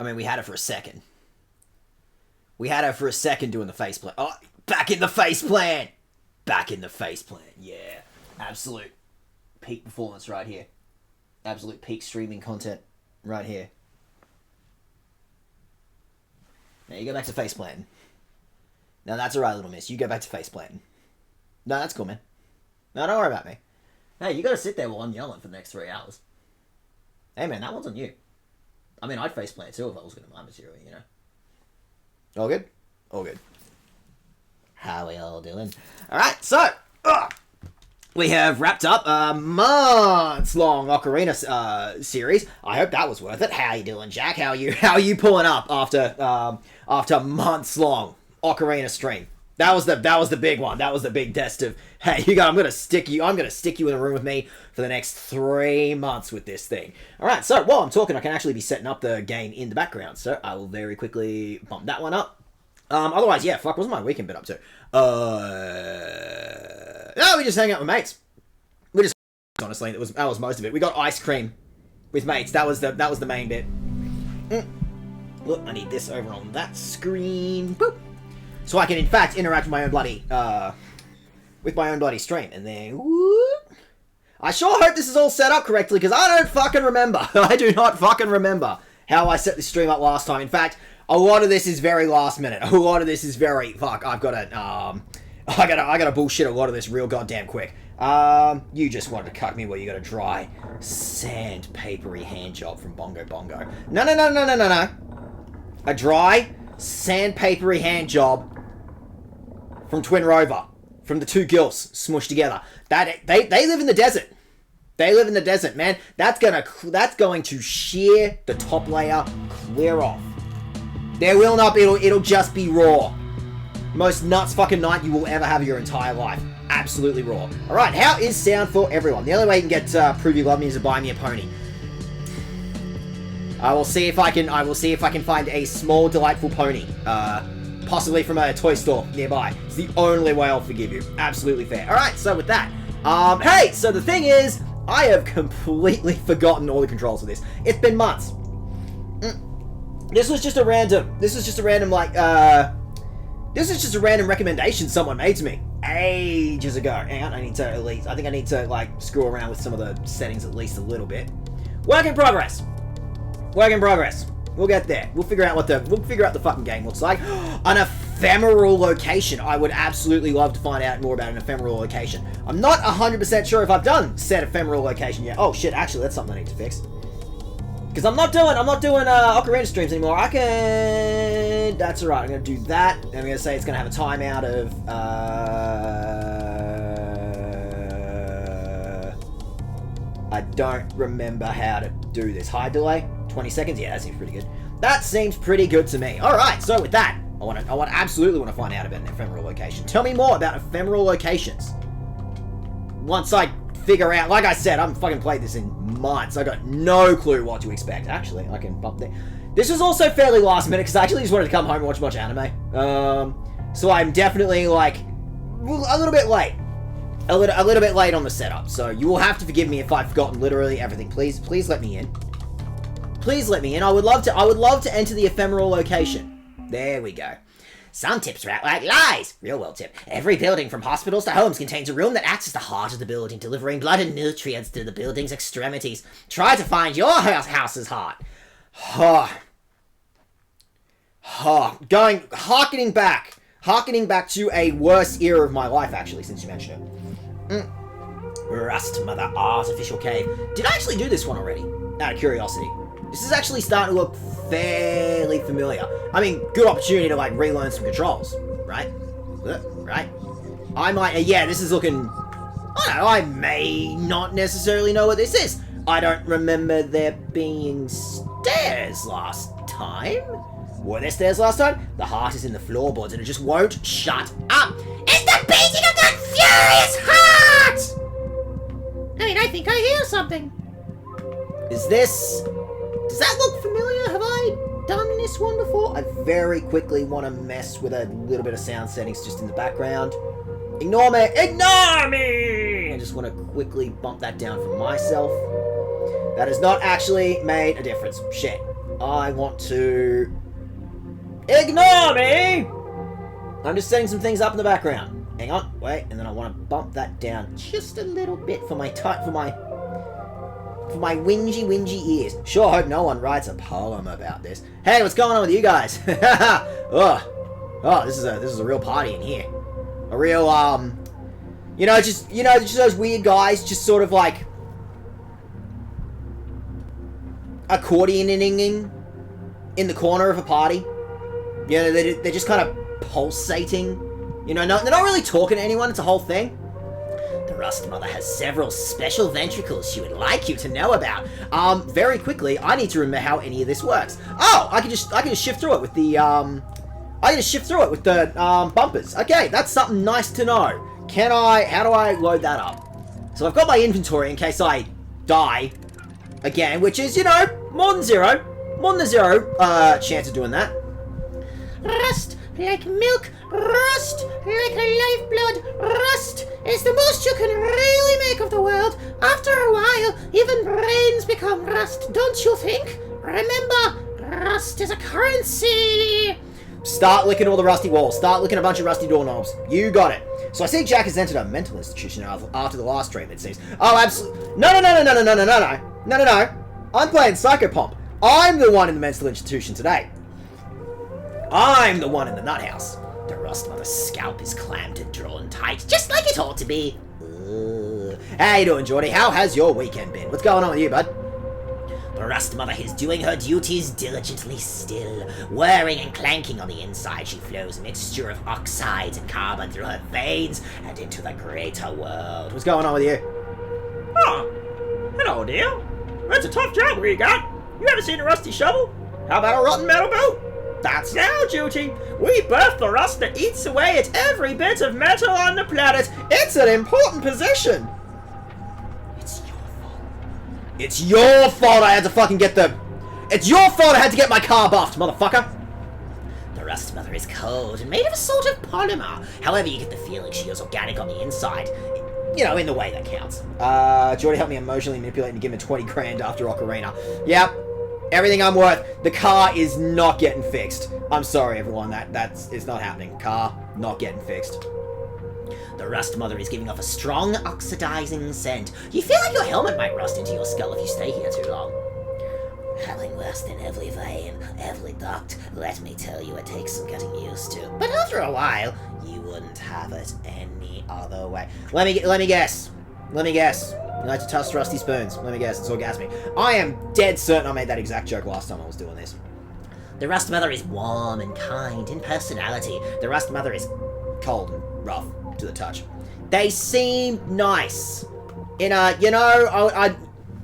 I mean, we had it for a second. We had it for a second doing the face plant. Oh, back in the face plant! Back in the face plant, yeah. Absolute peak performance right here. Absolute peak streaming content right here. Now you go back to face planting. Now that's alright, little miss. You go back to face planting. No, that's cool, man. No, don't worry about me. Hey, you gotta sit there while I'm yelling for the next 3 hours. Hey, man, that one's on you. I mean, I'd face plant too if I was gonna my material, you know. All good? All good. How we all doing? Alright, so, we have wrapped up a months-long Ocarina series. I hope that was worth it. How you doing, Jack? How are you pulling up after months-long Ocarina stream? That was the big one. That was the big test of, hey, I'm gonna stick you in a room with me for the next 3 months with this thing. Alright, so while I'm talking, I can actually be setting up the game in the background, so I will very quickly bump that one up. Otherwise, yeah, fuck, what's my weekend been up to? No, we just hang out with mates. We just, honestly, that was most of it. We got ice cream with mates. That was the main bit. Look, I need this over on that screen. Boop. So I can, in fact, interact with my own bloody stream. And then, whoop. I sure hope this is all set up correctly, because I don't fucking remember. I do not fucking remember how I set this stream up last time. In fact, a lot of this is very last minute. A lot of this is very, fuck, I gotta bullshit a lot of this real goddamn quick. You just wanted to cuck me where you got a dry, sandpapery hand job from Bongo Bongo. No. A dry, sandpapery hand job from Twin Rover. From the two gills smushed together. They live in the desert. They live in the desert, man. That's going to shear the top layer clear off. There will not be, it'll just be raw. Most nuts fucking night you will ever have your entire life. Absolutely raw. Alright, how is sound for everyone? The only way you can get prove you love me is to buy me a pony. I will see if I can find a small, delightful pony. Possibly from a toy store nearby. It's the only way I'll forgive you. Absolutely fair. Alright, so with that. Hey, so the thing is, I have completely forgotten all the controls for this. It's been months. This was just a random recommendation someone made to me ages ago. Hang on, I think I need to like screw around with some of the settings at least a little bit. Work in progress. We'll get there. We'll figure out the fucking game looks like. An ephemeral location. I would absolutely love to find out more about an ephemeral location. I'm not 100% sure if I've done said ephemeral location yet. Oh shit, actually that's something I need to fix. Because I'm not doing Ocarina streams anymore. That's alright, I'm gonna do that. And I'm gonna say it's gonna have a timeout of I don't remember how to do this. High delay? 20 seconds? Yeah, that seems pretty good. That seems pretty good to me. Alright, so with that, I absolutely want to find out about an ephemeral location. Tell me more about ephemeral locations. Once I figure out, like I said, I haven't fucking played this in months. I got no clue what to expect. Actually, I can bump there. This was also fairly last minute because I actually just wanted to come home and watch a bunch of anime. So I'm definitely like a little bit late. A little bit late on the setup. So you will have to forgive me if I've forgotten literally everything. Please let me in. Please let me in. I would love to enter the ephemeral location. There we go. Some tips are out like lies. Real world tip. Every building from hospitals to homes contains a room that acts as the heart of the building, delivering blood and nutrients to the building's extremities. Try to find your house's heart. Harkening back to a worse era of my life, actually, since you mentioned it. Rust Mother Artificial Cave. Did I actually do this one already? Out of curiosity. This is actually starting to look fairly familiar. I mean, good opportunity to, like, relearn some controls. Right? Right? I might... yeah, this is looking... I don't know, I may not necessarily know what this is. I don't remember there being stairs last time. Were there stairs last time? The heart is in the floorboards and it just won't shut up. It's the beating of that furious heart! I mean, I think I hear something. Is this... Does that look familiar? Have I done this one before? I very quickly want to mess with a little bit of sound settings just in the background. Ignore me! Ignore me! I just want to quickly bump that down for myself. That has not actually made a difference. Shit. I want to... Ignore me! I'm just setting some things up in the background. Hang on, wait, and then I want to bump that down just a little bit for my whingy ears. Sure hope no one writes a poem about this. Hey, what's going on with you guys? Oh, this is a real party in here. A real just those weird guys, just sort of like accordioning in the corner of a party. You know, they're just kind of pulsating. You know, they're not really talking to anyone. It's a whole thing. The Rust Mother has several special ventricles she would like you to know about. Very quickly, I need to remember how any of this works. Oh, I can just shift through it with the bumpers. Okay, that's something nice to know. How do I load that up? So I've got my inventory in case I die again, which is, more than zero chance of doing that. Rust like milk, rust like a lifeblood, rust is the most you can really make of the world. After a while, even brains become rust, don't you think? Remember, rust is a currency. Start licking all the rusty walls. Start licking a bunch of rusty doorknobs. You got it. So I see Jack has entered a mental institution after the last stream, it seems. Oh, absolutely. No. I'm playing Psychopomp. I'm the one in the mental institution today. I'm the one in the nut house. The Rust Mother's scalp is clamped and drawn tight, just like it ought to be. How you doing, Geordie? How has your weekend been? What's going on with you, bud? The Rust Mother is doing her duties diligently still. Whirring and clanking on the inside, she flows a mixture of oxides and carbon through her veins and into the greater world. What's going on with you? Oh, hello, dear. That's a tough job we got. You ever seen a rusty shovel? How about a rotten metal boot? That's our duty. We birth the rust that eats away at every bit of metal on the planet. It's an important possession. It's your fault I had to fucking get the... It's your fault I had to get my car buffed, motherfucker! The Rust Mother is cold and made of a sort of polymer. However, you get the feeling she is organic on the inside. You know, in the way that counts. Jordy helped me emotionally manipulate and give him 20 grand after Ocarina. Yep. Everything I'm worth. The car is not getting fixed. I'm sorry, everyone. It's not happening. Car, not getting fixed. The Rust Mother is giving off a strong, oxidizing scent. You feel like your helmet might rust into your skull if you stay here too long. Having rust in every vein, every duct, let me tell you, it takes some getting used to. But after a while, you wouldn't have it any other way. Let me guess. You like to toss rusty spoons. Let me guess, it's orgasmic. I am dead certain I made that exact joke last time I was doing this. The Rust Mother is warm and kind in personality. The Rust Mother is cold and rough to the touch. They seem nice in a,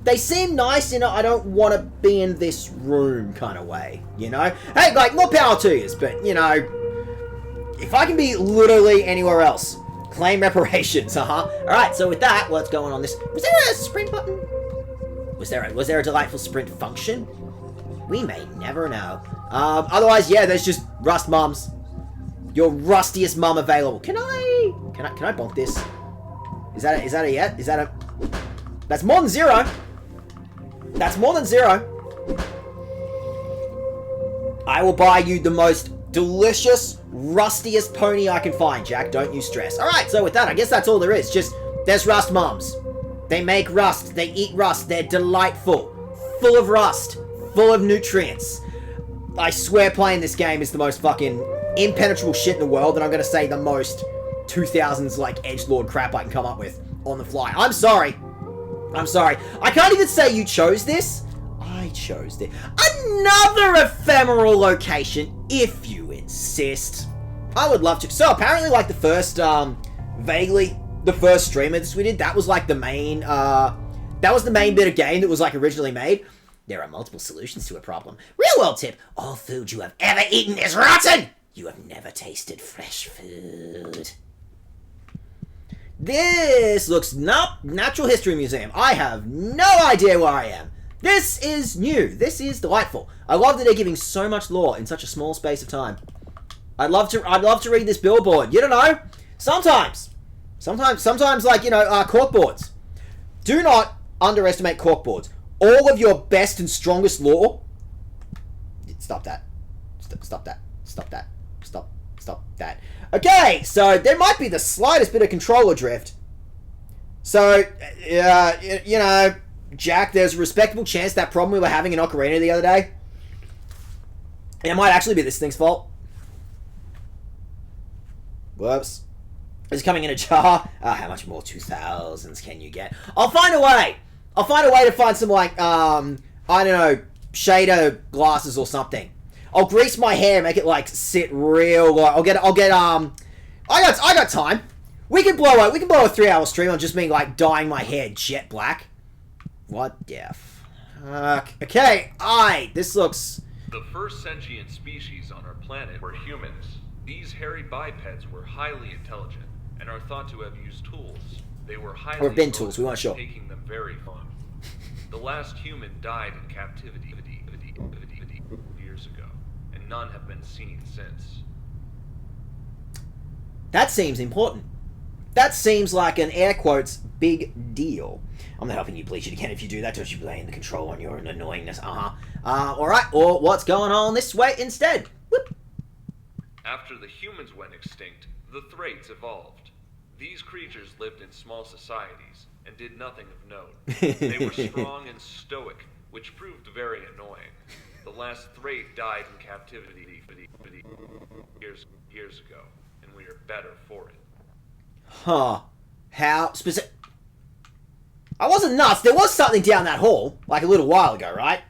they seem nice in a I don't want to be in this room kind of way, Hey, like, more power to you, but, if I can be literally anywhere else, claim reparations, Alright, so with that, what's going on this? Was there a sprint button? Was there a delightful sprint function? We may never know. Otherwise, yeah, there's just Rust Mums. Your rustiest mum available. Can I bonk this? Is that a yet? That's more than zero. That's more than zero. I will buy you the most delicious, rustiest pony I can find, Jack. Don't you stress. Alright, so with that, I guess that's all there is. Just, there's Rust Mums. They make rust. They eat rust. They're delightful. Full of rust. Full of nutrients. I swear playing this game is the most fucking impenetrable shit in the world, and I'm gonna say the most 2000s, like, edgelord crap I can come up with on the fly. I'm sorry. I can't even say you chose this. I chose it. Another ephemeral location, if you insist. I would love to. So apparently, like, the first, vaguely, the first stream of this we did, that was like the main, that was the main bit of game that was, like, originally made. There are multiple solutions to a problem. Real world tip, all food you have ever eaten is rotten! You have never tasted fresh food. This looks Natural History Museum. I have no idea where I am. This is new. This is delightful. I love that they're giving so much lore in such a small space of time. I'd love to read this billboard. You don't know. Sometimes like, corkboards. Do not underestimate corkboards. All of your best and strongest lore Stop that. Stop that. Stop that. Stop that. Okay, so there might be the slightest bit of controller drift. So, you know, Jack, there's a respectable chance that problem we were having in Ocarina the other day, it might actually be this thing's fault. Whoops. It's coming in a jar. How much more 2000s can you get? I'll find a way. I'll find a way to find some, like, I don't know, shader glasses or something. I'll grease my hair, make it, like, sit real, like, I got time. We can blow a 3-hour stream on just me, like, dyeing my hair jet black. What the fuck? Okay, this looks... The first sentient species on our planet were humans. These hairy bipeds were highly intelligent and are thought to have used tools. They were highly... Or been tools, we weren't sure. Taking them very far. The last human died in captivity years ago, and none have been seen since. That seems important. That seems like an air quotes big deal. I'm not helping you bleach it again if you do that. Don't you blame the control on your annoyingness? Alright, or what's going on this way instead? Whoop. After the humans went extinct, the Thraits evolved. These creatures lived in small societies and did nothing of note. They were strong and stoic, which proved very annoying. The last Thrait died in captivity years ago, and we are better for it. Huh. How specific? I wasn't nuts. There was something down that hall, like a little while ago, right?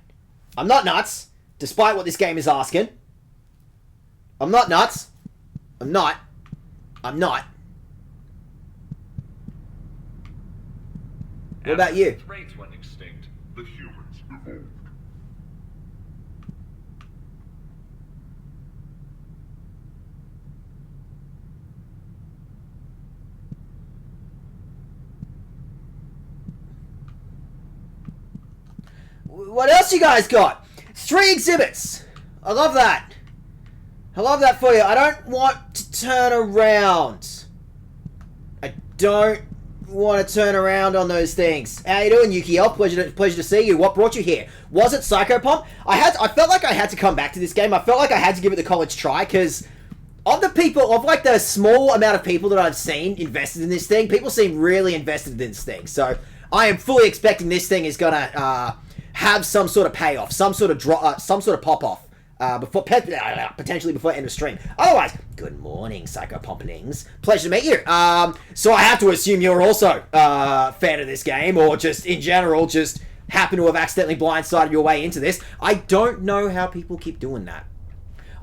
I'm not nuts, despite what this game is asking. I'm not nuts. I'm not. What about you? The Thraits went extinct. The humans evolved. What else you guys got? 3 exhibits. I love that. I love that for you. I don't want to turn around. I don't want to turn around on those things. How you doing, Yukio? Pleasure to see you. What brought you here? Was it Psychopomp? I felt like I had to come back to this game. I felt like I had to give it the college try, because of the small amount of people that I've seen invested in this thing, people seem really invested in this thing. So I am fully expecting this thing is gonna have some sort of payoff, some sort of pop off. Potentially before end of stream. Otherwise, good morning, Psychopomplings. Pleasure to meet you. So I have to assume you're also a fan of this game, or just in general, just happen to have accidentally blindsided your way into this. I don't know how people keep doing that.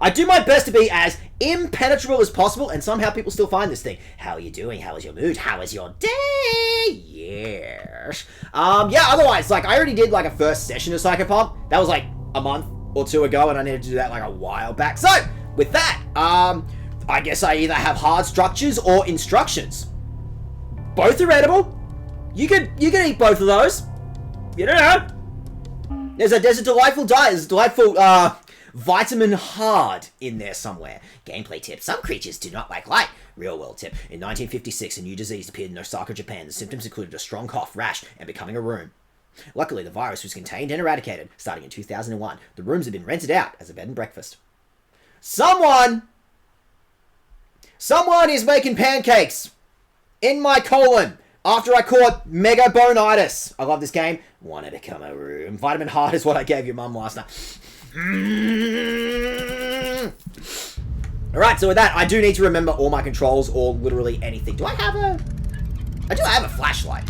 I do my best to be as impenetrable as possible, and somehow people still find this thing. How are you doing? How is your mood? How is your day? Yes. Yeah, otherwise, like, I already did, like, a first session of Psychopomp. That was, like, a month or 2 ago, and I needed to do that, like, a while back. So, with that, I guess I either have hard structures or instructions. Both are edible. You can eat both of those. You don't know. There's a delightful diet. There's a delightful, vitamin hard in there somewhere. Gameplay tip. Some creatures do not like light. Real world tip. In 1956, a new disease appeared in Osaka, Japan. The symptoms included a strong cough, rash, and becoming a rhoom. Luckily, the virus was contained and eradicated starting in 2001. The rooms have been rented out as a bed and breakfast. Someone is making pancakes in my colon after I caught megabonitis. I love this game. Want to become a room. Vitamin hard is what I gave your mum last night. Alright, so with that, I do need to remember all my controls or literally anything. I do have a flashlight.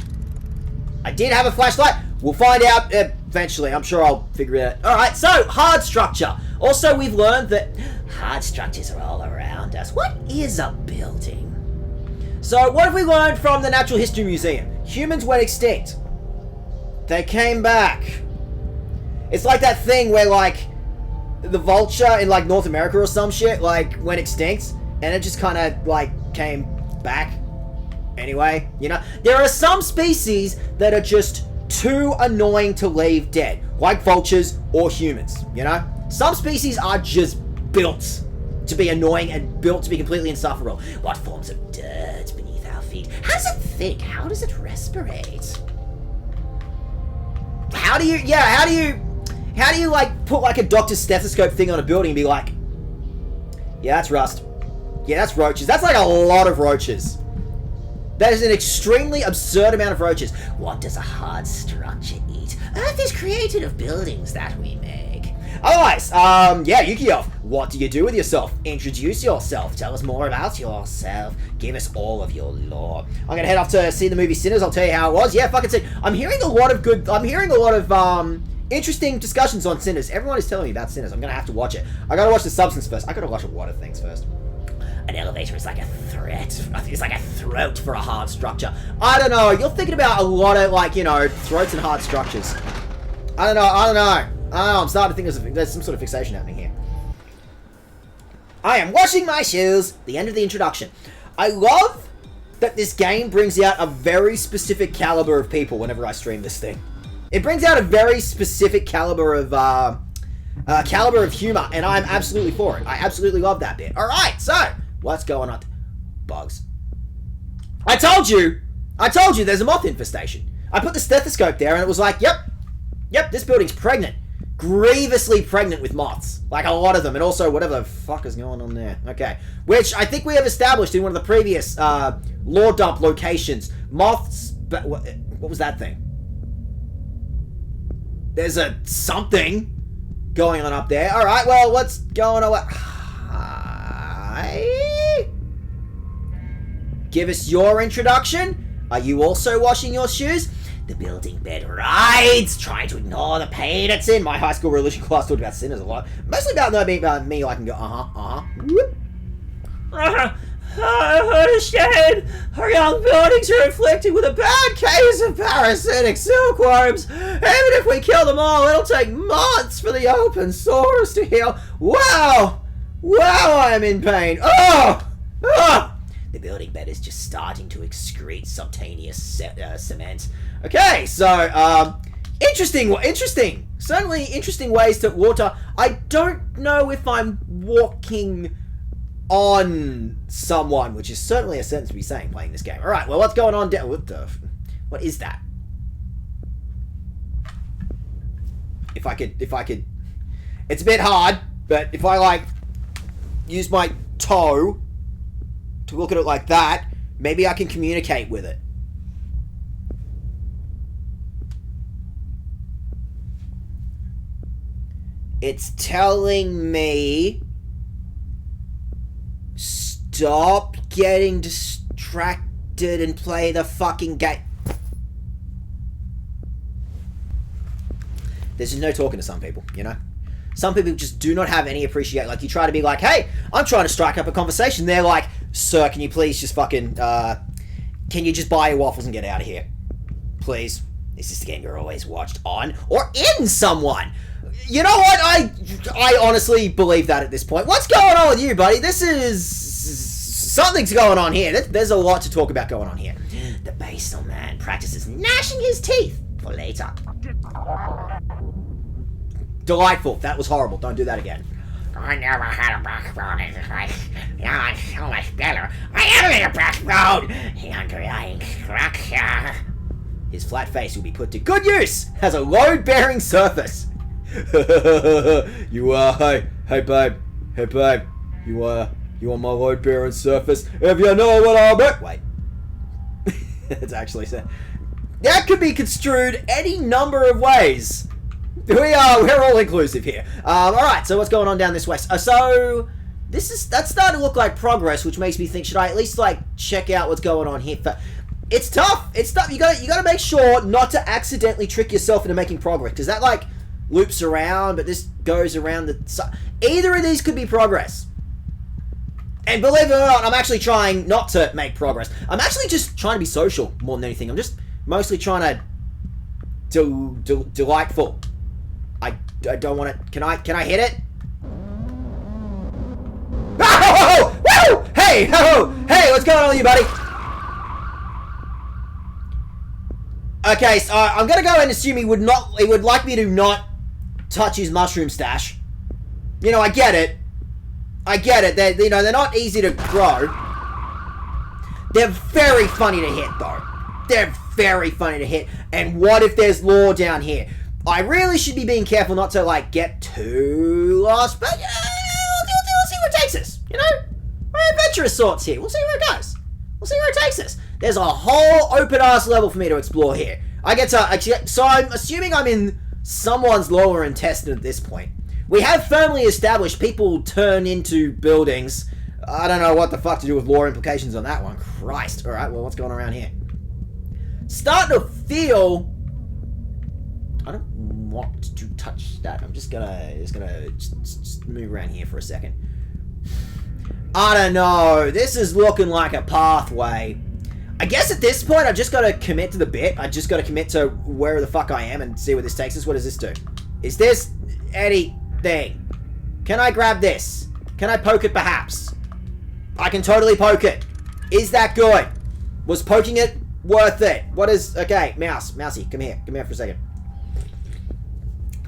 I did have a flashlight. We'll find out eventually. I'm sure I'll figure it out. Alright, so hard structure. Also, we've learned that hard structures are all around us. What is a building? So, what have we learned from the Natural History Museum? Humans went extinct. They came back. It's like that thing where, like, the vulture in, like, North America or some shit, like, went extinct, and it just kind of, like, came back. Anyway, you know, there are some species that are just too annoying to leave dead, like vultures or humans, you know? Some species are just built to be annoying and built to be completely insufferable. What forms of dirt beneath our feet? How does it think? How does it respirate? How do you... How do you, like, put, like, a doctor's stethoscope thing on a building and be like, yeah, that's rust. Yeah, that's roaches. That's, like, a lot of roaches. That is an extremely absurd amount of roaches. What does a hard structure eat? Earth is created of buildings that we make. Otherwise, yeah, Yukio, what do you do with yourself? Introduce yourself. Tell us more about yourself. Give us all of your lore. I'm gonna head off to see the movie Sinners. I'll tell you how it was. Yeah, fucking Sinners. I'm hearing a lot of interesting discussions on Sinners. Everyone is telling me about Sinners. I'm gonna have to watch it. I gotta watch The Substance first. I gotta watch a lot of things first. An elevator is like a threat. It's like a throat for a hard structure. I don't know. You're thinking about a lot of, like, you know, throats and hard structures. I don't know. I'm starting to think there's some sort of fixation happening here. I am washing my shoes. The end of the introduction. I love that this game brings out a very specific caliber of people whenever I stream this thing. It brings out a very specific caliber of humor, and I'm absolutely for it. I absolutely love that bit. All right, so what's going on? Bugs. I told you there's a moth infestation. I put the stethoscope there, and it was like, yep, this building's pregnant. Grievously pregnant with moths. Like, a lot of them, and also whatever the fuck is going on there. Okay. Which I think we have established in one of the previous lore dump locations. Moths, but what was that thing? There's a something going on up there. Alright, well, what's going on? Hi? Give us your introduction. Are you also washing your shoes? The building bed rides, trying to ignore the pain it's in. My high school religion class talked about sinners a lot. Mostly about me, I can go, whoop. Shame! Our young buildings are inflicted with a bad case of parasitic silkworms. Even if we kill them all, it'll take months for the open sores to heal. Wow, I'm in pain. Oh! The building bed is just starting to excrete subcutaneous cement. Okay, so, interesting. Certainly interesting ways to water. I don't know if I'm walking on someone, which is certainly a sentence to be saying playing this game. Alright, well, what's going on down... What is that? If I could... It's a bit hard, but if I, like, use my toe to look at it like that, maybe I can communicate with it. It's telling me... Stop getting distracted and play the fucking game. There's just no talking to some people, you know? Some people just do not have any appreciation. Like, you try to be like, hey, I'm trying to strike up a conversation. They're like, sir, can you please just fucking, can you just buy your waffles and get out of here? Please. This is the game you're always watched on or in someone. You know what? I honestly believe that at this point. What's going on with you, buddy? This is... Something's going on here. There's a lot to talk about going on here. The basal man practices gnashing his teeth for later. Delightful. That was horrible. Don't do that again. I never had a backbone in this life. Now it's so much better. I have a backbone. The underlying structure. His flat face will be put to good use as a load-bearing surface. Hey babe, you are my load-bearing surface. If you know what I mean. Wait. It's actually said. That could be construed any number of ways. We're all inclusive here. Alright, so what's going on down this west? So, that's starting to look like progress, which makes me think, should I at least, like, check out what's going on here? It's tough. You gotta make sure not to accidentally trick yourself into making progress, because that, like, loops around, but this goes around the... Either of these could be progress. And believe it or not, I'm actually trying not to make progress. I'm actually just trying to be social more than anything. I'm just mostly trying to delightful. I don't want to... Can I hit it? Oh! Woo! Hey! Hey! What's going on with you, buddy? Okay, so I'm gonna go ahead and assume he would like me to not touch his mushroom stash. You know, I get it. They're not easy to grow. They're very funny to hit, though. They're very funny to hit. And what if there's lore down here? I really should be being careful not to, like, get too lost, but, we'll see where it takes us, you know? We're adventurous sorts here. We'll see where it goes. We'll see where it takes us. There's a whole open-ass level for me to explore here. I get to, so I'm assuming I'm in someone's lower intestine at this point. We have firmly established people turn into buildings. I don't know what the fuck to do with lore implications on that one. Christ. Alright, well, what's going on around here? Starting to feel... I don't want to touch that. I'm just gonna just move around here for a second. I don't know. This is looking like a pathway. I guess at this point, I've just got to commit to the bit. I just got to commit to where the fuck I am and see where this takes us. What does this do? Is this anything? Can I grab this? Can I poke it perhaps? I can totally poke it. Is that good? Was poking it worth it? What is... Okay, Mousy, come here. Come here for a second.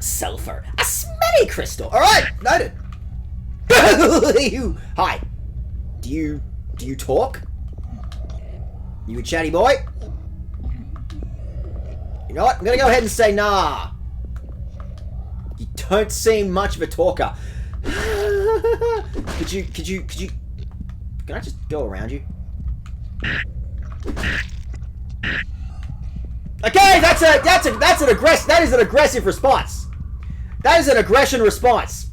Sulfur. A smelly crystal. Alright, noted. Hi. Do you talk? You a chatty boy? You know what? I'm gonna go ahead and say nah. You don't seem much of a talker. Could you... Can I just go around you? Okay, that is an aggressive response. That is an aggression response.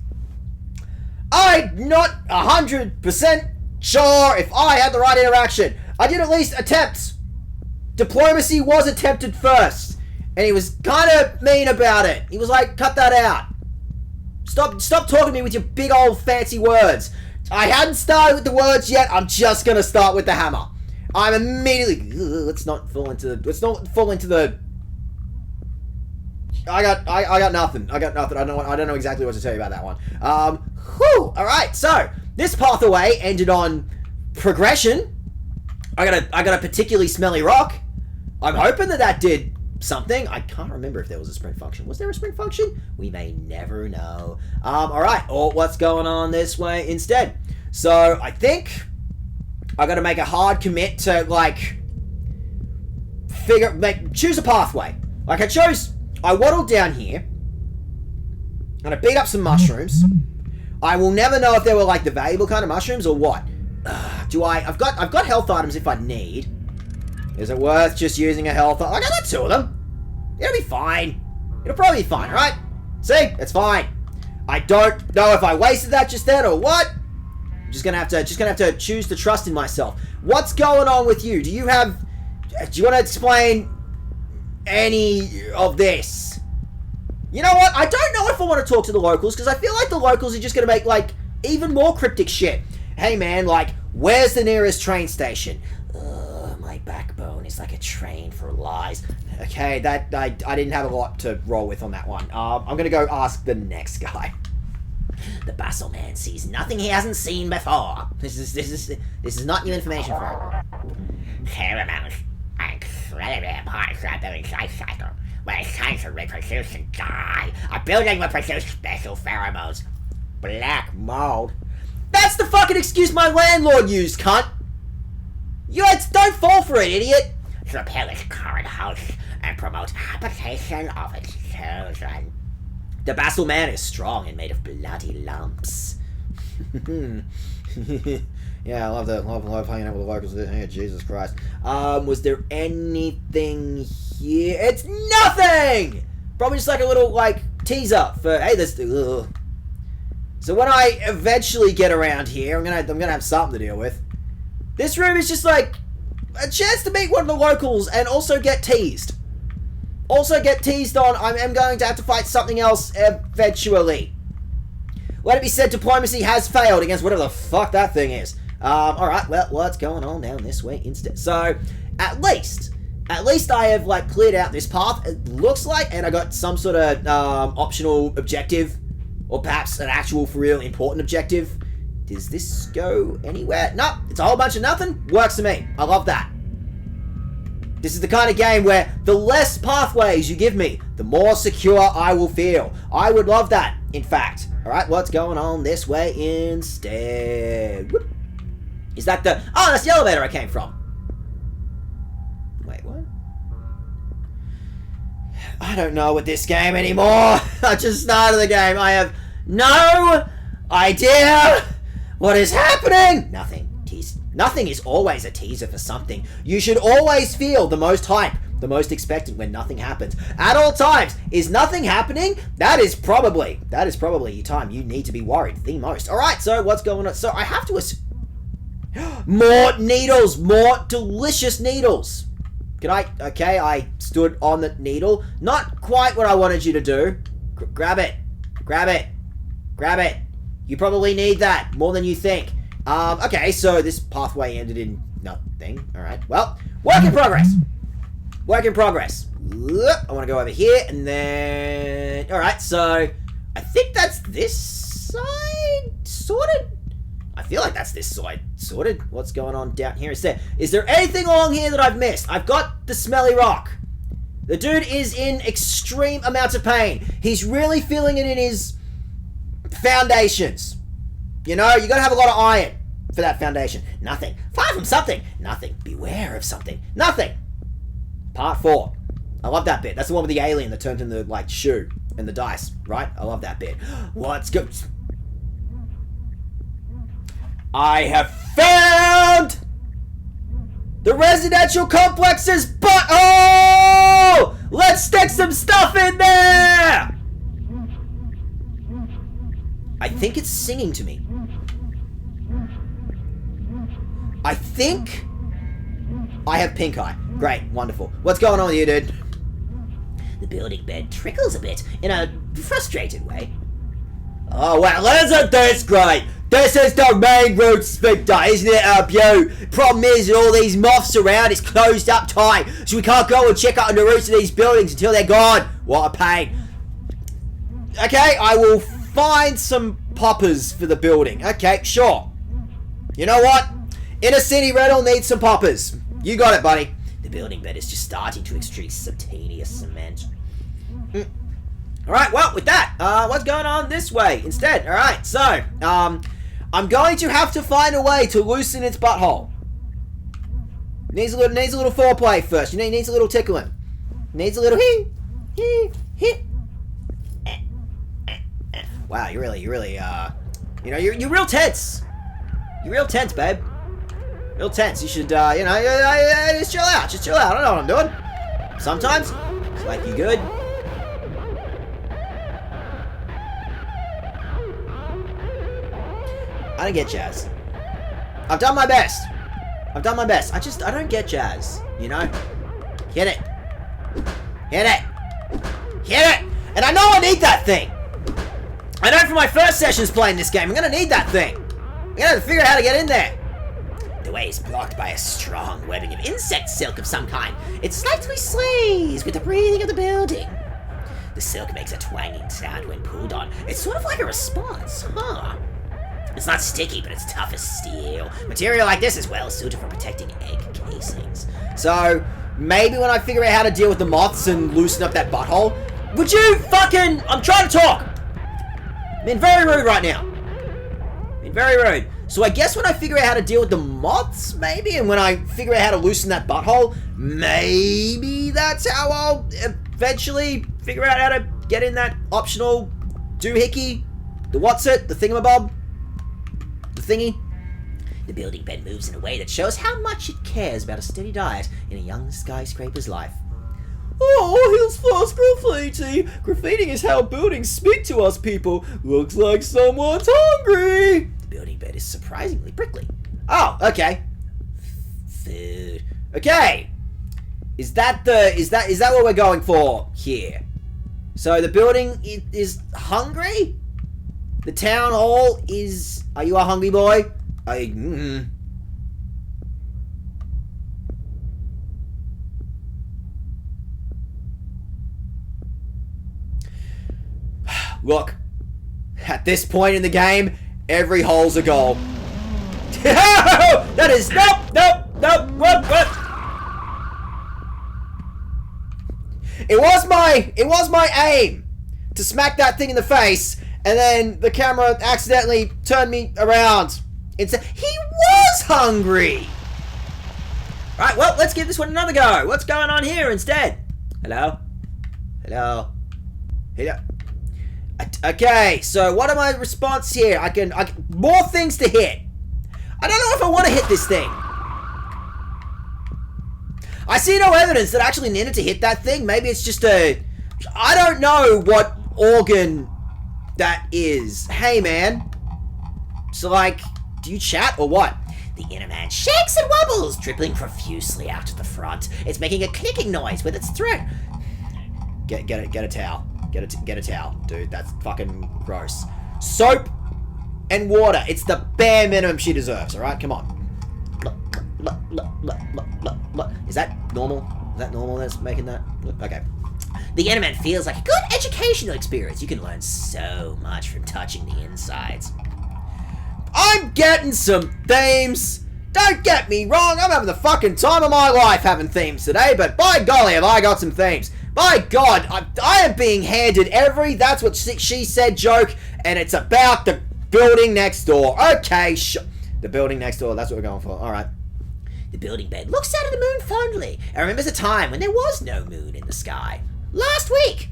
I'm not 100% sure if I had the right interaction. I did at least attempt. Diplomacy was attempted first. And he was kind of mean about it. He was like, cut that out. Stop talking to me with your big old fancy words. I hadn't started with the words yet. I'm just going to start with the hammer. I'm immediately... Let's not fall into the... I got nothing. I don't know exactly what to tell you about that one. Alright, so this pathway ended on progression. I got a particularly smelly rock. I'm hoping that did something. I can't remember if there was a sprint function. Was there a sprint function? We may never know. Alright, what's going on this way instead? So I think I gotta make a hard commit to like choose a pathway. Like I waddled down here and I beat up some mushrooms. I will never know if they were like the valuable kind of mushrooms or what. I've got health items if I need. Is it worth just using a health item? I got 2 of them. It'll be fine. It'll probably be fine, right? See? It's fine. I don't know if I wasted that just then or what. I'm just gonna have to choose to trust in myself. What's going on with you? Do you want to explain any of this? You know what? I don't know if I want to talk to the locals, because I feel like the locals are just going to make, like, even more cryptic shit. Hey, man, like, where's the nearest train station? My backbone is like a train for lies. Okay, I didn't have a lot to roll with on that one. I'm going to go ask the next guy. The Basel man sees nothing he hasn't seen before. This is not new information for him. Pheromones are incredibly important for our building's life cycle. When it's time to reproduce and die, a building will produce special pheromones. Black mold. That's the fucking excuse my landlord used, cunt! Don't fall for it, idiot! To repel its current host and promote habitation of its children. The Basel man is strong and made of bloody lumps. Yeah, I love hanging out with the locals. Hey, Jesus Christ. Was there anything here? It's nothing! Probably just like a little, like, teaser for, hey, this... Ugh. So when I eventually get around here, I'm gonna have something to deal with. This room is just like a chance to meet one of the locals and also get teased. Also get teased on, I am going to have to fight something else eventually. Let it be said, diplomacy has failed against whatever the fuck that thing is. Alright, well, what's going on down this way instead? So, at least I have, like, cleared out this path, it looks like, and I got some sort of, optional objective, or perhaps an actual, for real, important objective. Does this go anywhere? No, it's a whole bunch of nothing. Works for me. I love that. This is the kind of game where the less pathways you give me, the more secure I will feel. I would love that, in fact. Alright, what's going on this way instead? Whoop. Is that the... Oh, that's the elevator I came from. Wait, what? I don't know with this game anymore. I just started the game. I have no idea what is happening. Nothing. Nothing is always a teaser for something. You should always feel the most hype, the most expectant when nothing happens. At all times, is nothing happening? That is probably your time. You need to be worried the most. All right, so what's going on? So I have to more needles, more delicious needles. Okay, I stood on the needle. Not quite what I wanted you to do. Grab it. Grab it. Grab it. You probably need that more than you think. Okay, so this pathway ended in nothing. Alright, well, work in progress. Work in progress. I want to go over here, and then... Alright, so I think that's this side sorted? I feel like that's this side sorted. What's going on down here instead? Is there anything along here that I've missed? I've got the smelly rock. The dude is in extreme amounts of pain. He's really feeling it in his foundations. You know, you gotta have a lot of iron for that foundation. Nothing. Far from something. Nothing. Beware of something. Nothing. Part 4. I love that bit. That's the one with the alien that turned into, like, shoe and the dice, right? I love that bit. What's good? I have found the residential complex's butthole! Let's stick some stuff in there! I think it's singing to me. I think I have pink eye. Great, wonderful. What's going on with you, dude? The building bed trickles a bit in a frustrated way. Oh, well, isn't this great? This is the main road sphincter, isn't it, Beau? Problem is, with all these moths around, it's closed up tight, so we can't go and check out the roofs of these buildings until they're gone. What a pain. Okay, I will find some poppers for the building. Okay, sure. You know what? Inner City Rental needs some poppers. You got it, buddy. The building bed is just starting to extrude subterraneous cement. Alright, well, with that, what's going on this way instead? Alright, so, I'm going to have to find a way to loosen its butthole. Needs a little foreplay first. Needs a little tickling. Needs a little Wow, you're really, you're real tense. You're real tense, babe. Real tense. You should, just chill out. Just chill out. I don't know what I'm doing. Sometimes, it's like you good. I don't get jazz. I've done my best. I don't get jazz, you know? Hit it. Hit it. Hit it. And I know I need that thing. I know from my first sessions playing this game, I'm gonna need that thing. I'm gonna have to figure out how to get in there. The way is blocked by a strong webbing of insect silk of some kind. It slightly sways with the breathing of the building. The silk makes a twanging sound when pulled on. It's sort of like a response, huh? It's not sticky, but it's tough as steel. Material like this is well suited for protecting egg casings. So, maybe when I figure out how to deal with the moths and loosen up that butthole, would you fucking... I'm trying to talk! I'm being very rude right now. Being very rude. So I guess when I figure out how to deal with the moths, maybe, and when I figure out how to loosen that butthole, maybe that's how I'll eventually figure out how to get in that optional doohickey, the what's-it, the thingamabob, the thingy. The building bed moves in a way that shows how much it cares about a steady diet in a young skyscraper's life. Oh, here's fast graffiti. Graffiti is how buildings speak to us people. Looks like someone's hungry. The building bed is surprisingly prickly. Oh, okay. Food. Okay. Is that what we're going for here? So the building is hungry? The town hall is... Are you a hungry boy? Look, at this point in the game, every hole's a goal. That is... Nope, what? It was my aim to smack that thing in the face, and then the camera accidentally turned me around. He was hungry! Right, well, let's give this one another go. What's going on here instead? Hello? Hello? Hello? Okay, so what are my response here? I can more things to hit. I don't know if I want to hit this thing. I see no evidence that I actually needed to hit that thing. Maybe it's just I don't know what organ that is. Hey, man. So, like, do you chat or what? The inner man shakes and wobbles, dribbling profusely out to the front. It's making a clicking noise with its throat. Get a towel. Get a towel, dude. That's fucking gross. Soap and water. It's the bare minimum she deserves. All right, come on. Is that normal? Is that normal? That's making that. Okay. The inner man feels like a good educational experience. You can learn so much from touching the insides. I'm getting some themes. Don't get me wrong. I'm having the fucking time of my life having themes today. But by golly, have I got some themes. By God, I am being handed every that's what she said joke, and it's about the building next door. Okay, the building next door, that's what we're going for. Alright. The building bed looks out at the moon fondly and remembers a time when there was no moon in the sky. Last week!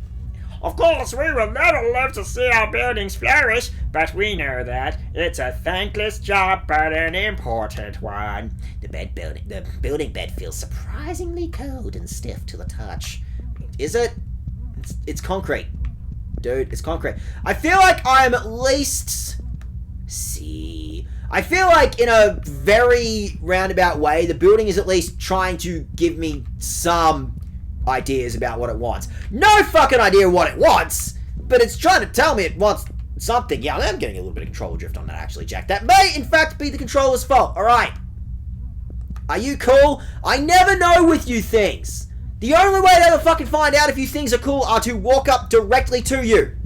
Of course, we will never live to see our buildings flourish, but we know that it's a thankless job, but an important one. The building bed feels surprisingly cold and stiff to the touch. Is it? It's concrete. Dude, it's concrete. I feel like I'm at least... I feel like in a very roundabout way, the building is at least trying to give me some ideas about what it wants. No fucking idea what it wants, but it's trying to tell me it wants something. Yeah, I'm getting a little bit of controller drift on that actually, Jack. That may, in fact, be the controller's fault. Alright. Are you cool? I never know with you things. The only way to ever fucking find out if you things are cool are to walk up directly to you.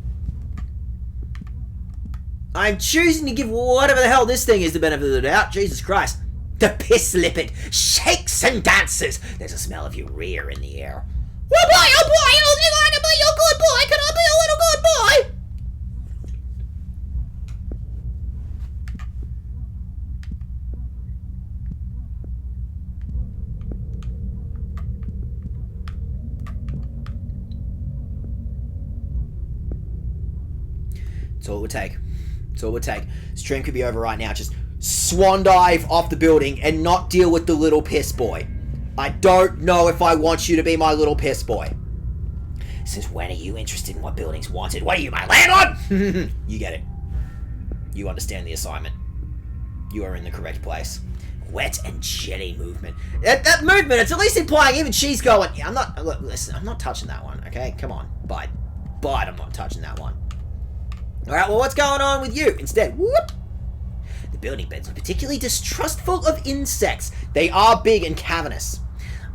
I'm choosing to give whatever the hell this thing is the benefit of the doubt. Jesus Christ. The piss lippet shakes and dances. There's a smell of urea in the air. Oh boy, I don't think I can be your good boy. Can I be a little good boy? That's all it would take. That's all it would take. Stream could be over right now. Just swan dive off the building and not deal with the little piss boy. I don't know if I want you to be my little piss boy. Since when are you interested in what buildings wanted? What are you, my landlord? You get it. You understand the assignment. You are in the correct place. Wet and jelly movement. That movement, it's at least implying even she's going, yeah, listen, I'm not touching that one, okay? Come on, bud. Bud, I'm not touching that one. Alright, well, what's going on with you instead? Whoop! The building beds are particularly distrustful of insects. They are big and cavernous.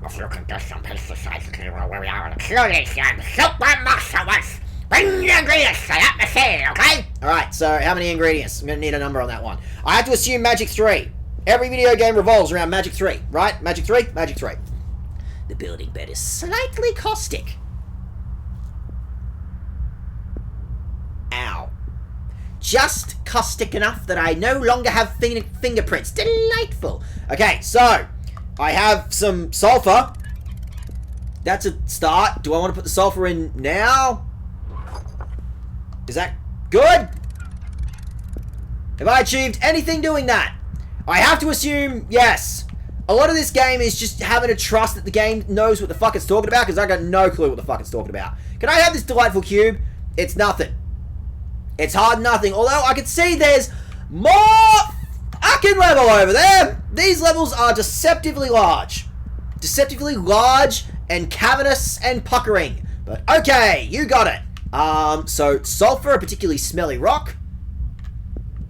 If you can get some pesticides where we are in the curious and super muscles, bring the ingredients to the atmosphere, okay? Alright, so how many ingredients? I'm gonna need a number on that one. I have to assume Magic 3. Every video game revolves around Magic 3, right? Magic 3? Magic 3. The building bed is slightly caustic. Ow. Just caustic enough that I no longer have fingerprints. Delightful. Okay, so I have some sulfur. That's a start. Do I want to put the sulfur in now? Is that good? Have I achieved anything doing that? I have to assume yes. A lot of this game is just having to trust that the game knows what the fuck it's talking about, because I got no clue what the fuck it's talking about. Can I have this delightful cube? It's nothing. It's hard nothing. Although I can see there's more fucking level over there. These levels are deceptively large. Deceptively large and cavernous and puckering. But okay, you got it. So sulfur, a particularly smelly rock.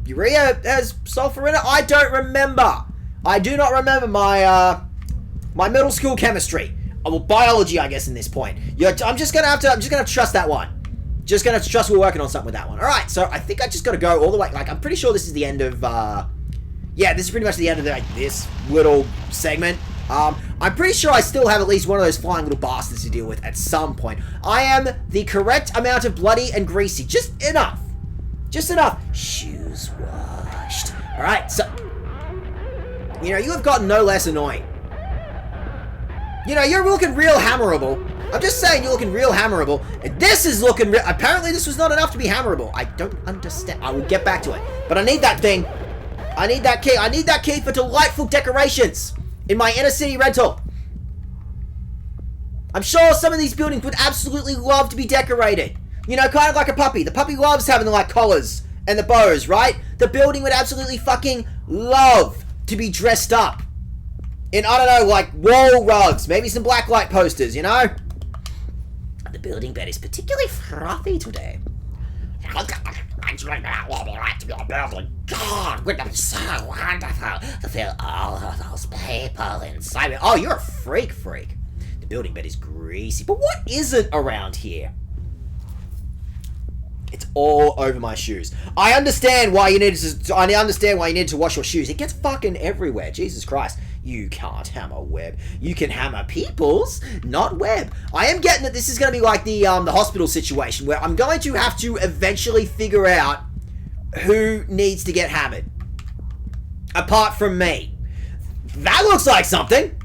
Urea has sulfur in it. I don't remember. I do not remember my my middle school chemistry. Well, biology, I guess, in this point. I'm just gonna have to trust that one. Just gonna trust we're working on something with that one. Alright, so I think I just gotta go all the way. Like, I'm pretty sure this is the end of, yeah, this is pretty much the end of this little segment. I'm pretty sure I still have at least one of those flying little bastards to deal with at some point. I am the correct amount of bloody and greasy. Just enough. Just enough. Shoes washed. Alright, so... You know, you have gotten no less annoying. You know, you're looking real hammerable. I'm just saying you're looking real hammerable. And this is looking real... Apparently this was not enough to be hammerable. I don't understand. I will get back to it. But I need that thing. I need that key. I need that key for delightful decorations in my inner city rental. I'm sure some of these buildings would absolutely love to be decorated. You know, kind of like a puppy. The puppy loves having the, like, collars and the bows, right? The building would absolutely fucking love to be dressed up in, I don't know, like, wall rugs. Maybe some blacklight posters, you know? The building bed is particularly frothy today. God, wouldn't it be so wonderful to feel all of those people inside me? Oh, you're a freak. The building bed is greasy. But what isn't around here? It's all over my shoes. I understand why you needed to wash your shoes. It gets fucking everywhere. Jesus Christ. You can't hammer web. You can hammer peoples, not web. I am getting that this is going to be like the hospital situation where I'm going to have to eventually figure out who needs to get hammered. Apart from me. That looks like something.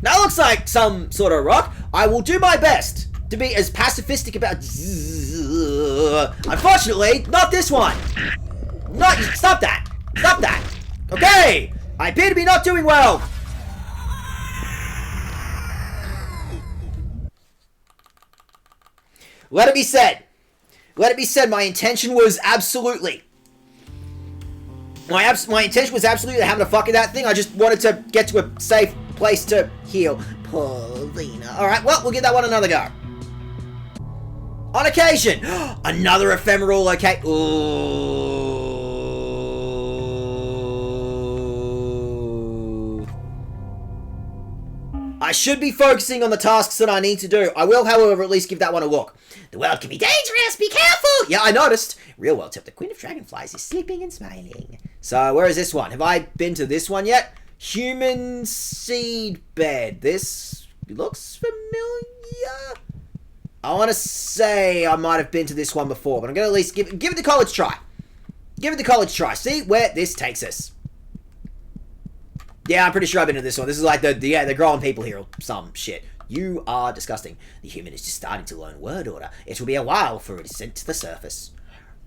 That looks like some sort of rock. I will do my best to be as pacifistic about... Unfortunately, not this one. Not... Stop that. Stop that. Okay. I appear to be not doing well. Let it be said. Let it be said, my intention was absolutely... My intention was absolutely having a fuck at that thing. I just wanted to get to a safe place to heal. Paulina. Alright, well, we'll give that one another go. On occasion, another ephemeral location. Ooh. I should be focusing on the tasks that I need to do. I will, however, at least give that one a look. The world can be dangerous, be careful! Yeah, I noticed. Real world tip, the Queen of Dragonflies is sleeping and smiling. So, where is this one? Have I been to this one yet? Human seed bed. This looks familiar. I want to say I might have been to this one before, but I'm going to at least give it the college try. Give it the college try. See where this takes us. Yeah, I'm pretty sure I've been to this one. This is like they're growing people here or some shit. You are disgusting. The human is just starting to learn word order. It will be a while before it is sent to the surface.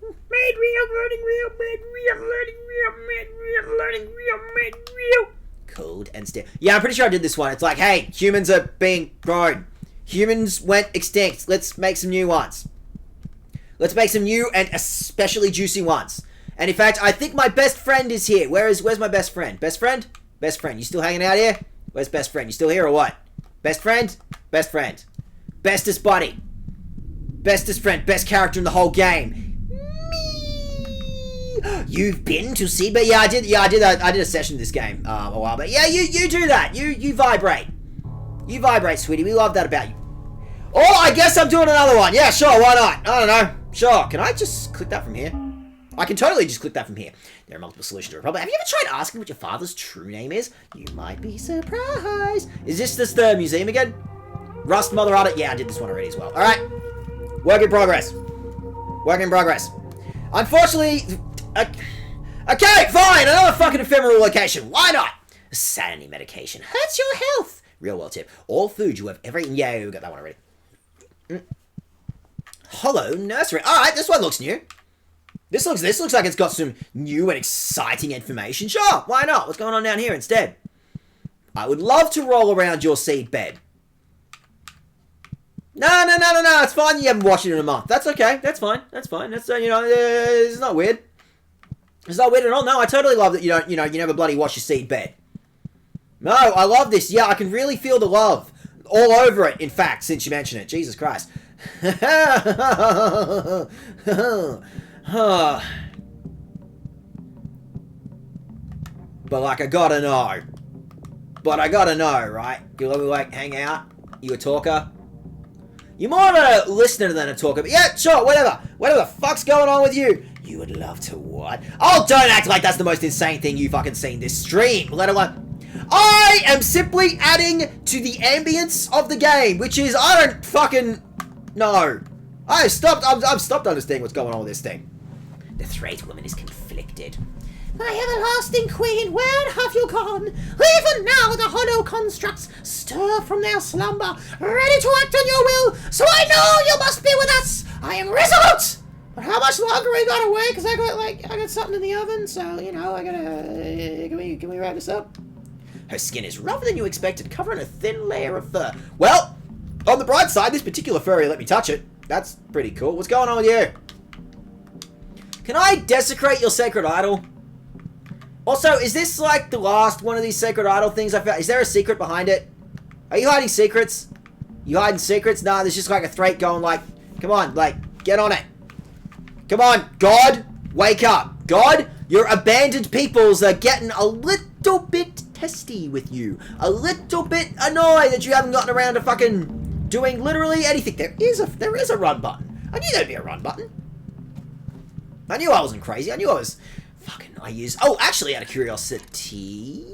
Made real, learning real, made real, learning real, made real, learning real, made real. Cold and still. Yeah, I'm pretty sure I did this one. It's like, hey, humans are being grown. Humans went extinct. Let's make some new ones. Let's make some new and especially juicy ones. And in fact, I think my best friend is here. Where's my best friend? Best friend? Best friend. You still hanging out here? Where's best friend? You still here or what? Best friend? Best friend. Bestest buddy. Bestest friend. Best character in the whole game. Me. You've been to see, but yeah, I did a session in this game a while back. Yeah, you do that. You vibrate. You vibrate, sweetie. We love that about you. Oh, I guess I'm doing another one. Yeah, sure, why not? I don't know. Sure. Can I just click that from here? I can totally just click that from here. There are multiple solutions to a problem. Have you ever tried asking what your father's true name is? You might be surprised. Is this just the museum again? Rust, Mother Art. Yeah, I did this one already as well. Alright. Work in progress. Work in progress. Unfortunately... Okay, fine. Another fucking ephemeral location. Why not? Sanity medication hurts your health. Real world tip. All food you have ever eaten... Yeah, we got that one already. Hollow nursery. Alright, this one looks new. This looks like it's got some new and exciting information. Sure, why not? What's going on down here instead? I would love to roll around your seed bed. No, it's fine. You haven't washed it in a month. That's okay. That's fine. That's fine. That's, it's not weird. It's not weird at all. No, I totally love that you never bloody wash your seed bed. No, I love this. Yeah, I can really feel the love all over it, in fact, since you mentioned it. Jesus Christ. But like, I gotta know. Right? You let me, like, hang out? You a talker? You're more of a listener than a talker. But yeah, sure, whatever. Whatever the fuck's going on with you? You would love to what? Oh, don't act like that's the most insane thing you've fucking seen this stream. Let alone... I am simply adding to the ambience of the game, which is, I don't fucking know. I've stopped understanding what's going on with this thing. The Thrate woman is conflicted. My everlasting queen, where have you gone? Even now the hollow constructs stir from their slumber, ready to act on your will, so I know you must be with us! I am resolute! But how much longer we gotta wait? Because I got something in the oven, so, you know, I gotta... Can we wrap this up? Her skin is rougher than you expected, covering a thin layer of fur. Well, on the bright side, this particular furry let me touch it. That's pretty cool. What's going on with you? Can I desecrate your sacred idol? Also, is this like the last one of these sacred idol things I found? Is there a secret behind it? Are you hiding secrets? You hiding secrets? Nah, there's just like a threat going like, come on, like, get on it. Come on, God, wake up. God, your abandoned peoples are getting a little bit testy with you. A little bit annoyed that you haven't gotten around to fucking doing literally anything. There is a run button. I knew there'd be a run button. I knew I wasn't crazy. I knew I was fucking... Oh, actually, out of curiosity...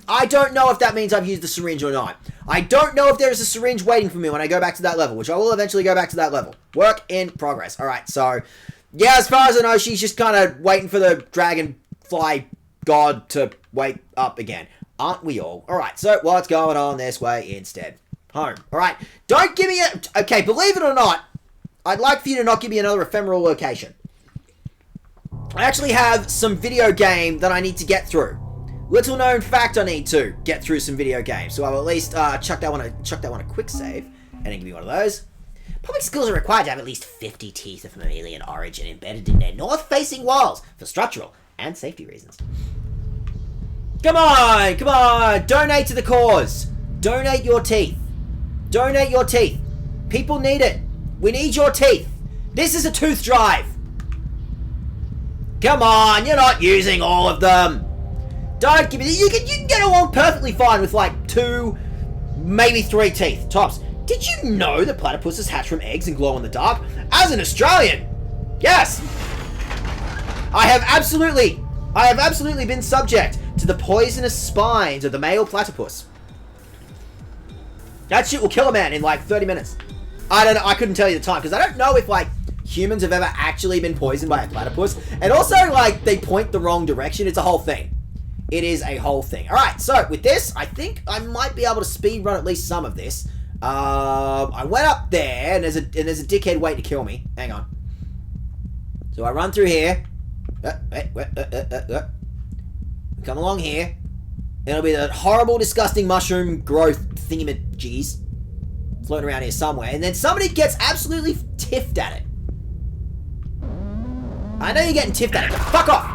I don't know if that means I've used the syringe or not. I don't know if there's a syringe waiting for me when I go back to that level, which I will eventually go back to that level. Work in progress. Alright, so... Yeah, as far as I know, she's just kind of waiting for the dragonfly god to wake up again. Aren't we all? Alright, so what's going on this way instead? Home. Alright, don't give me a... Okay, believe it or not, I'd like for you to not give me another ephemeral location. I actually have some video game that I need to get through. Little known fact, I need to get through some video games. So I'll at least chuck that one a quick save. And then give me one of those. Public schools are required to have at least 50 teeth of mammalian origin embedded in their north-facing walls for structural and safety reasons. Come on! Come on! Donate to the cause! Donate your teeth. Donate your teeth. People need it. We need your teeth. This is a tooth drive. Come on, you're not using all of them. Don't give me... You can get along perfectly fine with like 2, maybe 3 teeth, tops. Did you know that platypuses hatch from eggs and glow in the dark? As an Australian, yes! I have absolutely been subject to the poisonous spines of the male platypus. That shit will kill a man in like 30 minutes. I don't know, I couldn't tell you the time, because I don't know if like humans have ever actually been poisoned by a platypus. And also like they point the wrong direction. It's a whole thing. It is a whole thing. Alright, so with this, I think I might be able to speed run at least some of this. I went up there, and there's a dickhead waiting to kill me. Hang on. So I run through here. Come along here. It'll be that horrible, disgusting mushroom growth thingamajiggies floating around here somewhere. And then somebody gets absolutely tiffed at it. I know you're getting tiffed at it, but fuck off!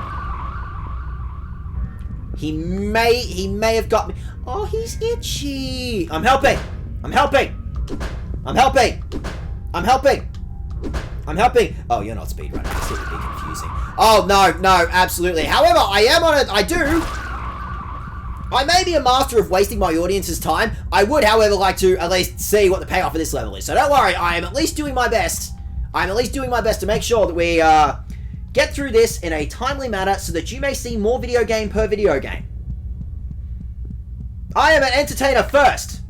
He may have got me. Oh, he's itchy. I'm helping. I'm helping. I'm helping. I'm helping. I'm helping. Oh, you're not speedrunning. This would be confusing. Oh, no, absolutely. However, I am on it. I may be a master of wasting my audience's time. I would, however, like to at least see what the payoff of this level is. So don't worry. I am at least doing my best. I'm at least doing my best to make sure that we get through this in a timely manner so that you may see more video game per video game. I am an entertainer first.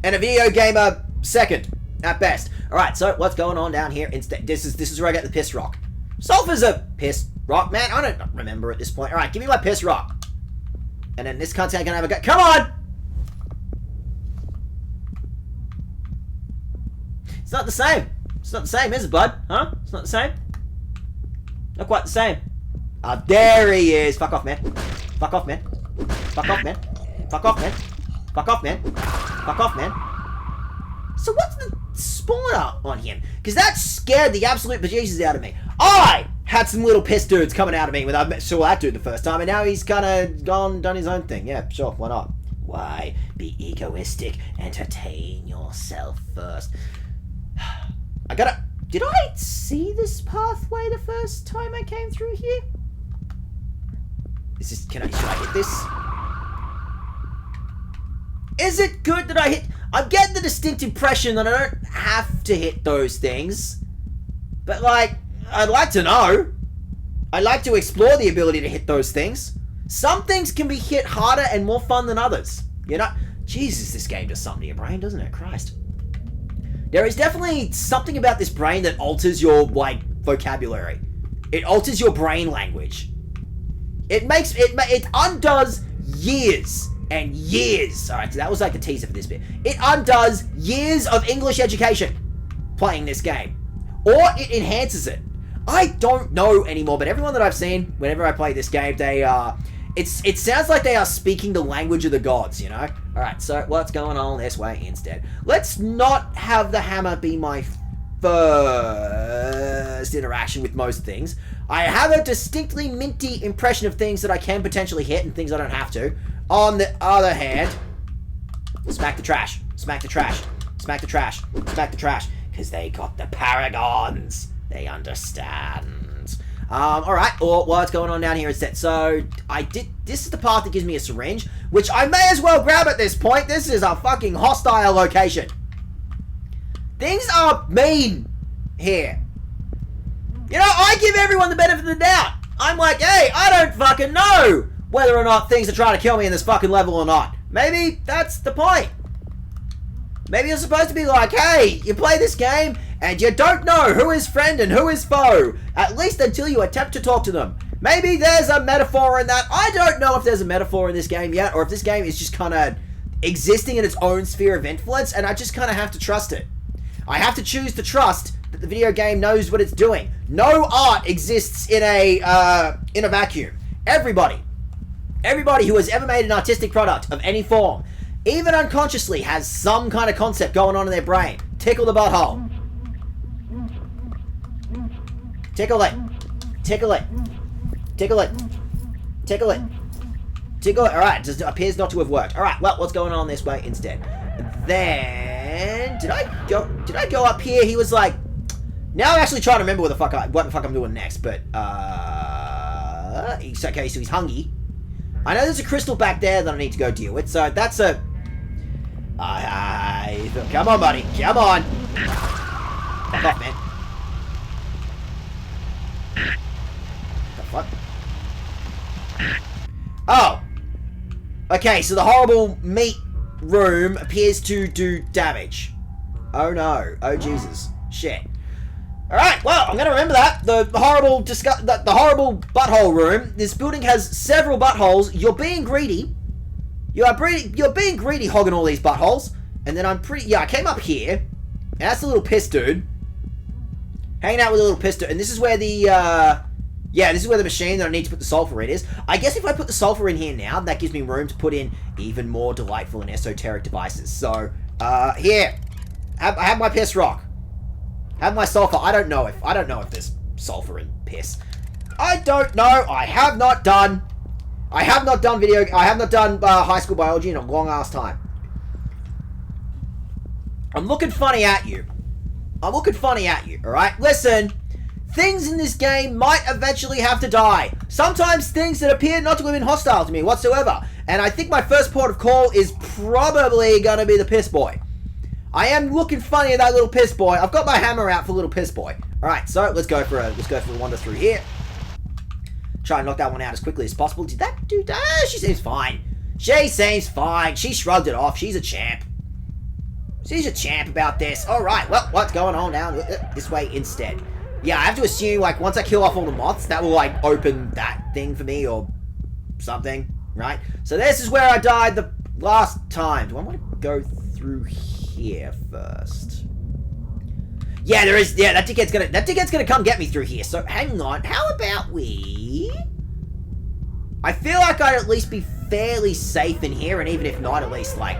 And a video gamer second, at best. Alright, so what's going on down here instead? This is where I get the piss rock. Sulfur's a piss rock, man. I don't remember at this point. Alright, give me my piss rock. And then this cunt's gonna have a go. Come on! It's not the same. It's not the same, is it, bud? Huh? It's not the same? Not quite the same. Ah, there he is. Fuck off, man. Fuck off, man. Fuck off, man. Fuck off, man. Fuck off, man. Fuck off, man. So what's the spawner on him? Because that scared the absolute bejesus out of me. I had some little piss dudes coming out of me when I saw that dude the first time, and now he's kind of done his own thing. Yeah, sure, why not? Why be egoistic? Entertain yourself first. Did I see this pathway the first time I came through here? Should I hit this? Is it good that I hit... I'm getting the distinct impression that I don't have to hit those things. But, like, I'd like to know. I'd like to explore the ability to hit those things. Some things can be hit harder and more fun than others. You know? Jesus, this game does something to your brain, doesn't it? Christ. There is definitely something about this brain that alters your, like, vocabulary. It alters your brain language. It undoes years and years. Alright, so that was like the teaser for this bit. It undoes years of English education playing this game. Or it enhances it. I don't know anymore, but everyone that I've seen, whenever I play this game, it sounds like they are speaking the language of the gods, you know? Alright, so what's going on this way instead? Let's not have the hammer be my first interaction with most things. I have a distinctly minty impression of things that I can potentially hit and things I don't have to. On the other hand, smack the trash, smack the trash, smack the trash, smack the trash, because they got the paragons. They understand. Alright, or what's going on down here instead? So, this is the part that gives me a syringe, which I may as well grab at this point. This is a fucking hostile location. Things are mean here. You know, I give everyone the benefit of the doubt. I'm like, hey, I don't fucking know whether or not things are trying to kill me in this fucking level or not. Maybe that's the point. Maybe you're supposed to be like, hey, you play this game and you don't know who is friend and who is foe, at least until you attempt to talk to them. Maybe there's a metaphor in that. I don't know if there's a metaphor in this game yet, or if this game is just kind of existing in its own sphere of influence, and I just kind of have to trust it. I have to choose to trust that the video game knows what it's doing. No art exists in a vacuum. Everybody who has ever made an artistic product of any form, even unconsciously, has some kind of concept going on in their brain. Tickle the butthole. Tickle it. Tickle it. Tickle it. Tickle it. Tickle it. Alright, just appears not to have worked. Alright, well, what's going on this way instead? Then, did I go up here? He was like, now I'm actually trying to remember what the fuck I'm doing next, but, okay, so he's hungry. I know there's a crystal back there that I need to go deal with, so that's a... come on, buddy. Come on. Fuck off, man. The fuck? Oh. Okay, so the horrible meat room appears to do damage. Oh no. Oh Jesus. Shit. Alright, well, I'm gonna remember that. The horrible butthole room. This building has several buttholes. You're being greedy. You're being greedy hogging all these buttholes. And then I came up here. And that's the little piss dude. Hanging out with a little piss dude. And this is where the, this is where the machine that I need to put the sulfur in is. I guess if I put the sulfur in here now, that gives me room to put in even more delightful and esoteric devices. So, here. I have my piss rock. Have my sulfur. I don't know if there's sulfur in piss. I don't know. I have not done high school biology in a long ass time. I'm looking funny at you. Alright? Listen. Things in this game might eventually have to die. Sometimes things that appear not to have been hostile to me whatsoever. And I think my first port of call is probably gonna be the piss boy. I am looking funny at that little piss boy. I've got my hammer out for little piss boy. Alright, so let's go for a wander through here. Try and knock that one out as quickly as possible. Did that do that? She seems fine. She shrugged it off. She's a champ. She's a champ about this. Alright, well, what's going on now? This way instead. Yeah, I have to assume, like, once I kill off all the moths, that will, like, open that thing for me or something, right? So this is where I died the last time. Do I want to go through here first? Yeah, there is. Yeah, that ticket's gonna come get me through here. So hang on. How about we? I feel like I'd at least be fairly safe in here, and even if not, at least like.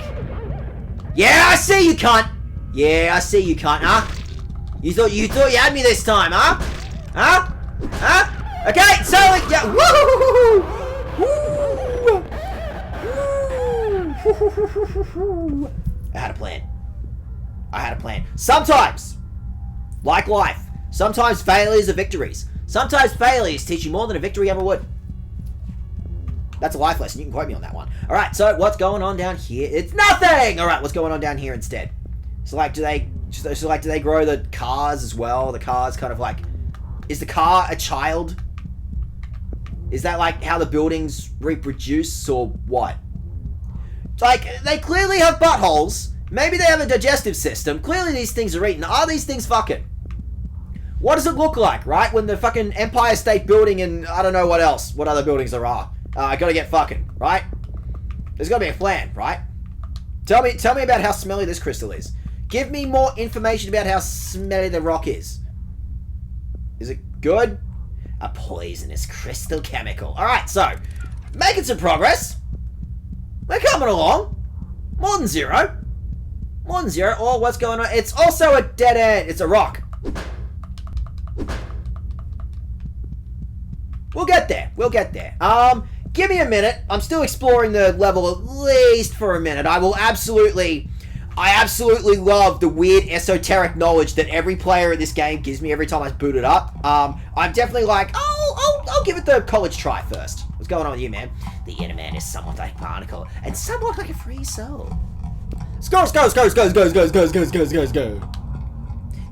Yeah, I see you, cunt. Yeah, I see you, cunt. Huh? You thought you had me this time, huh? Huh? Huh? Okay, so yeah. Woo! I had a plan. Sometimes, like life, sometimes failures are victories. Sometimes failures teach you more than a victory ever would. That's a life lesson. You can quote me on that one. Alright, so what's going on down here? It's nothing! Alright, what's going on down here instead? So like, do they grow the cars as well? The cars kind of like... Is the car a child? Is that like how the buildings reproduce or what? Like, they clearly have buttholes. Maybe they have a digestive system. Clearly these things are eaten. Are these things fucking? What does it look like, right? When the fucking Empire State Building and I don't know what else, what other buildings there are. I gotta get fucking, right? There's gotta be a plan, right? Tell me about how smelly this crystal is. Give me more information about how smelly the rock is. Is it good? A poisonous crystal chemical. Alright, so, making some progress. We're coming along. More than zero. More than zero. Oh, what's going on? It's also a dead end. It's a rock. We'll get there. We'll get there. Give me a minute. I'm still exploring the level at least for a minute. I absolutely love the weird esoteric knowledge that every player in this game gives me every time I boot it up. I'm definitely like, I'll give it the college try first. What's going on with you, man? The inner man is somewhat like barnacle and somewhat like a free soul. Go.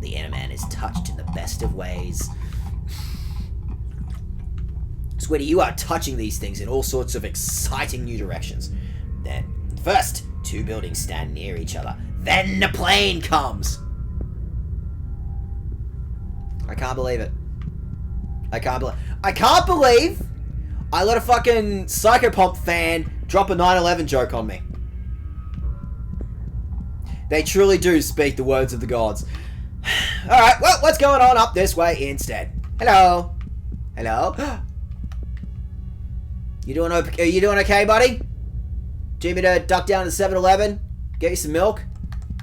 The inner man is touched in the best of ways. Squiddy, you are touching these things in all sorts of exciting new directions. Then, first, two buildings stand near each other. Then the plane comes. I can't believe it. I can't believe I let a fucking Psychopomp fan drop a 9/11 joke on me. They truly do speak the words of the gods. Alright, well, what's going on up this way instead? Hello? Hello? Are you doing okay, buddy? Do you need me to duck down to 7-Eleven? Get you some milk?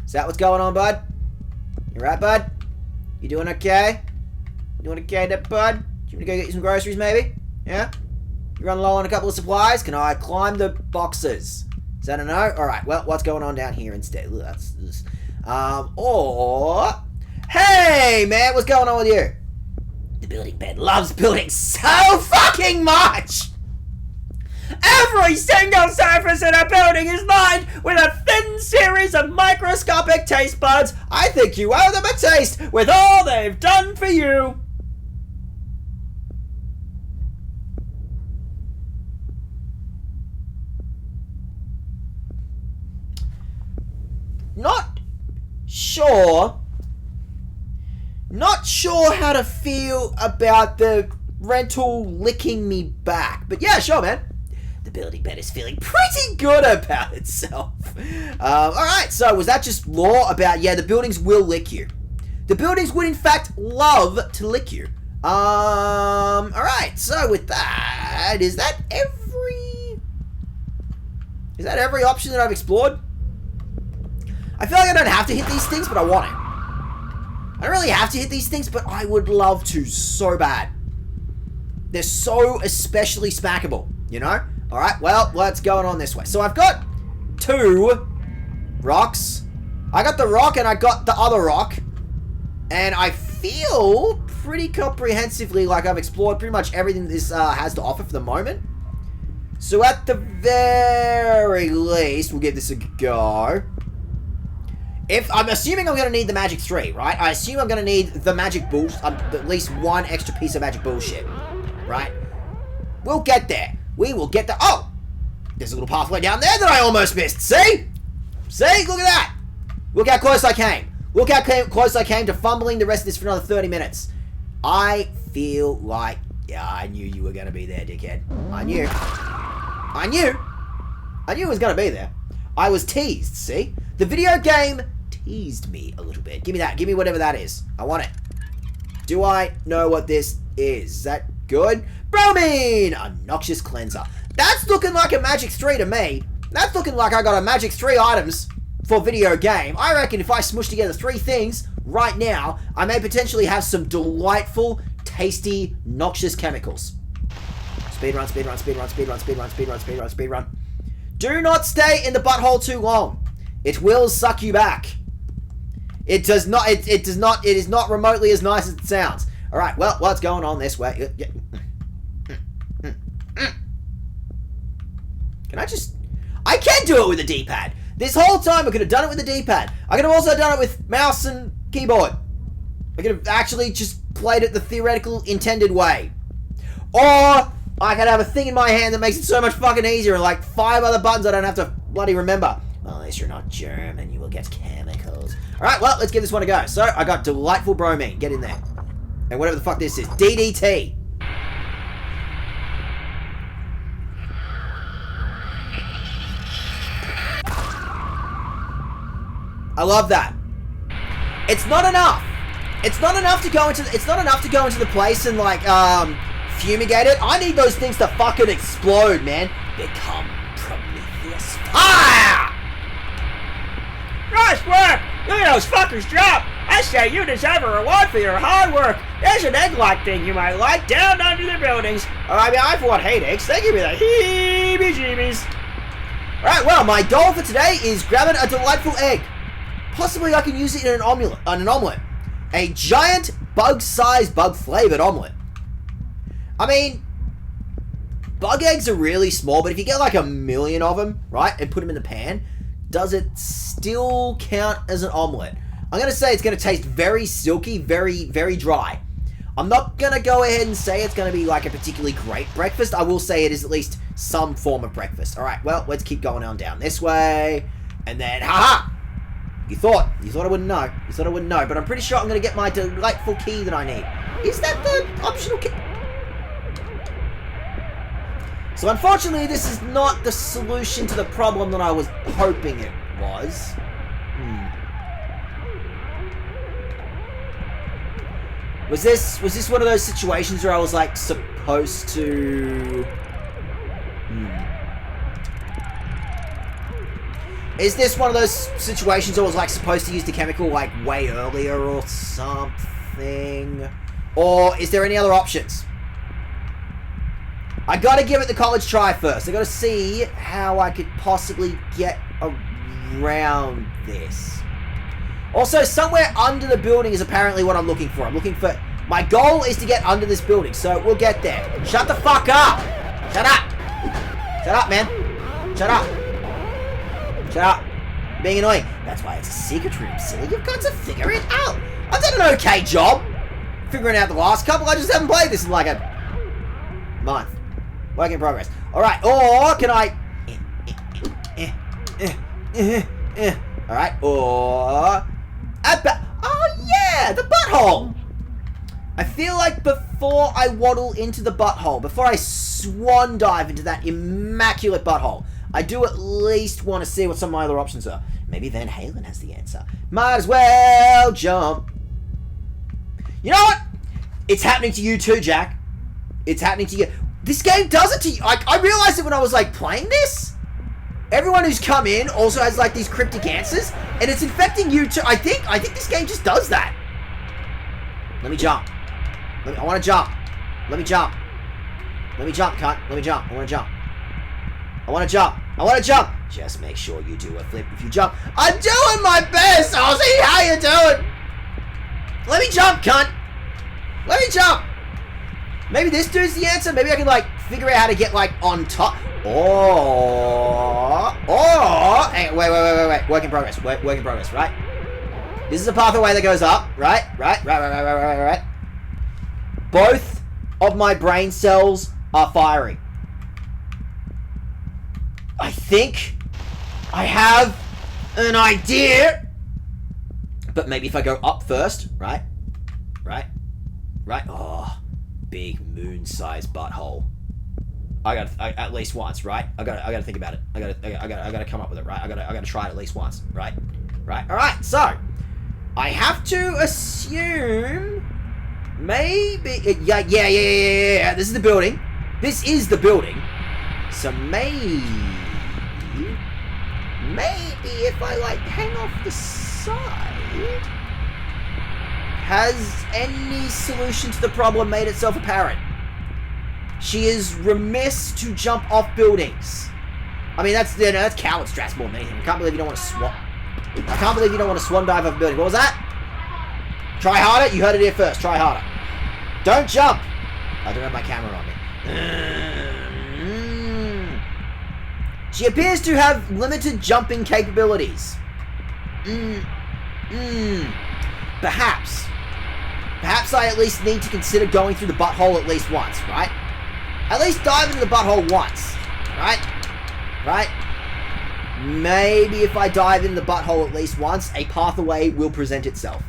Is that what's going on, bud? You right, bud? You doing okay? You doing okay there, bud? Do you want me to go get you some groceries, maybe? Yeah? You running low on a couple of supplies? Can I climb the boxes? Is that a no? Alright, well, what's going on down here instead? Ooh, hey, man, what's going on with you? The building bed loves building so fucking much! Every single surface in a building is lined with a thin series of microscopic taste buds. I think you owe them a taste with all they've done for you. Not sure how to feel about the rental licking me back. But yeah, sure, man. The building bed is feeling pretty good about itself. Alright, so was that just lore about, yeah, the buildings will lick you. The buildings would in fact love to lick you. Alright, so with that, is that every option that I've explored? I feel like I don't have to hit these things, but I want to. I don't really have to hit these things, but I would love to so bad. They're so especially smackable, you know? Alright, well, what's going on this way? So I've got two rocks. I got the rock and I got the other rock. And I feel pretty comprehensively like I've explored pretty much everything this has to offer for the moment. So at the very least, we'll give this a go. I'm assuming I'm going to need the magic 3, right? I assume I'm going to need the magic bullshit, at least one extra piece of magic bullshit, right? We'll get there. We will get there. Oh! There's a little pathway down there that I almost missed. See? See? Look at that. Look how close I came. Look how close I came to fumbling the rest of this for another 30 minutes. I feel like... Yeah, I knew you were going to be there, dickhead. I knew it was going to be there. I was teased, see? The video game teased me a little bit. Give me that. Give me whatever that is. I want it. Do I know what this is? Is that good? Bromine! A noxious cleanser. That's looking like a magic 3 to me. That's looking like I got a magic 3 items for video game. I reckon if I smush together 3 things right now, I may potentially have some delightful, tasty, noxious chemicals. Speedrun, speedrun, speedrun, speedrun, speedrun, speedrun, speedrun, speedrun. Do not stay in the butthole too long. It will suck you back. It is not remotely as nice as it sounds. Alright, well, what's going on this way? I can do it with a D-pad. This whole time I could have done it with a D-pad. I could have also done it with mouse and keyboard. I could have actually just played it the theoretical intended way. Or I could have a thing in my hand that makes it so much fucking easier and like 5 other buttons I don't have to bloody remember. Well, at least you're not German, you will get chemicals. Alright, well, let's give this one a go. So, I got delightful bromine. Get in there. And whatever the fuck this is. DDT. I love that. It's not enough. It's not enough to go into the place and like fumigate it. I need those things to fucking explode, man. Become Prometheus fire! Nice work! Look at those fuckers drop! I say you deserve a reward for your hard work. There's an egg-like thing you might like down under the buildings. I mean, I for one hate eggs. They give me the heebie-jeebies. Alright, well, my goal for today is grabbing a delightful egg. Possibly I can use it in an omelette. A giant, bug-sized, bug-flavored omelette. I mean, bug eggs are really small, but if you get like 1 million of them, right, and put them in the pan, does it still count as an omelette? I'm going to say it's going to taste very silky, very, very dry. I'm not going to go ahead and say it's going to be like a particularly great breakfast. I will say it is at least some form of breakfast. Alright, well, let's keep going on down this way. And then, haha! You thought I wouldn't know. You thought I wouldn't know, but I'm pretty sure I'm going to get my delightful key that I need. Is that the optional key? So unfortunately, this is not the solution to the problem that I was hoping it was. Was this one of those situations where I was like supposed to... Is this one of those situations where I was like supposed to use the chemical like way earlier or something? Or is there any other options? I gotta give it the college try first. I gotta see how I could possibly get around this. Also, somewhere under the building is apparently what I'm looking for. My goal is to get under this building, so we'll get there. Shut the fuck up! Shut up! Shut up, man! Shut up! Shut up! You're being annoying. That's why it's a secret room, silly. You've got to figure it out. I've done an okay job figuring out the last couple. I just haven't played this in like a month. Work in progress. Alright, or can I... Alright, or... Oh yeah, the butthole! I feel like before I waddle into the butthole, before I swan dive into that immaculate butthole, I do at least want to see what some of my other options are. Maybe Van Halen has the answer. Might as well jump. You know what? It's happening to you too, Jack. It's happening to you. This game does it to you. I realized it when I was like playing this. Everyone who's come in also has like these cryptic answers, and it's infecting you too. I think this game just does that. Let me jump. I want to jump. Let me jump. Let me jump, cunt. Let me jump. I want to jump. I want to jump. I want to jump. Just make sure you do a flip if you jump. I'm doing my best, Ozzy. How you doing? Let me jump, cunt. Let me jump. Maybe this dude's the answer. Maybe I can like figure out how to get like on top. Hang on, wait. Work in progress. Work in progress, right? This is a pathway that goes up, right? Right. Both of my brain cells are firing. I think I have an idea. But maybe if I go up first, right? Oh, big moon-sized butthole. I at least once, right? I gotta think about it. I gotta come up with it, right? I gotta try it at least once, right? All right. So I have to assume maybe yeah. This is the building. This is the building. So maybe if I like hang off the side, has any solution to the problem made itself apparent? She is remiss to jump off buildings. I mean, that's coward strats more than anything. I can't believe you don't want to swan. I can't believe you don't want to swan dive off a building. What was that? Try harder. You heard it here first. Try harder. Don't jump. I don't have my camera on me. She appears to have limited jumping capabilities. Perhaps I at least need to consider going through the butthole at least once, right? At least dive into the butthole once, right? Maybe if I dive into the butthole at least once, a pathway will present itself.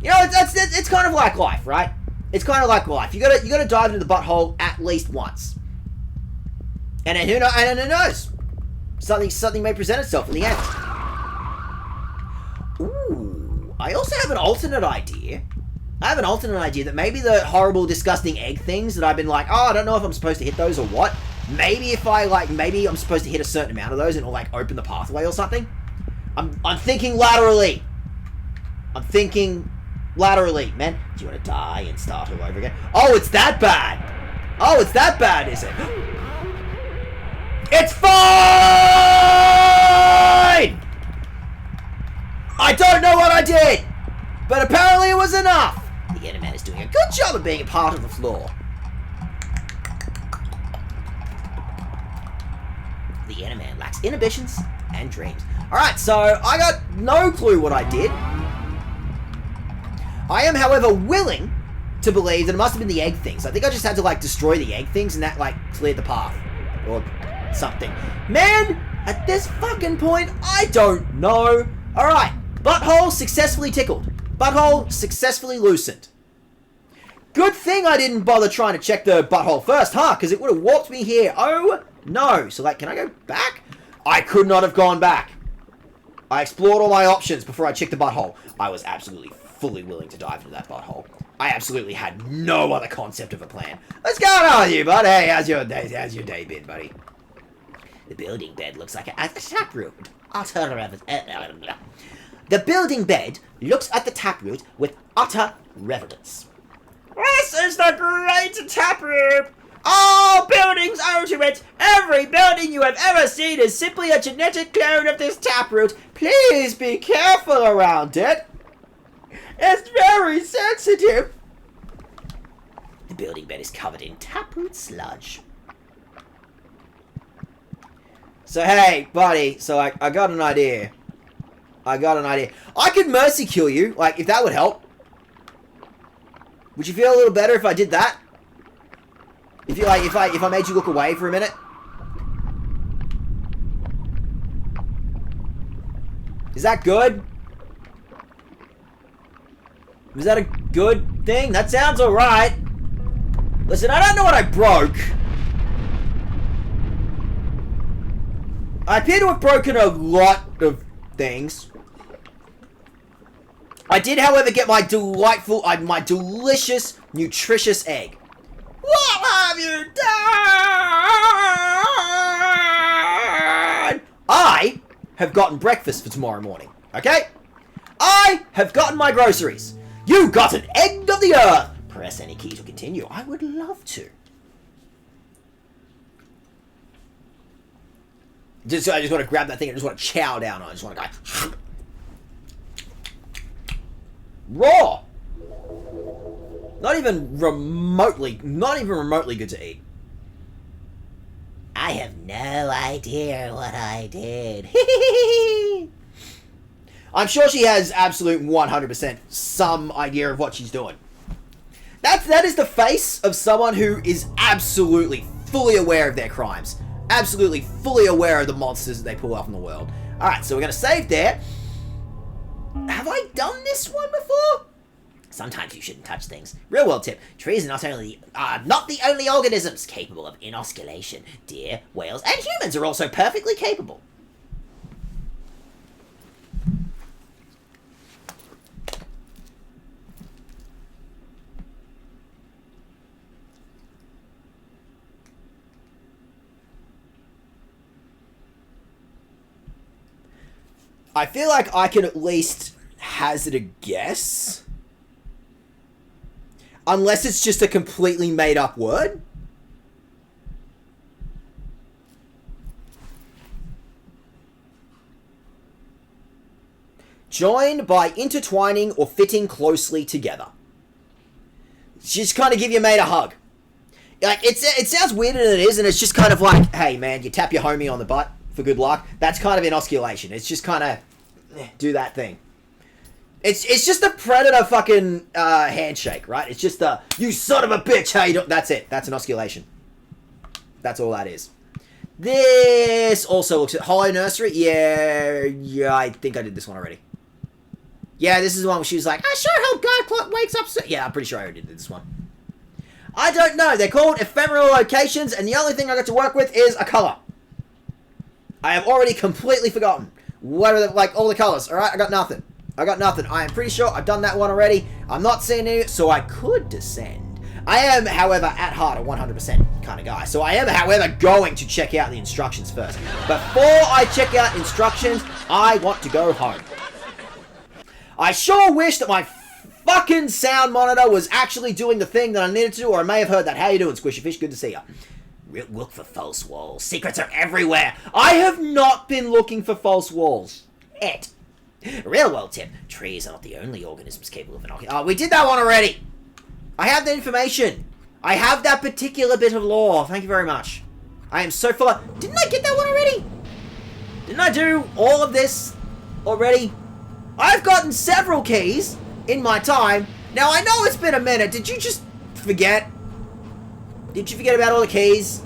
You know, it's kind of like life, right? It's kind of like life. You gotta dive into the butthole at least once. And then who knows? Something may present itself in the end. Ooh, I also have an alternate idea. I have an alternate idea that maybe the horrible, disgusting egg things that I've been like, oh, I don't know if I'm supposed to hit those or what. Maybe maybe I'm supposed to hit a certain amount of those and it'll like open the pathway or something. I'm thinking laterally. I'm thinking laterally, man. Do you want to die and start all over again? Oh, it's that bad. Oh, it's that bad, is it? It's fine! I don't know what I did, but apparently it was enough. The Enderman is doing a good job of being a part of the floor. The Enderman lacks inhibitions and dreams. Alright, so I got no clue what I did. I am, however, willing to believe that it must have been the egg things. I think I just had to, like, destroy the egg things and that, like, cleared the path. Or something. Man, at this fucking point, I don't know. Alright, butthole successfully tickled. Butthole successfully loosened. Good thing I didn't bother trying to check the butthole first, huh? Because it would have warped me here. Oh, no. So, like, can I go back? I could not have gone back. I explored all my options before I checked the butthole. I was absolutely fully willing to dive into that butthole. I absolutely had no other concept of a plan. What's going on with you, bud? Hey, how's your day been, buddy? The building bed looks like a taproot. The building bed looks at the taproot with utter reverence. This is the great taproot! All buildings owe to it! Every building you have ever seen is simply a genetic clone of this taproot. Please be careful around it. It's very sensitive. The building bed is covered in taproot sludge. So hey, buddy, so I got an idea. I could mercy kill you, like, if that would help. Would you feel a little better if I did that? If you like, if I made you look away for a minute? Is that good? Was that a good thing? That sounds alright. Listen, I don't know what I broke. I appear to have broken a lot of things. I did, however, get my delightful, my delicious, nutritious egg. What have you done? I have gotten breakfast for tomorrow morning, okay? I have gotten my groceries. You got an egg of the earth. Press any key to continue. I would love to. I just want to grab that thing and just want to chow down on it. I just want to go... Raw! Not even remotely good to eat. I have no idea what I did. I'm sure she has absolute 100% some idea of what she's doing. That is the face of someone who is absolutely fully aware of their crimes. Absolutely fully aware of the monsters that they pull off in the world. Alright, so we're going to save there. Have I done this one before? Sometimes you shouldn't touch things. Real world tip. Trees are not the only organisms capable of inoculation. Deer, whales, and humans are also perfectly capable. I feel like I can at least hazard a guess. Unless it's just a completely made up word. Joined by intertwining or fitting closely together. Just kind of give your mate a hug. Like, it sounds weirder than it is, and it's just kind of like, hey man, you tap your homie on the butt for good luck. That's kind of inosculation. It's just kind of do that thing. It's just a predator fucking handshake, right? It's just the you son of a bitch. How you do? That's it. That's inosculation. That's all that is. This also looks at Hollow Nursery. Yeah, I think I did this one already. Yeah, this is the one where she was like, I sure hope God Clock wakes up soon. Yeah, I'm pretty sure I already did this one. I don't know. They're called ephemeral locations, and the only thing I got to work with is a color. I have already completely forgotten what are the, like, all the colors. Alright, I got nothing. I am pretty sure I've done that one already. I'm not seeing any, so I could descend. I am, however, at heart a 100% kind of guy. So I am, however, going to check out the instructions first. Before I check out instructions, I want to go home. I sure wish that my fucking sound monitor was actually doing the thing that I needed to, or I may have heard that. How you doing, Squishy Fish? Good to see you. Look for false walls. Secrets are everywhere. I have not been looking for false walls. Real world tip. Trees are not the only organisms capable of knocking. Oh, we did that one already. I have the information. I have that particular bit of lore. Thank you very much. I am so full of... Didn't I get that one already? Didn't I do all of this already? I've gotten several keys in my time. Now, I know it's been a minute. Did you just forget? Did you forget about all the keys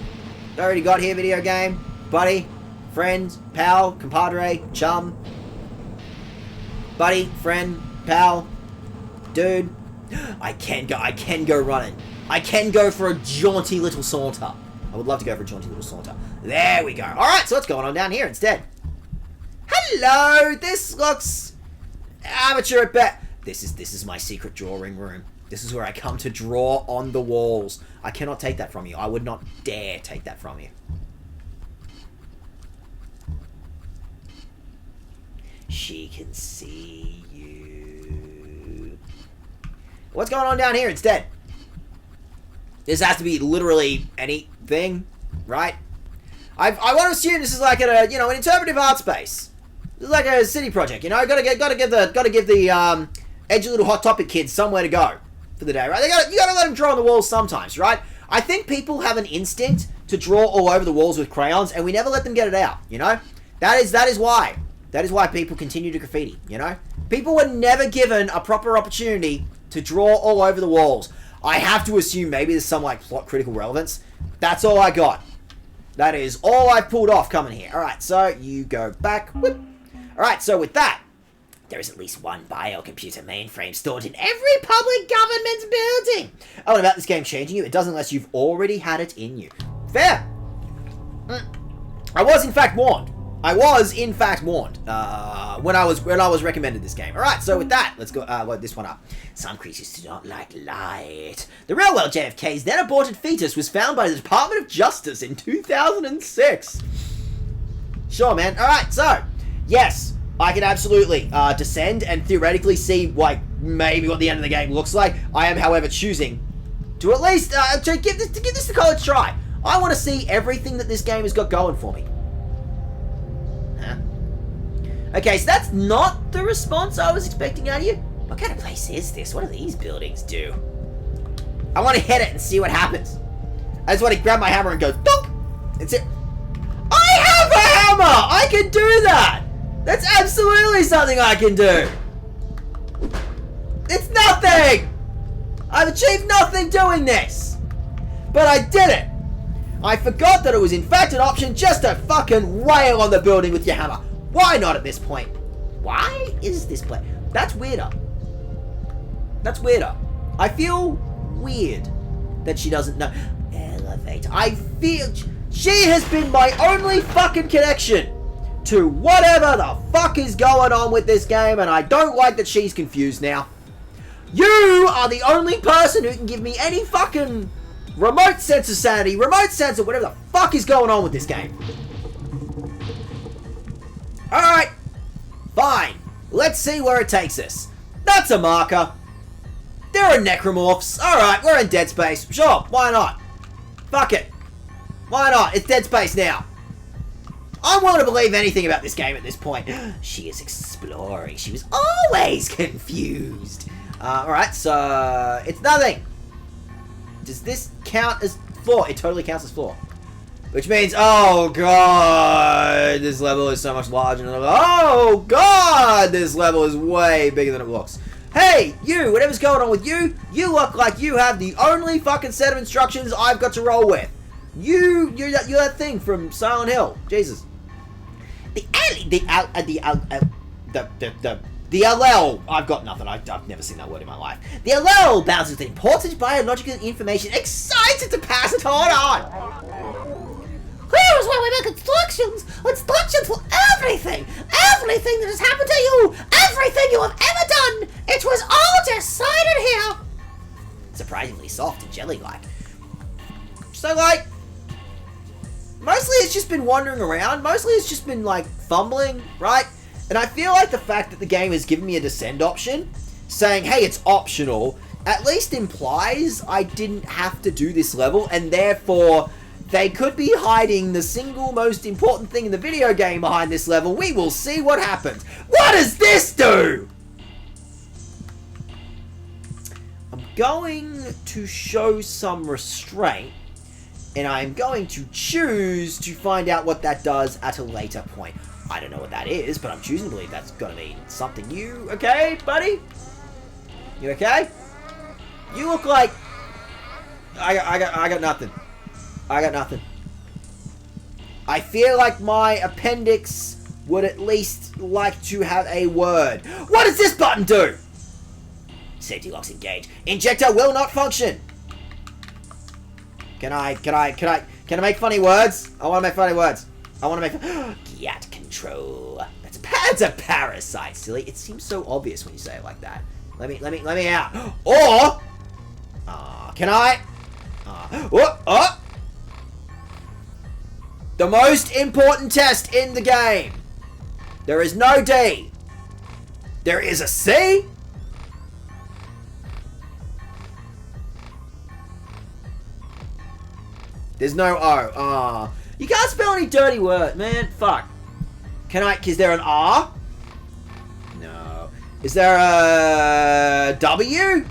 I already got here, video game? Buddy, friend, pal, compadre, chum. Buddy, friend, pal, dude. I can go running. I can go for a jaunty little saunter. I would love to go for a jaunty little saunter. There we go. Alright, so what's going on down here instead? Hello! This looks amateur at best. This is my secret drawing room. This is where I come to draw on the walls. I cannot take that from you. I would not dare take that from you. She can see you. What's going on down here instead? This has to be literally anything, right? I want to assume this is like an interpretive art space. This is like a city project, you know. Gotta give the edgy little Hot Topic kids somewhere to go for the day, right? You gotta let them draw on the walls sometimes, right? I think people have an instinct to draw all over the walls with crayons, and we never let them get it out, you know. That is why people continue to graffiti, you know. People were never given a proper opportunity to draw all over the walls. I have to assume maybe there's some like plot critical relevance. That's all I got. That is all I pulled off coming here. Alright, so you go back. Whoop. Alright, so with that, there is at least one biocomputer mainframe stored in every public government building. Oh, and about this game changing you, it does unless you've already had it in you. Fair. I was in fact warned. When I was recommended this game. Alright, so with that, let's go load this one up. Some creatures do not like light. The real world JFK's then aborted fetus was found by the Department of Justice in 2006. Sure, man. Alright, so, yes, I can absolutely descend and theoretically see, like, maybe what the end of the game looks like. I am, however, choosing to at least to give this a college try. I want to see everything that this game has got going for me. Huh? Okay, so that's not the response I was expecting out of you. What kind of place is this? What do these buildings do? I want to hit it and see what happens. I just want to grab my hammer and go, donk! That's it. I have a hammer! I can do that! That's absolutely something I can do! It's nothing! I've achieved nothing doing this! But I did it! I forgot that it was in fact an option just to fucking rail on the building with your hammer. Why not at this point? Why is this place? That's weirder. That's weirder. I feel weird that she doesn't know. Elevator. I feel she has been my only fucking connection to whatever the fuck is going on with this game, and I don't like that she's confused now. You are the only person who can give me any fucking remote sense of sanity, remote sense of whatever the fuck is going on with this game. Alright. Fine. Let's see where it takes us. That's a marker. There are necromorphs. Alright, we're in Dead Space. Sure, why not? Fuck it. Why not? It's Dead Space now. I'm willing to believe anything about this game at this point. She is exploring. She was always confused. Alright, so it's nothing. Does this count as floor? It totally counts as floor. Which means, oh god, this level is so much larger than oh god, this level is way bigger than it looks. Hey, you, whatever's going on with you, you look like you have the only fucking set of instructions I've got to roll with. You're that thing from Silent Hill. Jesus. The The allele, I've got nothing. I've never seen that word in my life. The allele bounces with important biological information, excited to pass it on. Here's where we make instructions for everything that has happened to you, everything you have ever done. It was all decided here. Surprisingly soft and jelly-like. So, like, mostly it's just been wandering around. Mostly it's just been, like, fumbling, right? And I feel like the fact that the game has given me a descend option, saying, hey, it's optional, at least implies I didn't have to do this level, and therefore they could be hiding the single most important thing in the video game behind this level. We will see what happens. What does this do? I'm going to show some restraint, and I'm going to choose to find out what that does at a later point. I don't know what that is, but I'm choosing to believe that's gonna mean something. You okay, buddy? You okay? You look like... I got nothing. I got nothing. I feel like my appendix would at least like to have a word. What does this button do? Safety locks engaged. Injector will not function. Can I make funny words? I want to make funny words. I want to make... Gat control. That's a parasite, silly. It seems so obvious when you say it like that. Let me out. Or... can I... The most important test in the game. There is no D. There is a C. There's no O. You can't spell any dirty word, man. Fuck. Is there an R? No. Is there a W?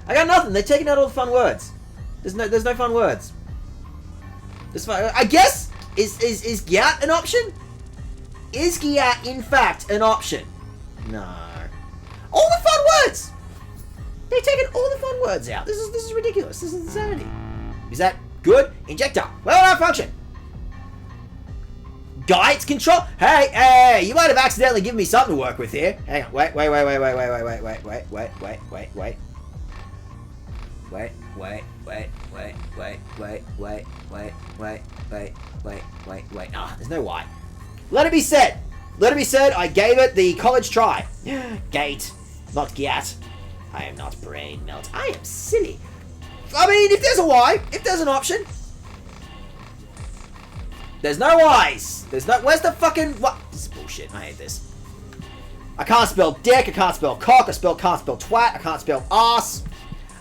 I got nothing. They're taking out all the fun words. There's no fun words. I guess, is Gyat an option? Is Gyat, in fact, an option? No. All the fun words! They've taken all the fun words out. This is ridiculous. This is insanity. Is that good? Injector. Well, not function. Guides control. Hey, you might have accidentally given me something to work with here. Hang on. Wait. Ah, there's no why. Let it be said. I gave it the college try. Gate, not Gyat. I am not brain melt. I am silly. I mean, if there's a Y, if there's an option. There's no Y's. Where's the fucking... What? This is bullshit. I hate this. I can't spell dick. I can't spell cock. Can't spell twat. I can't spell ass.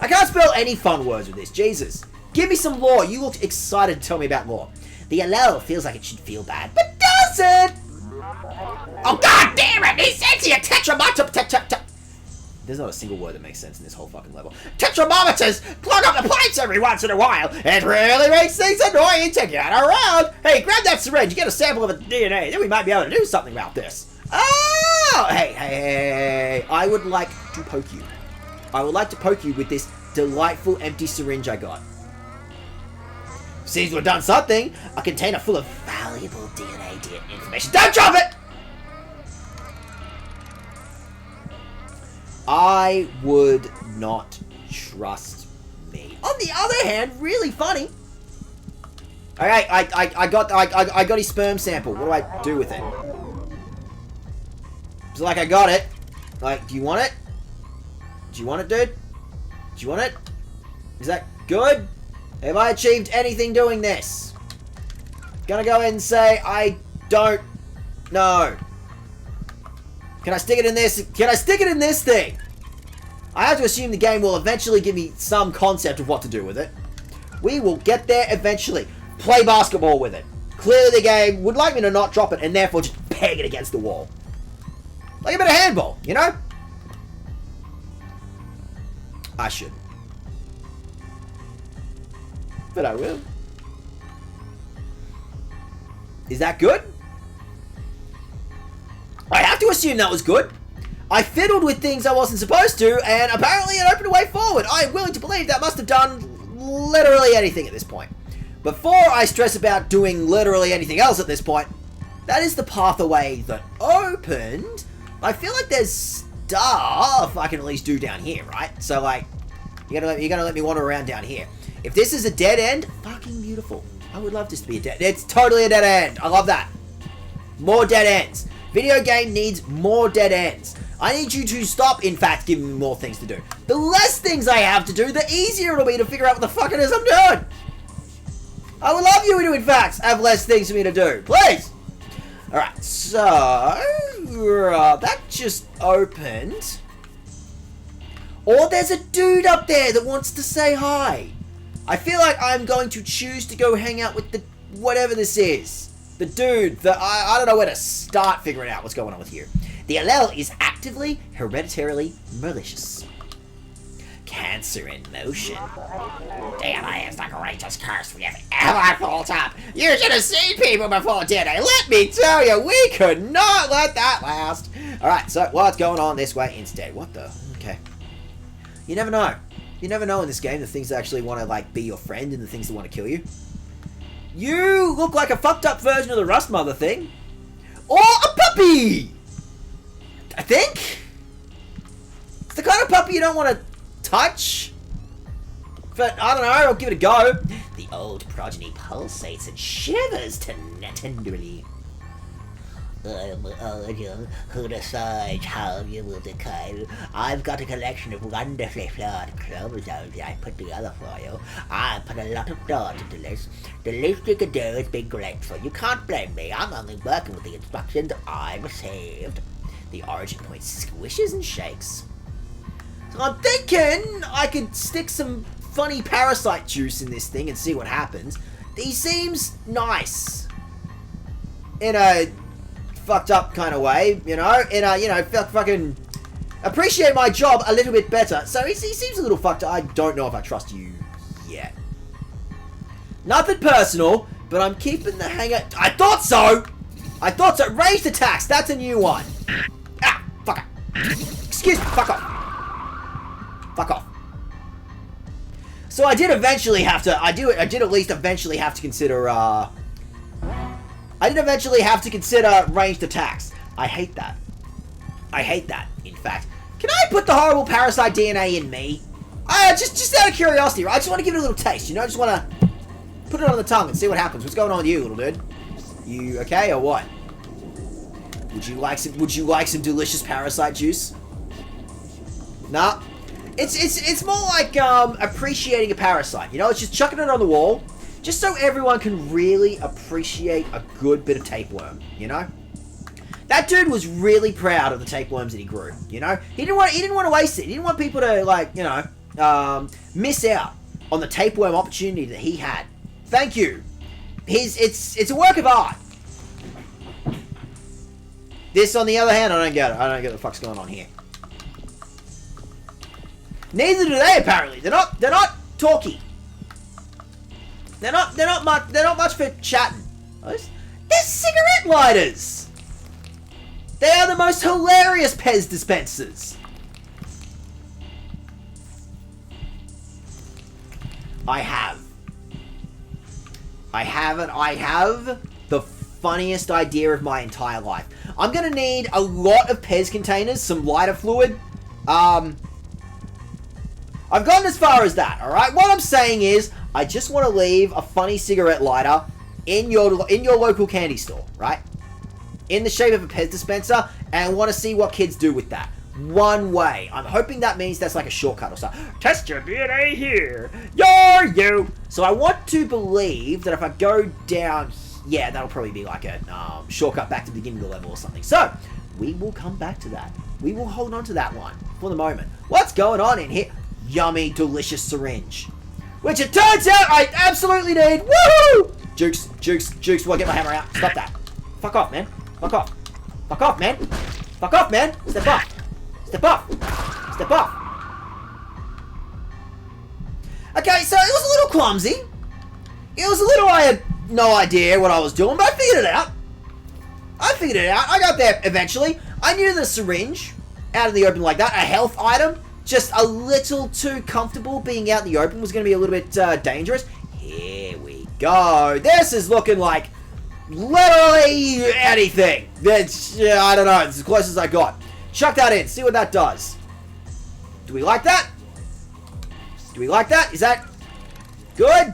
I can't spell any fun words with this. Jesus. Give me some lore. You looked excited to tell me about lore. The allele feels like it should feel bad, but does it? Oh, god damn it! He says here, There's not a single word that makes sense in this whole fucking level. Tetramometers clog up the pipes every once in a while. It really makes things annoying to get around. Hey, grab that syringe. Get a sample of the DNA. Then we might be able to do something about this. Oh! Hey. I would like to poke you. I would like to poke you with this delightful empty syringe I got. Seems we've done something. A container full of valuable DNA information. Don't drop it! I would not trust me. On the other hand, really funny. Alright, I got his sperm sample. What do I do with it? It's like I got it. Like, do you want it? Do you want it, dude? Do you want it? Is that good? Have I achieved anything doing this? Gonna go ahead and say I don't know. Can I stick it in this? Can I stick it in this thing? I have to assume the game will eventually give me some concept of what to do with it. We will get there eventually. Play basketball with it. Clearly the game would like me to not drop it and therefore just peg it against the wall. Like a bit of handball, you know? I should. But I will. Is that good? I have to assume that was good. I fiddled with things I wasn't supposed to, and apparently it opened a way forward. I am willing to believe that must have done literally anything at this point. Before I stress about doing literally anything else at this point, that is the pathway that opened I feel like there's stuff I can at least do down here, right? So, like, you gotta let me wander around down here. If this is a dead end, fucking beautiful. I would love this to be a dead... It's totally a dead end. I love that. More dead ends. Video game needs more dead ends. I need you to stop, in fact, giving me more things to do. The less things I have to do, the easier it'll be to figure out what the fuck it is I'm doing. I would love you to, in fact, have less things for me to do. Please. Alright, so... that just opened. Or there's a dude up there that wants to say hi. I feel like I'm going to choose to go hang out with the... whatever this is. The dude that... I don't know where to start figuring out what's going on with you. The allele is actively, hereditarily malicious. Cancer in motion. DNA is the greatest curse we have ever thought up. You should have seen people before DNA. Let me tell you, we could not let that last. Alright, so what's going on this way instead? What the? Okay. You never know. You never know in this game the things that actually want to, like, be your friend and the things that want to kill you. You look like a fucked up version of the Rust Mother thing. Or a puppy! I think? It's the kind of puppy you don't want to touch. But, I don't know, I'll give it a go. The old progeny pulsates and shivers tenderly. I'm older, who decides how you will decay. I've got a collection of wonderfully flawed chromosomes that I put together for you. I put a lot of thought into this. The least you can do is be grateful. You can't blame me. I'm only working with the instructions I received. The origin point squishes and shakes. So I'm thinking I could stick some funny parasite juice in this thing and see what happens. He seems nice. In a fucked up kind of way, you know? In a, you know, fucking appreciate my job a little bit better. So he seems a little fucked up. I don't know if I trust you yet. Nothing personal, but I'm keeping the hanger. I thought so! I thought so. Raised attacks, that's a new one. Ah, fuck it. Excuse me, fuck off. Fuck off. So I did eventually have to, I did at least eventually have to consider, I did eventually have to consider ranged attacks. I hate that. I hate that, in fact. Can I put the horrible parasite DNA in me? Just out of curiosity, right? I just want to give it a little taste, you know? I just want to put it on the tongue and see what happens. What's going on with you, little dude? You okay, or what? Would you like some delicious parasite juice? Nah. It's more like, appreciating a parasite, you know? It's just chucking it on the wall. Just so everyone can really appreciate a good bit of tapeworm, you know? That dude was really proud of the tapeworms that he grew, you know? He didn't want to waste it. He didn't want people to, like, you know, miss out on the tapeworm opportunity that he had. Thank you. It's a work of art. This, on the other hand, I don't get it. I don't get what the fuck's going on here. Neither do they, apparently. They're not talky. They're not much for chatting. They're cigarette lighters. They are the most hilarious Pez dispensers. I have the funniest idea of my entire life. I'm gonna need a lot of Pez containers, some lighter fluid. I've gotten as far as that, alright? What I'm saying is, I just want to leave a funny cigarette lighter in your local candy store, right? In the shape of a Pez dispenser, and I want to see what kids do with that. One way. I'm hoping that means that's like a shortcut or something. Test your DNA here. You're you. So I want to believe that if I go down, yeah, that'll probably be like a shortcut back to the beginning of the level or something. So we will come back to that. We will hold on to that one for the moment. What's going on in here? Yummy, delicious syringe. Which it turns out I absolutely need. Woohoo! Jukes, will I get my hammer out? Stop that. Fuck off, man. Fuck off. Fuck off, man. Fuck off, man. Step off. Step off. Step off. Okay, so it was a little clumsy. It was a little, I had no idea what I was doing, but I figured it out. I got there eventually. I knew the syringe out in the open like that, a health item, just a little too comfortable being out in the open was going to be a little bit dangerous. Here we go. This is looking like literally anything. That's, I don't know, it's as close as I got. Chuck that in. See what that does. Do we like that? Do we like that? Is that good?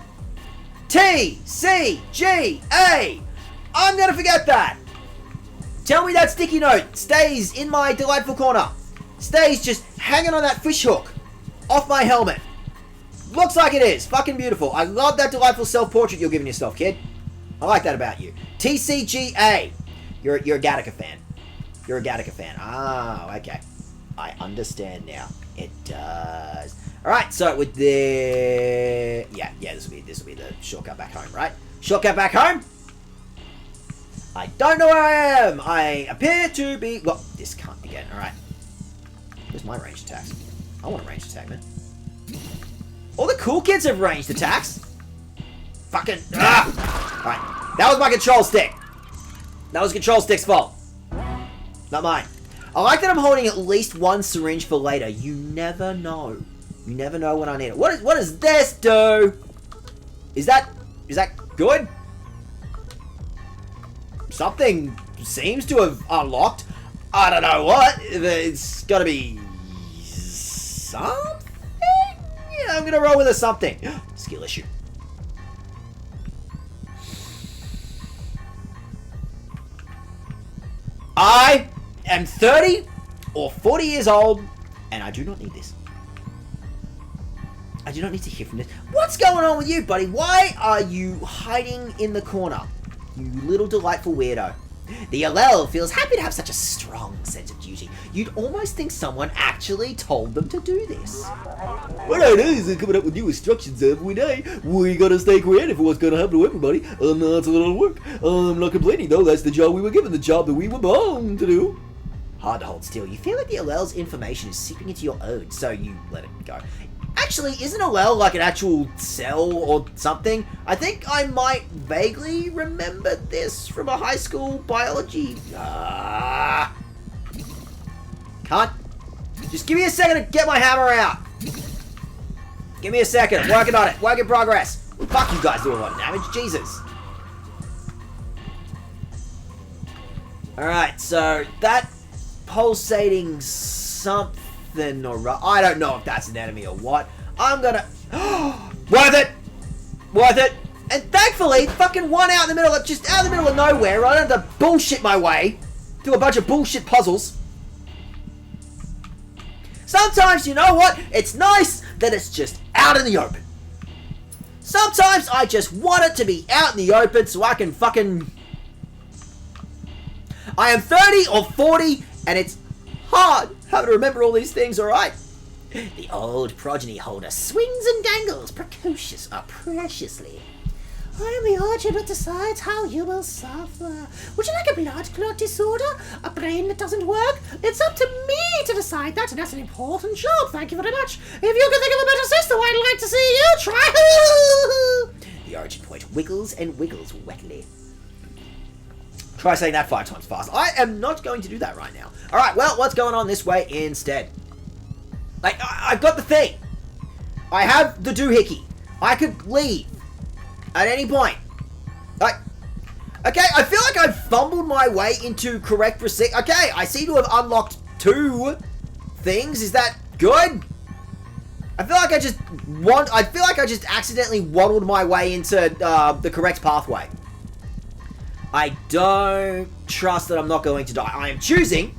T, C, G, A. I'm gonna forget that. Tell me that sticky note stays in my delightful corner. Stays just hanging on that fish hook off my helmet. Looks like it is. Fucking beautiful. I love that delightful self-portrait you're giving yourself, kid. I like that about you. TCGA. You're a Gattaca fan. You're a Gattaca fan. Ah, okay. I understand now. It does. Alright, so with the... Yeah, this will be the shortcut back home, right? Shortcut back home? I don't know where I am. I appear to be... Well, this cunt again. Alright. Where's my ranged attacks? I want a ranged attack, man. All the cool kids have ranged attacks. Fucking... Ah! Alright. That was my control stick. That was control stick's fault. Not mine. I like that I'm holding at least one syringe for later. You never know. You never know when I need it. What does this do? Is that good? Something seems to have unlocked. I don't know what. It's gotta be something? Yeah, I'm gonna roll with a something. Skill issue. I am 30 or 40 years old, and I do not need this. I do not need to hear from this. What's going on with you, buddy? Why are you hiding in the corner? You little delightful weirdo. The LL feels happy to have such a strong sense of duty. You'd almost think someone actually told them to do this. What I know is they're coming up with new instructions every day. We gotta stay creative for what's gonna happen to everybody. That's a little work. I'm not complaining though, that's the job we were given, the job that we were born to do. Hard to hold still. You feel like the LL's information is seeping into your own, so you let it go. Actually, isn't LL like an actual cell or something? I think I might vaguely remember this from a high school biology. Can't. Just give me a second to get my hammer out. Give me a second. I'm working on it. Work in progress. Fuck, you guys do a lot of damage. Jesus. Alright, so that pulsating something or... I don't know if that's an enemy or what. I'm gonna... Worth it! Worth it! And thankfully, fucking one out in the middle of... Just out in the middle of nowhere. I don't have to bullshit my way through a bunch of bullshit puzzles. Sometimes, you know what? It's nice that it's just out in the open. Sometimes I just want it to be out in the open so I can fucking... I am 30 or 40 and it's hard having to remember all these things, alright? The old progeny holder swings and dangles preciously. I am the archer that decides how you will suffer. Would you like a blood clot disorder? A brain that doesn't work? It's up to me to decide that, and that's an important job. Thank you very much. If you can think of a better system, I'd like to see you try. The origin point wiggles and wiggles wetly. Try saying that 5 times fast. I am not going to do that right now. Alright, well, what's going on this way instead? Like, I've got the thing. I have the doohickey. I could leave at any point. Like, okay, I feel like I've fumbled my way into correct receipt. Okay, I seem to have unlocked 2 things. Is that good? I feel like I just accidentally waddled my way into the correct pathway. I don't trust that I'm not going to die. I am choosing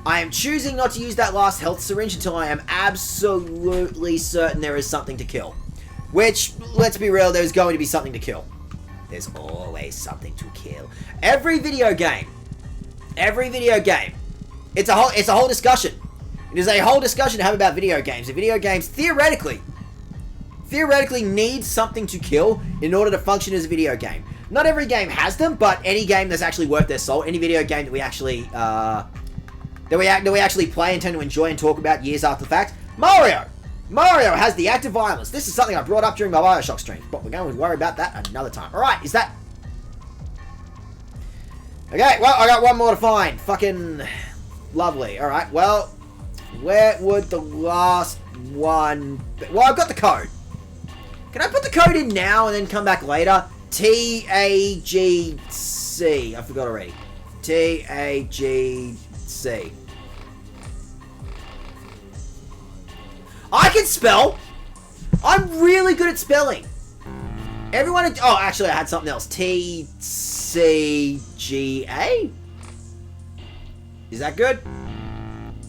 not to use that last health syringe until I am absolutely certain there is something to kill. Which, let's be real, there's going to be something to kill. There's always something to kill. Every video game, it's a whole discussion. It is a whole discussion to have about video games. And video games, theoretically need something to kill in order to function as a video game. Not every game has them, but any game that's actually worth their salt, any video game that we actually play and tend to enjoy and talk about years after the fact, Mario has the act of violence. This is something I brought up during my Bioshock stream, but we're going to worry about that another time. Alright, is that... Okay, well, I got one more to find. Fucking lovely. Alright, well, where would the last one be? Well, I've got the code. Can I put the code in now and then come back later? TAGC. I forgot already. TAGC. I can spell! I'm really good at spelling. Everyone... Oh, actually, I had something else. TCGA? Is that good?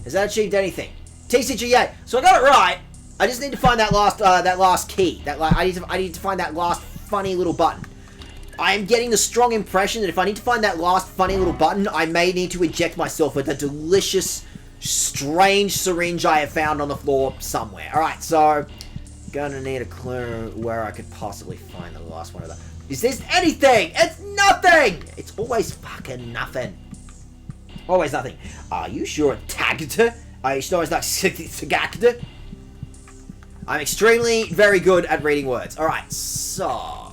Has that achieved anything? TCGA. So I got it right. I just need to find that last key. I need to find that last funny little button. I am getting the strong impression that if I need to find that last funny little button, I may need to inject myself with a delicious, strange syringe I have found on the floor somewhere. Alright, so... Gonna need a clue where I could possibly find the last one of that. Is this anything? It's nothing! It's always fucking nothing. Always nothing. Are you sure Daget? Are you sure it's not Daget? I'm extremely very good at reading words. Alright, so...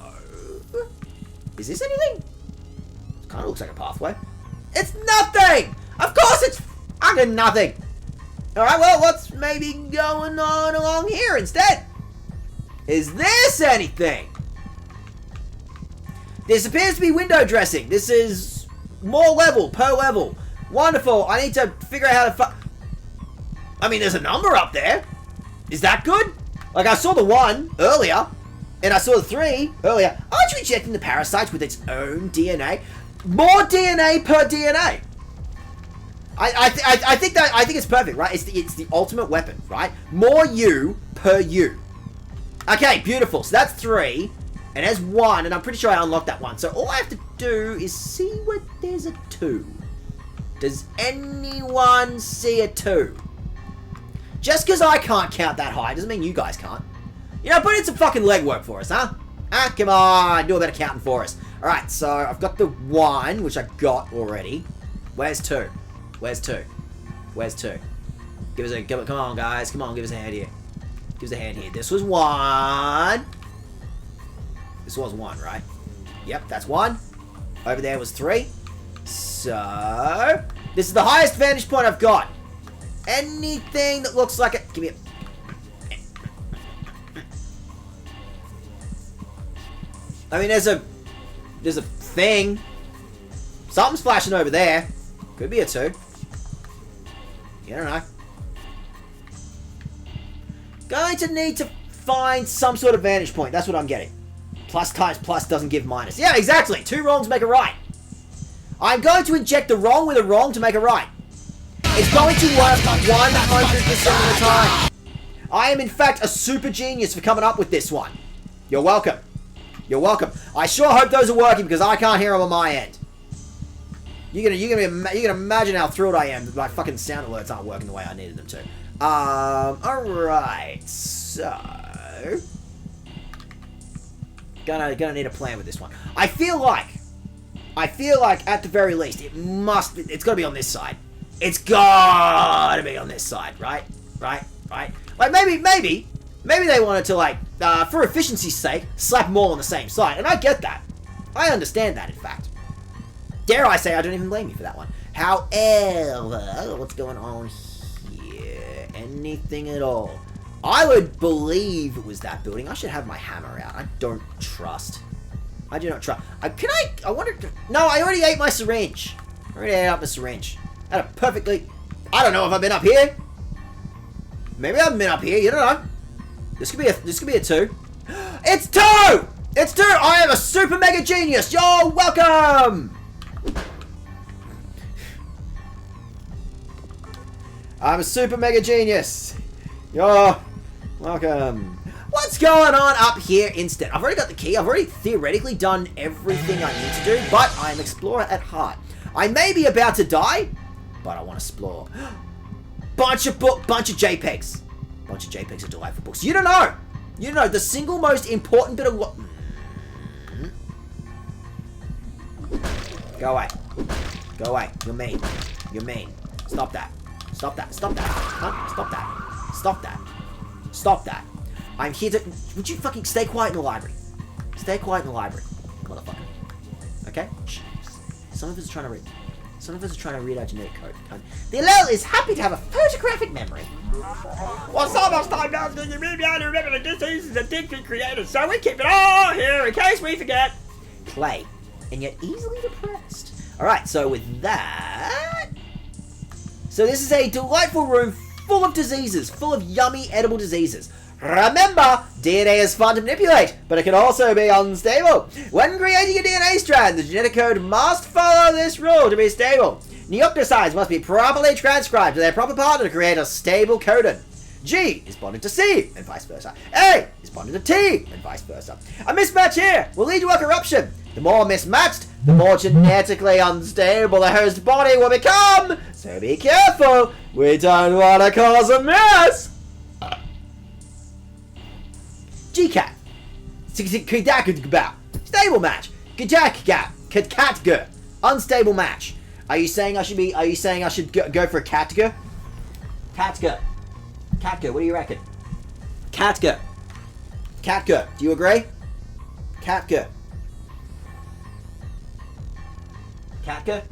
Is this anything? It kind of looks like a pathway. It's nothing! Of course it's fucking nothing! Alright, well, what's maybe going on along here instead? Is this anything? This appears to be window dressing. This is more level, per level. Wonderful. I need to figure out how to I mean, there's a number up there. Is that good? Like, I saw the 1 earlier, and I saw the 3 earlier. Aren't you injecting the parasites with its own DNA? More DNA per DNA. I think it's perfect, right? It's the ultimate weapon, right? More you per you. Okay, beautiful. So that's 3, and there's 1, and I'm pretty sure I unlocked that 1. So all I have to do is see where there's a 2. Does anyone see a 2? Just because I can't count that high doesn't mean you guys can't. You know, put in some fucking legwork for us, huh? Ah, come on, do a bit of counting for us. Alright, so I've got the 1, which I got already. Where's 2? Where's 2? Where's 2? Come on, guys. Come on, give us a hand here. Give us a hand here. This was 1. This was 1, right? Yep, that's 1. Over there was 3. So, this is the highest vantage point I've got. Anything that looks like it. Give me a... I mean, there's a thing. Something's flashing over there. Could be a 2. You don't know. Going to need to find some sort of vantage point. That's what I'm getting. Plus times plus doesn't give minus. Yeah, exactly. 2 wrongs make a right. I'm going to inject the wrong with a wrong to make a right. It's going to work 100% of the time. I am, in fact, a super genius for coming up with this one. You're welcome. You're welcome. I sure hope those are working because I can't hear them on my end. You can imagine how thrilled I am that my fucking sound alerts aren't working the way I needed them to. Alright, so... Gonna need a plan with this one. I feel like, at the very least, it's gotta be on this side. It's gotta be on this side, right? Right? Like, maybe they wanted to, like, for efficiency's sake, slap them all on the same side. And I get that. I understand that, in fact. Dare I say, I don't even blame you for that one. However, what's going on here? Anything at all? I would believe it was that building. I should have my hammer out. I don't trust. I do not trust. I wonder... No, I already ate my syringe. I already ate up the syringe. I had a perfectly... I don't know if I've been up here. Maybe I haven't been up here. You don't know. This could be a 2. It's 2! It's 2! I am a super mega genius! You're welcome! I'm a super mega genius. You're welcome. What's going on up here instead? I've already got the key. I've already theoretically done everything I need to do, but I'm an explorer at heart. I may be about to die, but I want to explore. Bunch of JPEGs. Bunch of JPEGs are delightful books. You don't know. You don't know. The single most important bit of what... Go away. Go away. You're mean. You're mean. Stop that. Stop that. Stop that. Huh? Stop that. Stop that. Stop that. I'm here to... Would you fucking stay quiet in the library? Stay quiet in the library. Motherfucker. Okay? Shh. Some of us are trying to read. Some of us are trying to read our genetic code. The allele is happy to have a photographic memory. Well, it's almost time now to remember that this is a thing we created, so we keep it all here in case we forget. Play. And yet easily depressed. Alright, so with that... So this is a delightful room full of diseases, full of yummy edible diseases. Remember, DNA is fun to manipulate, but it can also be unstable. When creating a DNA strand, the genetic code must follow this rule to be stable. Nucleosides must be properly transcribed to their proper partner to create a stable codon. G is bonded to C, and vice versa. A is bonded to T, and vice versa. A mismatch here will lead to a corruption. The more mismatched, the more genetically unstable the host body will become. So be careful, we don't want to cause a mess. GCAT. Stable match. Catga. Unstable match. Are you saying I should go for a Catga? Catga. Catga, what do you reckon? Catga. Catga, do you agree? Catga. Catga?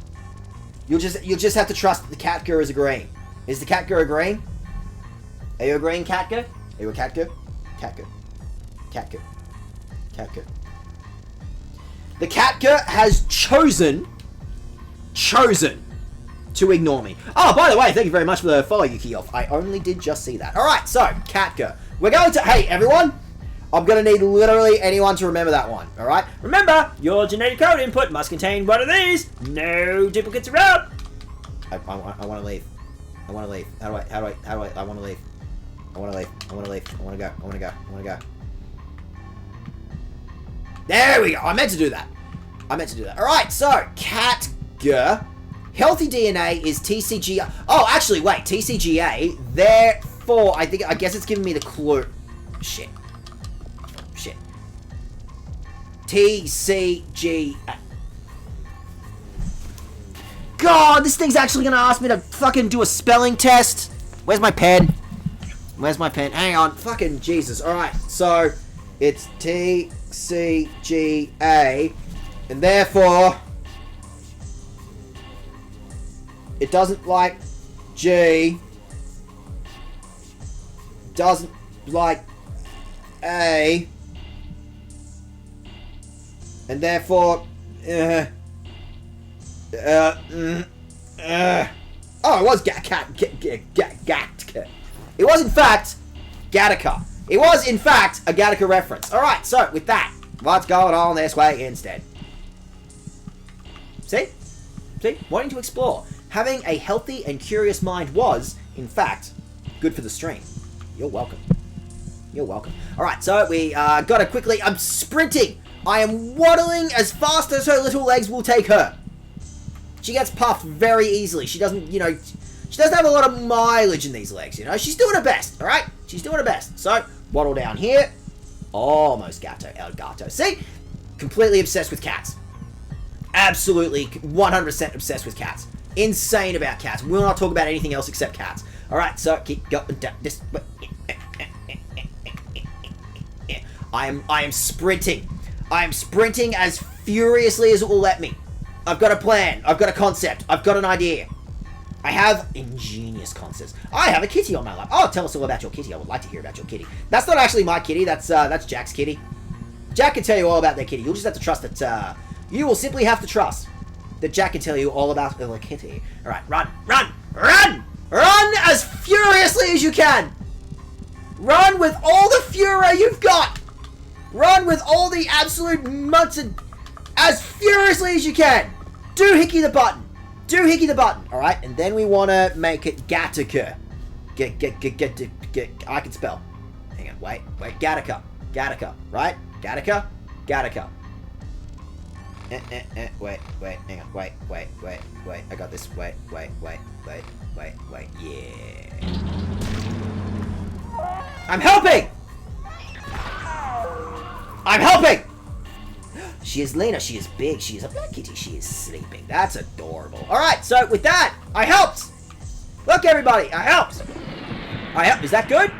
You'll just have to trust that the Catga is agreeing. Is the Catga agreeing? Are you agreeing, Catga? Are you a Catga? Catga. Catga. Catga. The Catga has chosen to ignore me. Oh, by the way, thank you very much for the follow, Yukioff. I only did just see that. Alright, so, Catga. We're going to... Hey, everyone! I'm going to need literally anyone to remember that one. Alright? Remember, your genetic code input must contain one of these. No duplicates around. I want to leave. I want to leave. How do I want to leave. I want to leave. I want to leave. I want to go. There we go. I meant to do that. Alright, so, Catga. Healthy DNA is TCGA. Oh, actually, wait. TCGA. Therefore, I guess it's giving me the clue. Shit. TCGA. God, this thing's actually gonna ask me to fucking do a spelling test. Where's my pen? Hang on. Fucking Jesus. Alright, so it's TCGA. And therefore, it doesn't like G. Doesn't like A. And therefore, oh, it was Gattaca. It was in fact Gattaca. It was in fact a Gattaca reference. Alright, so with that, what's going on this way instead? See? Wanting to explore. Having a healthy and curious mind was, in fact, good for the stream. You're welcome. Alright, so we gotta quickly... I'm sprinting! I am waddling as fast as her little legs will take her. She gets puffed very easily. She doesn't, she doesn't have a lot of mileage in these legs, She's doing her best, alright? She's doing her best. So, waddle down here. Almost Gato, El Gato. See? Completely obsessed with cats. Absolutely 100% obsessed with cats. Insane about cats. We'll not talk about anything else except cats. Alright, so keep going down this way. I am sprinting. I am sprinting as furiously as it will let me. I've got a plan. I've got a concept. I've got an idea. I have ingenious concepts. I have a kitty on my lap. Oh, tell us all about your kitty. I would like to hear about your kitty. That's not actually my kitty. That's Jack's kitty. Jack can tell you all about their kitty. You'll just have to trust that, you will simply have to trust that Jack can tell you all about the kitty. Alright, run! Run as furiously as you can! Run with all the fury you've got! Run with all the absolute mutts and as furiously as you can! Do Hickey the button! Alright, and then we want to make it Gattaca. I can spell. Hang on, wait, Gattaca, right? Gattaca. Wait, hang on, wait, I got this, wait, yeah. I'm helping! She is Lena, she is big, she is a black kitty, she is sleeping. That's adorable. Alright, so with that, I helped! Look everybody, I helped! Is that good?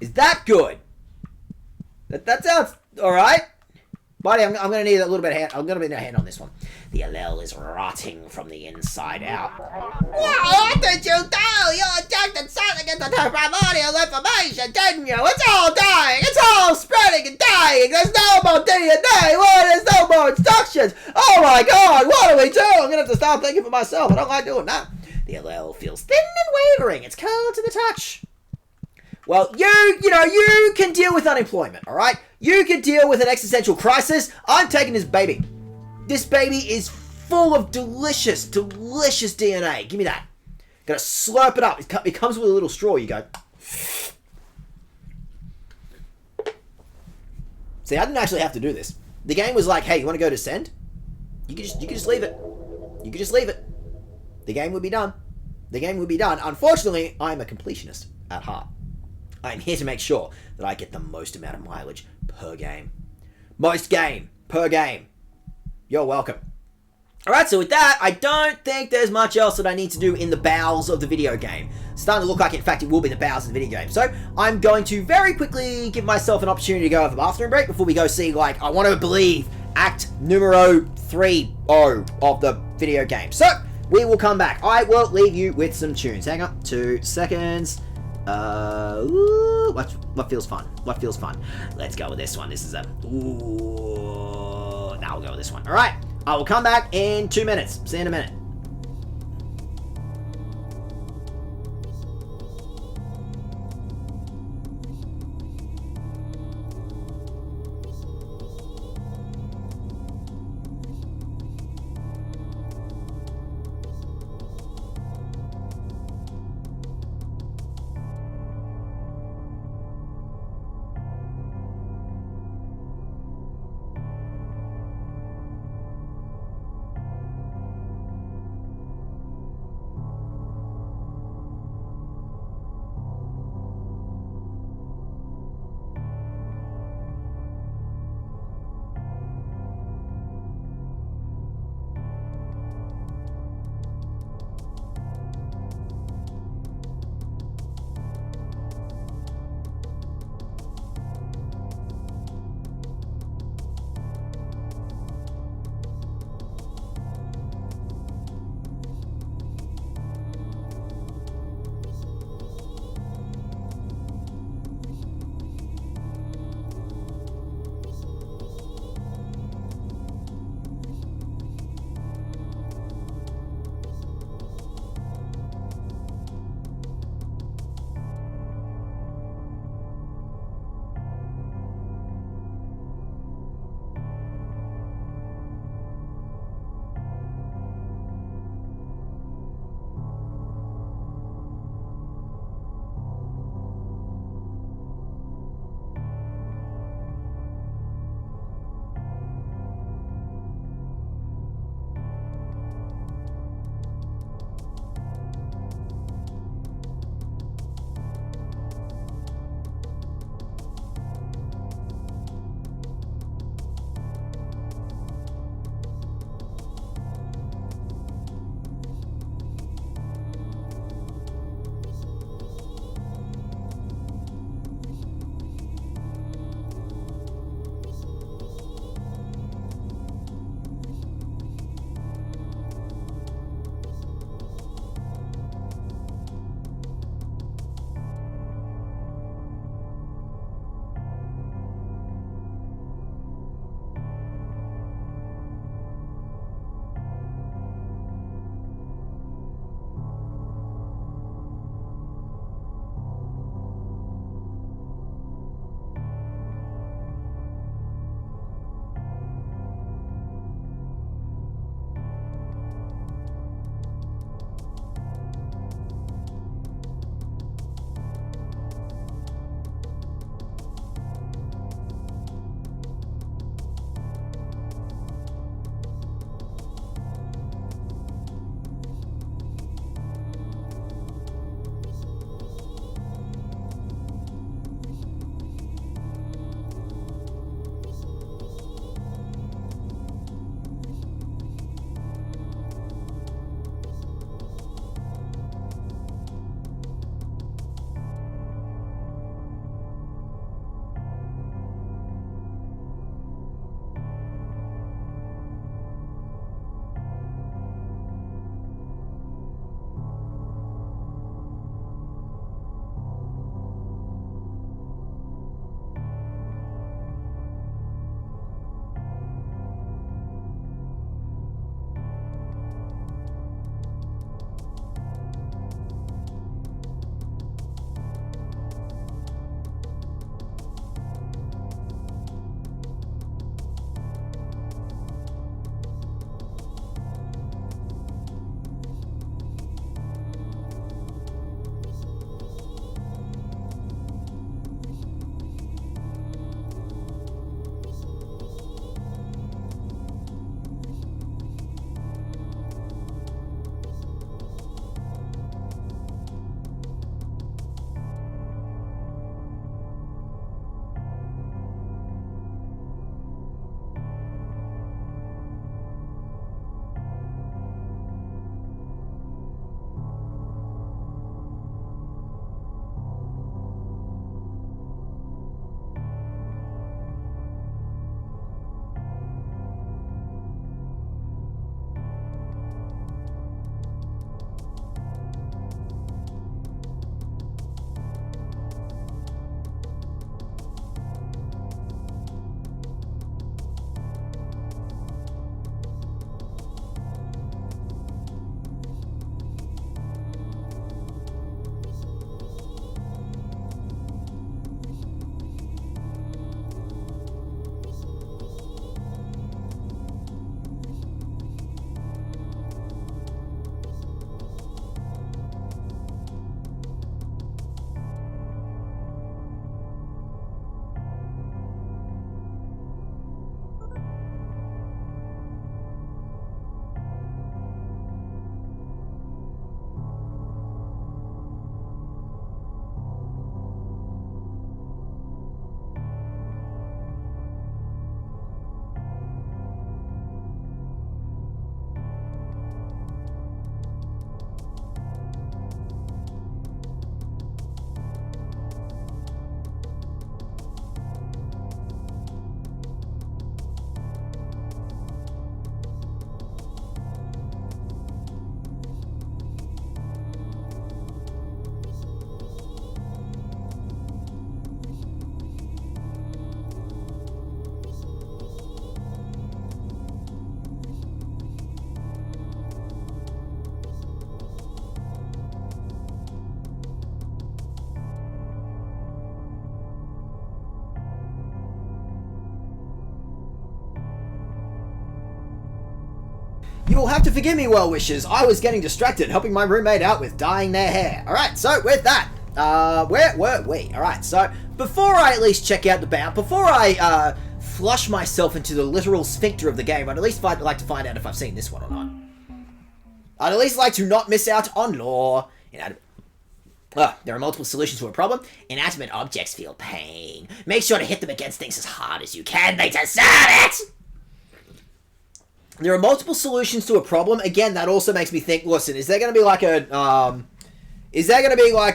Is that good? That sounds alright. Buddy, I'm gonna need a little bit of hand. I'm gonna need a hand on this one. The allele is rotting from the inside out. What did you do? You injected something into the primordial information, didn't you? It's all dying. It's all spreading and dying. There's no more DNA. There's no more instructions. instructions. Oh my god, what do we do? I'm gonna have to start thinking for myself. I don't like doing that. The LL feels thin and wavering. It's cold to the touch. Well, you can deal with unemployment, alright? You can deal with an existential crisis. I'm taking this baby. This baby is full of delicious, delicious DNA. Give me that. Gotta slurp it up. It comes with a little straw. You go. See, I didn't actually have to do this. The game was like, hey, you want to go to send? You could just leave it. You could just leave it. The game would be done. The game would be done. Unfortunately, I'm a completionist at heart. I'm here to make sure that I get the most amount of mileage per game. Most game per game. You're welcome. Alright, so with that, I don't think there's much else that I need to do in the bowels of the video game. It's starting to look like, in fact, it will be the bowels of the video game. So, I'm going to very quickly give myself an opportunity to go have a bathroom break before we go see, like, I want to believe, Act numero 3 of the video game. So, we will come back. I will leave you with some tunes. Hang on, 2 seconds. What feels fun? What feels fun? Let's go with this one. This is a... Now we'll go with this one. Alright. I will come back in 2 minutes. See you in a minute. You will have to forgive me, well wishers. I was getting distracted, helping my roommate out with dyeing their hair. Alright, so with that, where were we? Alright, so before I at least check out the bound, before I flush myself into the literal sphincter of the game, I'd at least like to find out if I've seen this one or not. I'd at least like to not miss out on lore. There are multiple solutions to a problem. Inanimate objects feel pain. Make sure to hit them against things as hard as you can. They deserve it! There are multiple solutions to a problem. Again, that also makes me think, listen, is there going to be like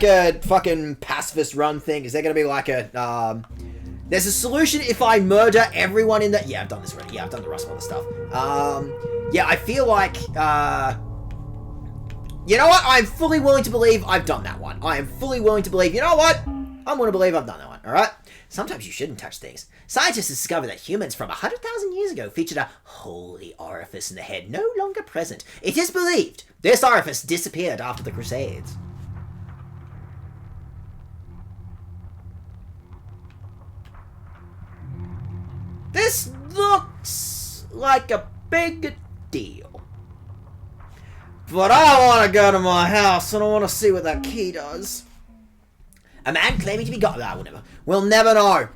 a, fucking pacifist run thing? Is there going to be like a, there's a solution if I murder everyone in the, yeah, I've done this already. Yeah, I've done the Rust Mother stuff. Yeah, I feel like, you know what? I'm fully willing to believe I've done that one. I am fully willing to believe, you know what? I'm going to believe I've done that one, alright? Sometimes you shouldn't touch things. Scientists discovered that humans from 100,000 years ago featured a holy orifice in the head no longer present. It is believed this orifice disappeared after the Crusades. This looks like a big deal. But I want to go to my house and I want to see what that key does. A man claiming to be God. Ah, whatever. We'll never know.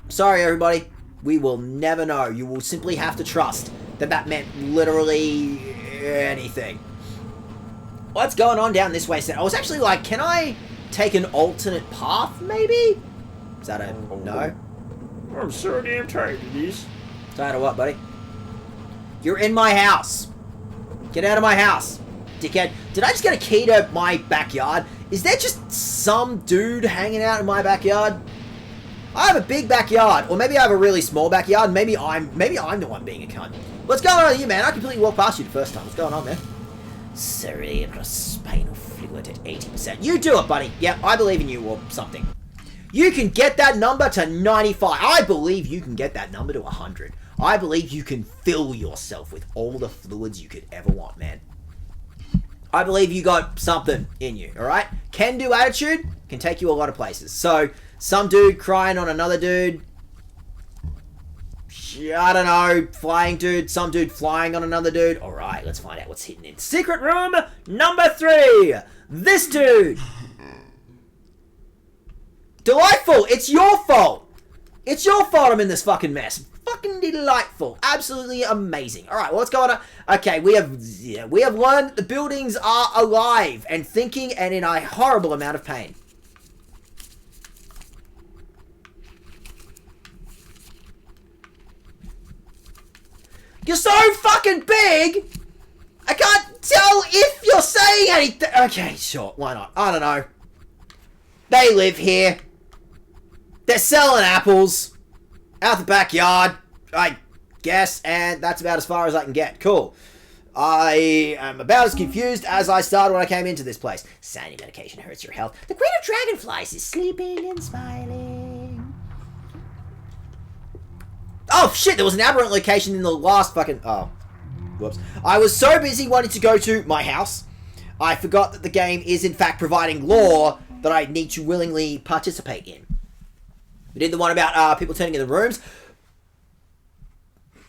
Sorry, everybody. We will never know. You will simply have to trust that that meant literally anything. What's going on down this way? I was actually like, can I take an alternate path, maybe? Is that a no? I'm so damn tired of these. Tired of what, buddy? You're in my house. Get out of my house, dickhead. Did I just get a key to my backyard? Is there just some dude hanging out in my backyard? I have a big backyard, or maybe I have a really small backyard. Maybe I'm the one being a cunt. What's going on with you, man? I completely walked past you the first time. What's going on, man? Cerebrospinal fluid at 80%. You do it, buddy. Yeah, I believe in you or something. You can get that number to 95. I believe you can get that number to 100. I believe you can fill yourself with all the fluids you could ever want, man. I believe you got something in you, alright? Can-do attitude can take you a lot of places. So, some dude crying on another dude. I don't know, flying dude. Some dude flying on another dude. Alright, let's find out what's hidden in secret room number 3. This dude. Delightful! It's your fault! It's your fault I'm in this fucking mess. Fucking delightful. Absolutely amazing. Alright, well, what's going on? Okay, we have learned the buildings are alive and thinking and in a horrible amount of pain. You're so fucking big! I can't tell if you're saying anything. Okay, sure, why not? I don't know. They live here. They're selling apples out the backyard, I guess, and that's about as far as I can get. Cool. I am about as confused as I started when I came into this place. Sandy medication hurts your health. The queen of dragonflies is sleeping and smiling. Oh, shit, there was an aberrant location in the last fucking... Oh, whoops. I was so busy wanting to go to my house, I forgot that the game is, in fact, providing lore that I need to willingly participate in. We did the one about people turning in the rooms.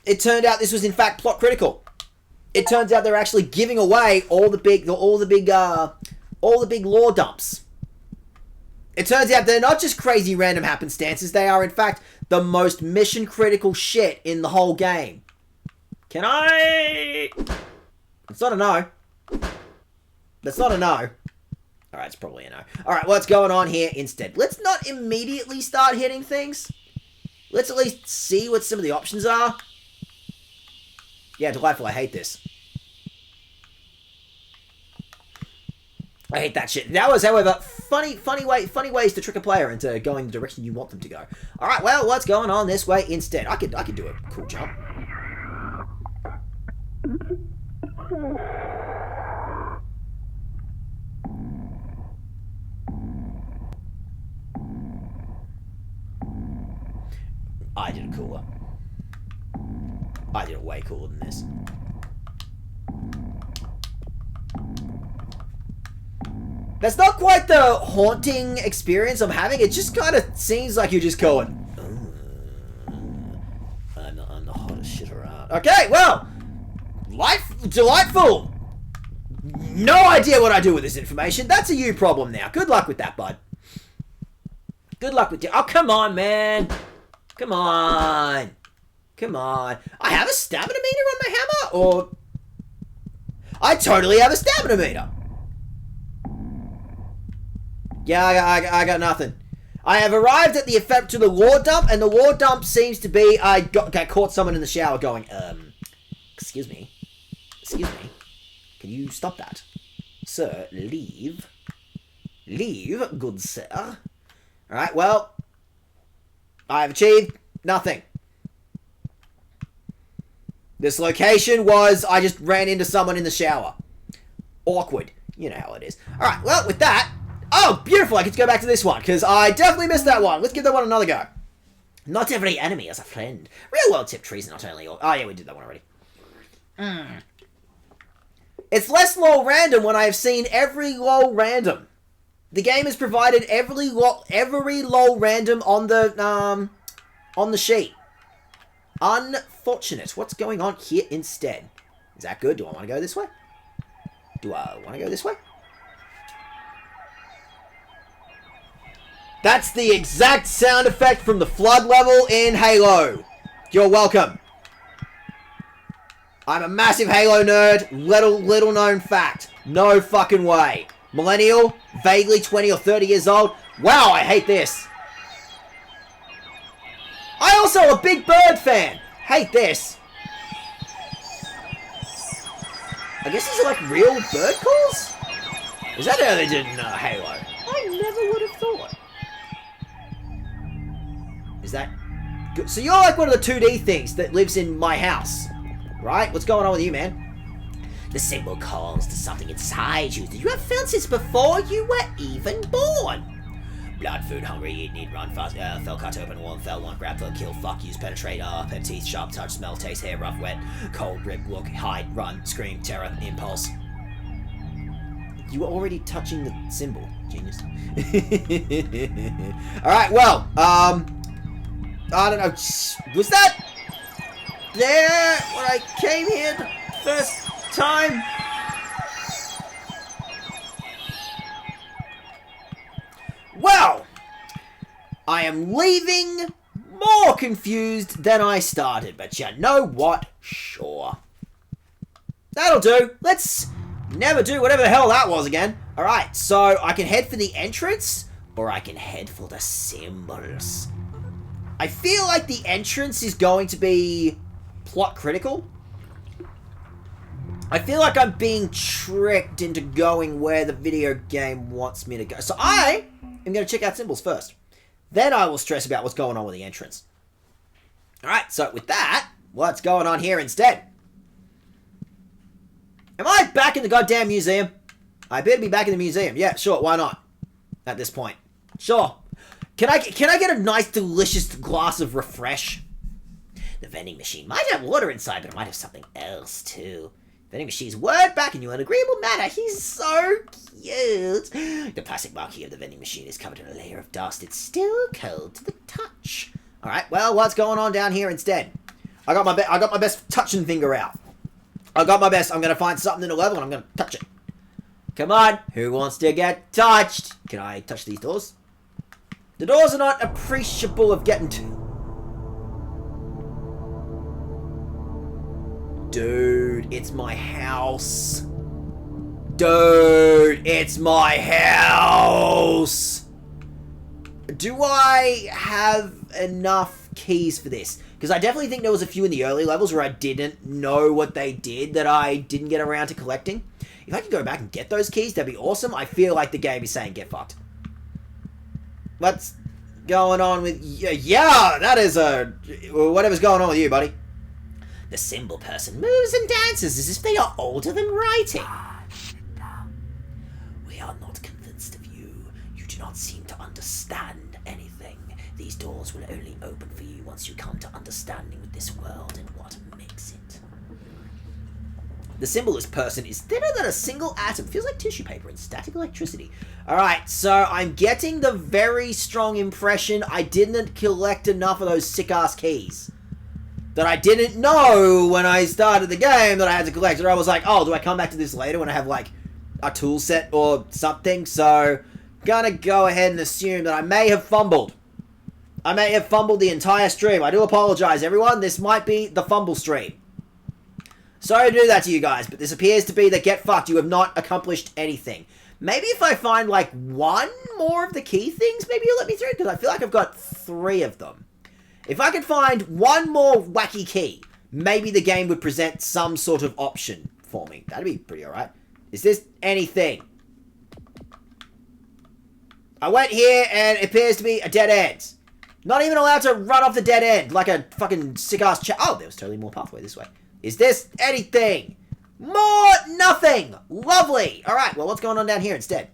It turned out this was, in fact, plot critical. It turns out they're actually giving away all the big lore dumps. It turns out they're not just crazy random happenstances. They are, in fact, the most mission critical shit in the whole game. Can I... It's not a no. That's not a no. Alright, it's probably a no. Alright, what's going on here instead? Let's not immediately start hitting things. Let's at least see what some of the options are. Yeah, delightful. I hate this. I hate that shit. That was, however, funny ways to trick a player into going the direction you want them to go. Alright, well, what's going on this way instead? I could do a cool jump. I did it cooler. I did it way cooler than this. That's not quite the haunting experience I'm having. It just kind of seems like you're just going, I'm the hottest shit around. Okay, well, Delightful! No idea what I do with this information. That's a you problem now. Good luck with that, bud. Good luck with you. Oh, come on, man. Come on. Come on. I have a stamina meter on my hammer? Or... I totally have a stamina meter. Yeah, I got nothing. I have arrived at the effect to the lore dump, and the lore dump seems to be... I got caught someone in the shower going, excuse me. Excuse me. Can you stop that? Sir, leave. Leave, good sir. Alright, well, I have achieved nothing. This location was, I just ran into someone in the shower. Awkward. You know how it is. Alright, well, with that, oh, beautiful, I get to go back to this one, because I definitely missed that one. Let's give that one another go. Not every enemy is a friend. Real world tip trees are not only... Oh, yeah, we did that one already. It's less lol random when I have seen every lol random. The game has provided every lol random on the sheet. Unfortunate. What's going on here instead? Is that good? Do I want to go this way? Do I want to go this way? That's the exact sound effect from the flood level in Halo. You're welcome. I'm a massive Halo nerd. Little known fact. No fucking way. Millennial, vaguely 20 or 30 years old. Wow, I hate this. I also a Big Bird fan. Hate this. I guess these are like real bird calls? Is that how they did in Halo? I never would have thought. Is that good? So you're like one of the 2D things that lives in my house, right? What's going on with you, man? The symbol calls to something inside you that you have felt since before you were even born. Blood, food, hungry, eat, need, run, fast, fell, cut, open, warm, fell, want, grab, fell, kill, fuck, use, penetrate, pen, teeth, sharp, touch, smell, taste, hair, rough, wet, cold, rip, look, hide, run, scream, terror, impulse. You were already touching the symbol, genius. Alright, well, I don't know, was that there when I came here the first time? Well, I am leaving more confused than I started, but you know what? Sure. That'll do. Let's never do whatever the hell that was again. Alright, so I can head for the entrance, or I can head for the symbols. I feel like the entrance is going to be plot critical. I feel like I'm being tricked into going where the video game wants me to go. So I am going to check out symbols first. Then I will stress about what's going on with the entrance. Alright, so with that, what's going on here instead? Am I back in the goddamn museum? I better be back in the museum. Yeah, sure, why not? At this point. Sure. Can I get a nice, delicious glass of refresh? The vending machine might have water inside, but it might have something else, too. Vending machine's word back in you in an agreeable manner. He's so cute. The plastic marquee of the vending machine is covered in a layer of dust. It's still cold to the touch. Alright, well, what's going on down here instead? I got my best touching finger out. I got my best. I'm going to find something in the level and I'm going to touch it. Come on. Who wants to get touched? Can I touch these doors? The doors are not appreciable of getting to. Dude, it's my house. Dude, it's my house. Do I have enough keys for this? Because I definitely think there was a few in the early levels where I didn't know what they did that I didn't get around to collecting. If I could go back and get those keys, that'd be awesome. I feel like the game is saying get fucked. What's going on with... Yeah, that is a... Whatever's going on with you, buddy. The symbol person moves and dances as if they are older than writing. We are not convinced of you. You do not seem to understand anything. These doors will only open for you once you come to understanding with this world and what makes it. The symbolist person is thinner than a single atom. Feels like tissue paper and static electricity. Alright, so I'm getting the very strong impression I didn't collect enough of those sick-ass keys. that I didn't know when I started the game that I had to collect. And I was like, oh, do I come back to this later when I have, like, a tool set or something? So, gonna go ahead and assume that I may have fumbled. I may have fumbled the entire stream. I do apologize, everyone. This might be the fumble stream. Sorry to do that to you guys, but this appears to be the get fucked. You have not accomplished anything. Maybe if I find, like, one more of the key things, maybe you'll let me through, because I feel like I've got 3 of them. If I could find one more wacky key, maybe the game would present some sort of option for me. That'd be pretty alright. Is this anything? I went here, and it appears to be a dead end. Not even allowed to run off the dead end, like a fucking sick-ass Oh, there was totally more pathway this way. Is this anything? More nothing! Lovely! Alright, well, what's going on down here instead?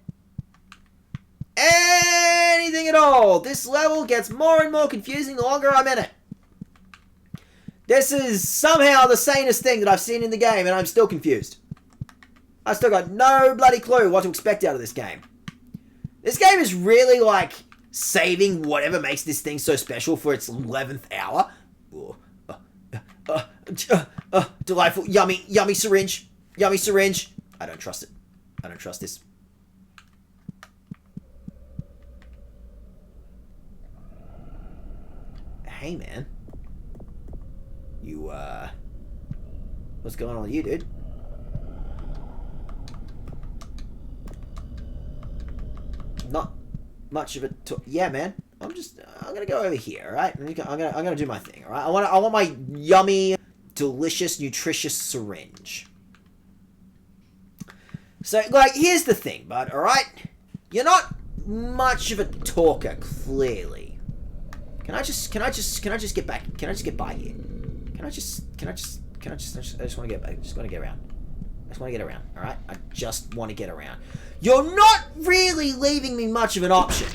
Anything at all! This level gets more and more confusing the longer I'm in it. This is somehow the sanest thing that I've seen in the game, and I'm still confused. I've still got no bloody clue what to expect out of this game. This game is really, like, saving whatever makes this thing so special for its 11th hour. Delightful, yummy, yummy syringe. Yummy syringe. I don't trust it. I don't trust this. Hey, man. You, what's going on with you, dude? Not much of a yeah, man. I'm gonna go over here, alright? I'm gonna do my thing, alright? I want my yummy, delicious, nutritious syringe. So, like, here's the thing, bud, alright? You're not much of a talker, clearly. Can I just get back? Can I just get by here? I just want to get back. I just want to get around. I just want to get around, alright? I just want to get around. You're not really leaving me much of an option.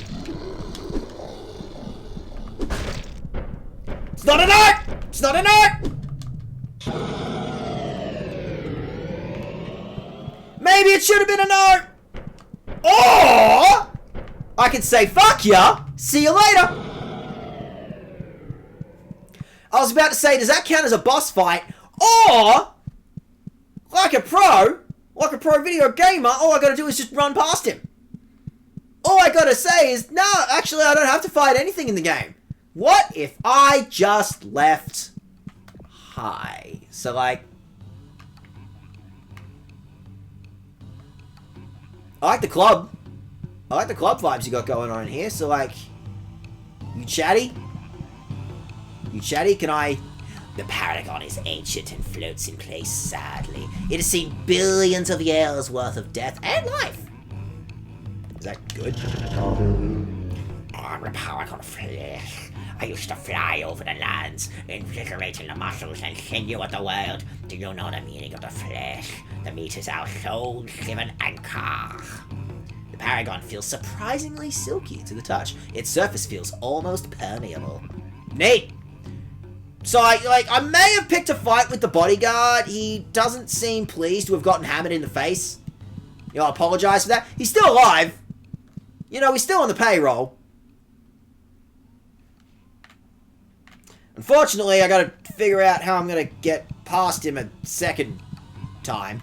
It's not an art! It's not an art! Maybe it should have been an art! Or I could say, fuck ya! See you later! I was about to say, does that count as a boss fight? Or, like a pro video gamer, all I gotta do is just run past him. All I gotta say is, no, actually I don't have to fight anything in the game. What if I just left high? So, like, I like the club. I like the club vibes you got going on in here. So, like, you chatty? You chatty? Can I... The Paragon is ancient and floats in place sadly. It has seen billions of years worth of death and life. Is that good? I'm the Paragon flesh. I used to fly over the lands, invigorating the muscles and sinew of the world. Do you know the meaning of the flesh? The meat is our soul's given anchor. The Paragon feels surprisingly silky to the touch. Its surface feels almost permeable. Neat! So, I may have picked a fight with the bodyguard. He doesn't seem pleased to have gotten hammered in the face. You know, I apologize for that. He's still alive. You know, he's still on the payroll. Unfortunately, I gotta figure out how I'm gonna get past him a second time.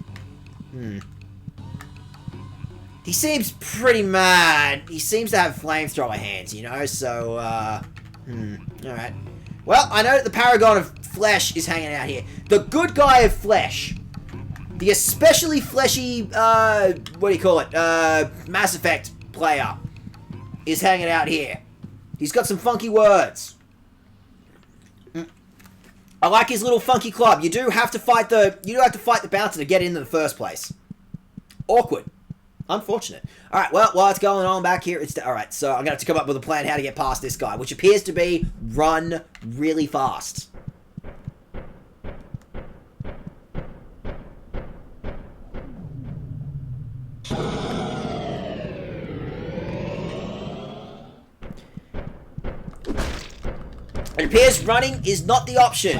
He seems pretty mad. He seems to have flamethrower hands, you know, so, alright. Well, I know that the Paragon of Flesh is hanging out here. The good guy of Flesh. The especially fleshy, what do you call it? Mass Effect player is hanging out here. He's got some funky words. I like his little funky club. You do have to fight the bouncer to get in the first place. Awkward. Unfortunate. Alright, well, while it's going on back here, alright, so I'm going to have to come up with a plan how to get past this guy, which appears to be run really fast. It appears running is not the option.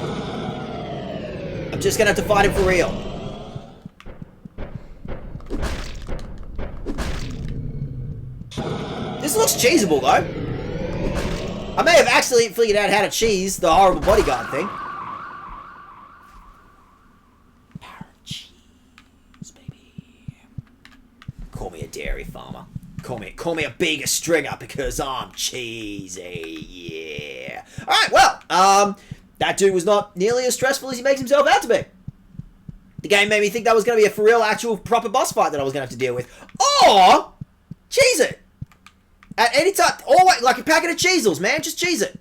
I'm just going to have to fight him for real. This looks cheesable, though. I may have actually figured out how to cheese the horrible bodyguard thing. dairy farmer. Call me a bigger stringer because I'm cheesy. Yeah. All right. Well, that dude was not nearly as stressful as he makes himself out to be. The game made me think that was going to be a for real, actual, proper boss fight that I was going to have to deal with. Or cheese it. At any time, always like a packet of Cheezels, man. Just cheese it.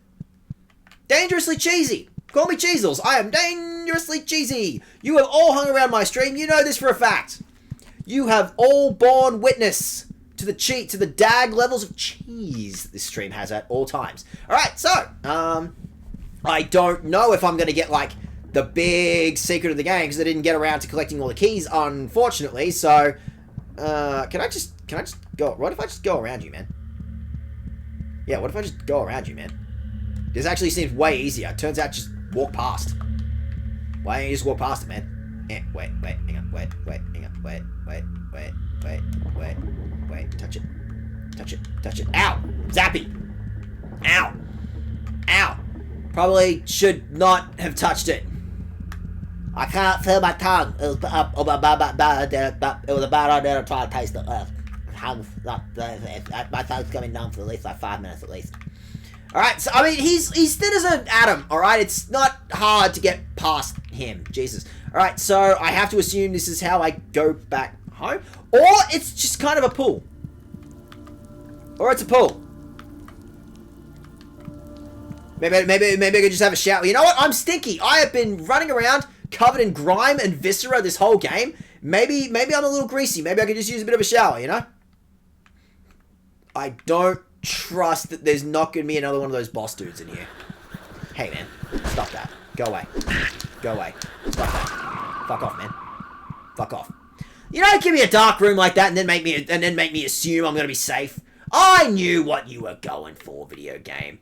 Dangerously cheesy. Call me Cheezels. I am dangerously cheesy. You have all hung around my stream. You know this for a fact. You have all borne witness to the dag levels of cheese this stream has at all times. All right, so I don't know if I'm going to get like the big secret of the game because I didn't get around to collecting all the keys, unfortunately. So, can I just go? What if I just go around you, man? Yeah, what if I just go around you, man? This actually seems way easier. Turns out, just walk past. Why don't you just walk past it, man? Eh, wait, hang on, wait, hang on, wait, touch it. Ow! Zappy! Ow! Probably should not have touched it. I can't feel my tongue. It was a bad idea to try to taste it. My tongue's coming down for at least like 5 minutes at least. Alright, so I mean, he's thin as an atom, alright? It's not hard to get past him. Jesus. Alright, so I have to assume this is how I go back home. Or it's just kind of a pool. Or it's a pool. Maybe I could just have a shower. You know what? I'm stinky. I have been running around covered in grime and viscera this whole game. Maybe I'm a little greasy. Maybe I could just use a bit of a shower, you know? I don't trust that there's not going to be another one of those boss dudes in here. Hey, man. Stop that. Go away. Stop that. Fuck off, man. Fuck off. You don't give me a dark room like that and then make me assume I'm going to be safe. I knew what you were going for, video game.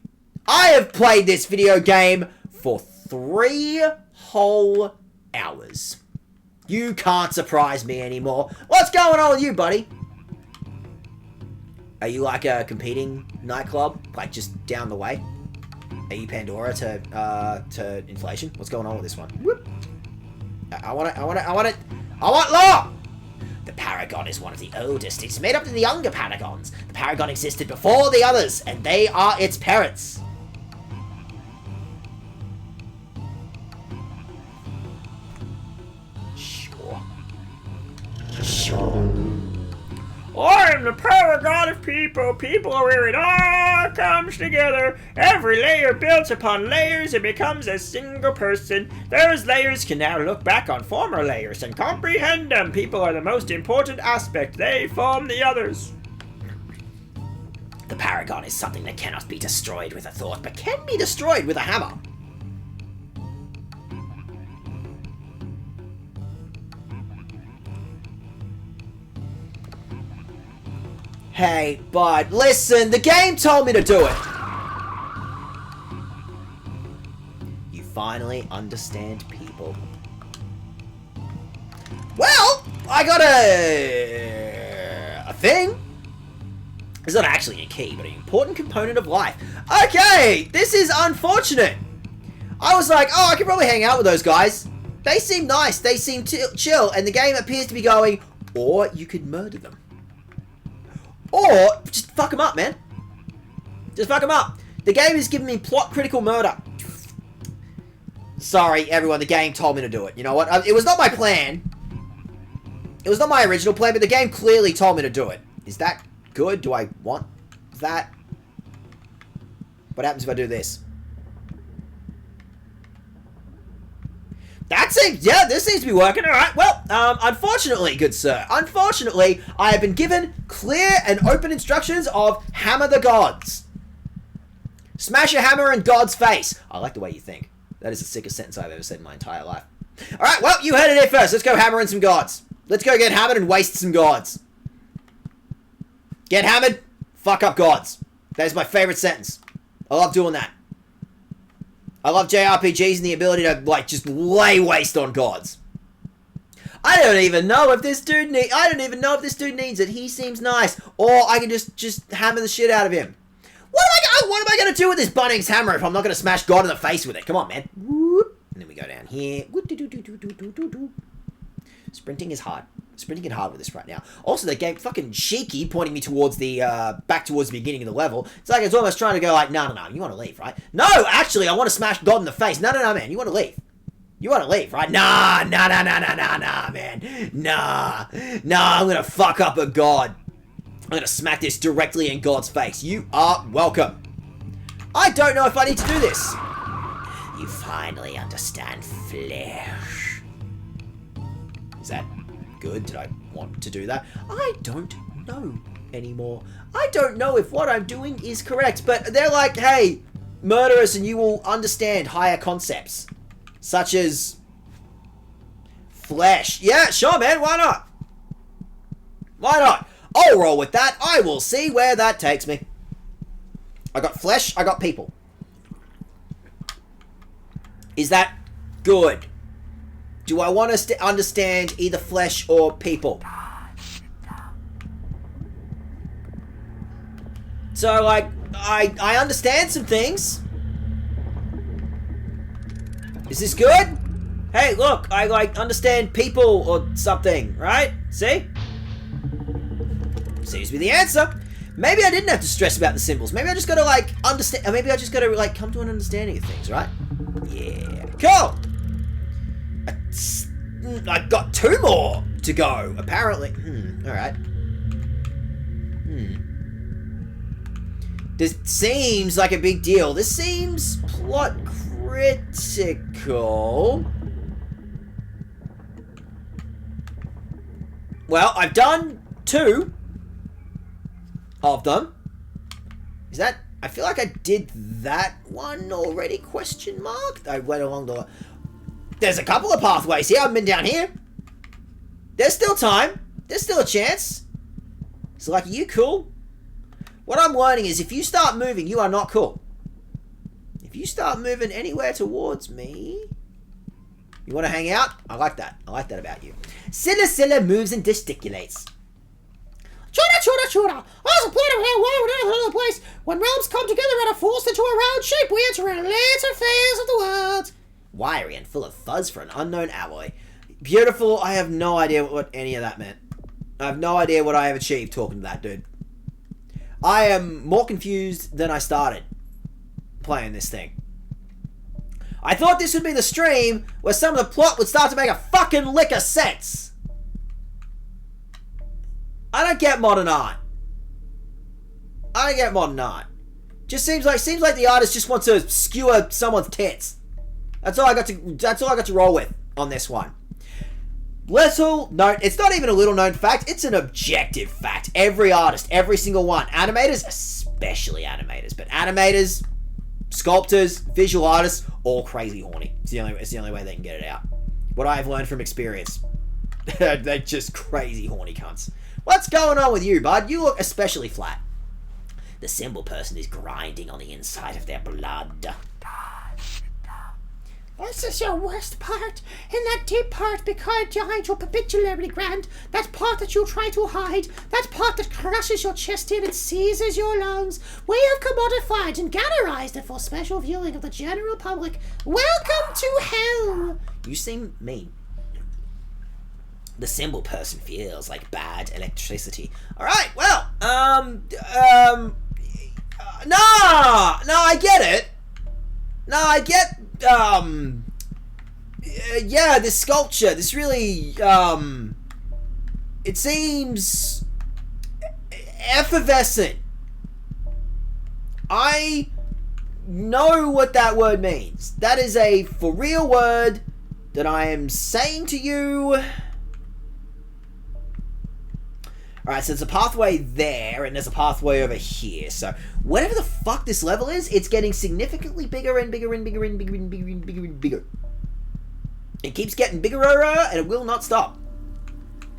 I have played this video game for 3 whole hours. You can't surprise me anymore. What's going on with you, buddy? Are you like a competing nightclub? Like just down the way? Are you Pandora to inflation? What's going on with this one? Whoop. I want law! The Paragon is one of the oldest. It's made up of the younger Paragons. The Paragon existed before the others, and they are its parents. Sure. I am the Paragon of people. People are where it all comes together. Every layer builds upon layers and becomes a single person. Those layers can now look back on former layers and comprehend them. People are the most important aspect. They form the others. The Paragon is something that cannot be destroyed with a thought, but can be destroyed with a hammer. Hey, bud, listen, the game told me to do it. You finally understand people. Well, I got a thing. It's not actually a key, but an important component of life. Okay, this is unfortunate. I was like, oh, I could probably hang out with those guys. They seem nice, they seem chill, and the game appears to be going, or you could murder them. Or, just fuck them up, man. Just fuck them up. The game is giving me plot critical murder. Sorry, everyone, the game told me to do it. You know what? It was not my plan. It was not my original plan, but the game clearly told me to do it. Is that good? Do I want that? What happens if I do this? That seems, yeah, this seems to be working. Alright, well, unfortunately, good sir, unfortunately, I have been given clear and open instructions of hammer the gods. Smash a hammer in God's face. I like the way you think. That is the sickest sentence I've ever said in my entire life. Alright, well, you heard it here first. Let's go hammer in some gods. Let's go get hammered and waste some gods. Get hammered, fuck up gods. That is my favorite sentence. I love doing that. I love JRPGs and the ability to, like, just lay waste on gods. I don't even know if this dude needs it. He seems nice. Or I can just hammer the shit out of him. What am I gonna do with this Bunnings hammer if I'm not gonna smash God in the face with it? Come on, man. Whoop. And then we go down here. Sprinting is hard. Sprinting hard with this right now. Also, the game fucking cheeky, pointing me towards the, back towards the beginning of the level. It's like it's almost trying to go like, no, you want to leave, right? No, actually, I want to smash God in the face. No, man, you want to leave. You want to leave, right? Nah, man. Nah, I'm gonna fuck up a God. I'm gonna smack this directly in God's face. You are welcome. I don't know if I need to do this. You finally understand flesh. Is that good? Did I want to do that? I don't know anymore. I don't know if what I'm doing is correct, but they're like, hey, murder us and you will understand higher concepts. Such as flesh. Yeah, sure, man, why not? Why not? I'll roll with that. I will see where that takes me. I got flesh, I got people. Is that good? Do I want to understand either flesh or people? So, like, I understand some things. Is this good? Hey, look, I, like, understand people or something, right? See? Seems to be the answer. Maybe I didn't have to stress about the symbols. Maybe I just gotta, like, understand. Or maybe I just gotta, like, come to an understanding of things, right? Yeah. Cool! I've got 2 more to go, apparently. Alright. This seems like a big deal. This seems plot critical. Well, I've done 2 of them. Is that... I feel like I did that one already, question mark? I went along the... There's a couple of pathways here. I haven't been down here. There's still time. There's still a chance. So, like, are you cool? What I'm learning is if you start moving, you are not cool. If you start moving anywhere towards me... You want to hang out? I like that. I like that about you. Silla moves and gesticulates. Chura. As a planet here, all over the place. When realms come together and are forced into a round shape, we enter a later phase of the world. Wiry and full of fuzz for an unknown alloy. Beautiful. I have no idea what any of that meant. I have no idea what I have achieved talking to that dude. I am more confused than I started playing this thing. I thought this would be the stream where some of the plot would start to make a fucking lick of sense. I don't get modern art. Just seems like the artist just wants to skewer someone's tits. That's all I got to roll with on this one. Little known, it's not even a little known fact, it's an objective fact. Every artist, every single one, animators, especially animators, but animators, sculptors, visual artists, all crazy horny. It's the only way they can get it out. What I have learned from experience. They're just crazy horny cunts. What's going on with you, bud? You look especially flat. The symbol person is grinding on the inside of their blood. This is your worst part. In that deep part behind your pituitary gland, that part that you try to hide, that part that crushes your chest in and seizes your lungs, we have commodified and gallerized it for special viewing of the general public. Welcome to hell! You seem mean. The symbol person feels like bad electricity. Alright, well, no, I get it. No, I get, yeah, this sculpture, this really, it seems effervescent. I know what that word means. That is a for real word that I am saying to you. Alright, so there's a pathway there, and there's a pathway over here. So, whatever the fuck this level is, it's getting significantly bigger and bigger and bigger and bigger and bigger and bigger and bigger. It keeps getting bigger, and it will not stop.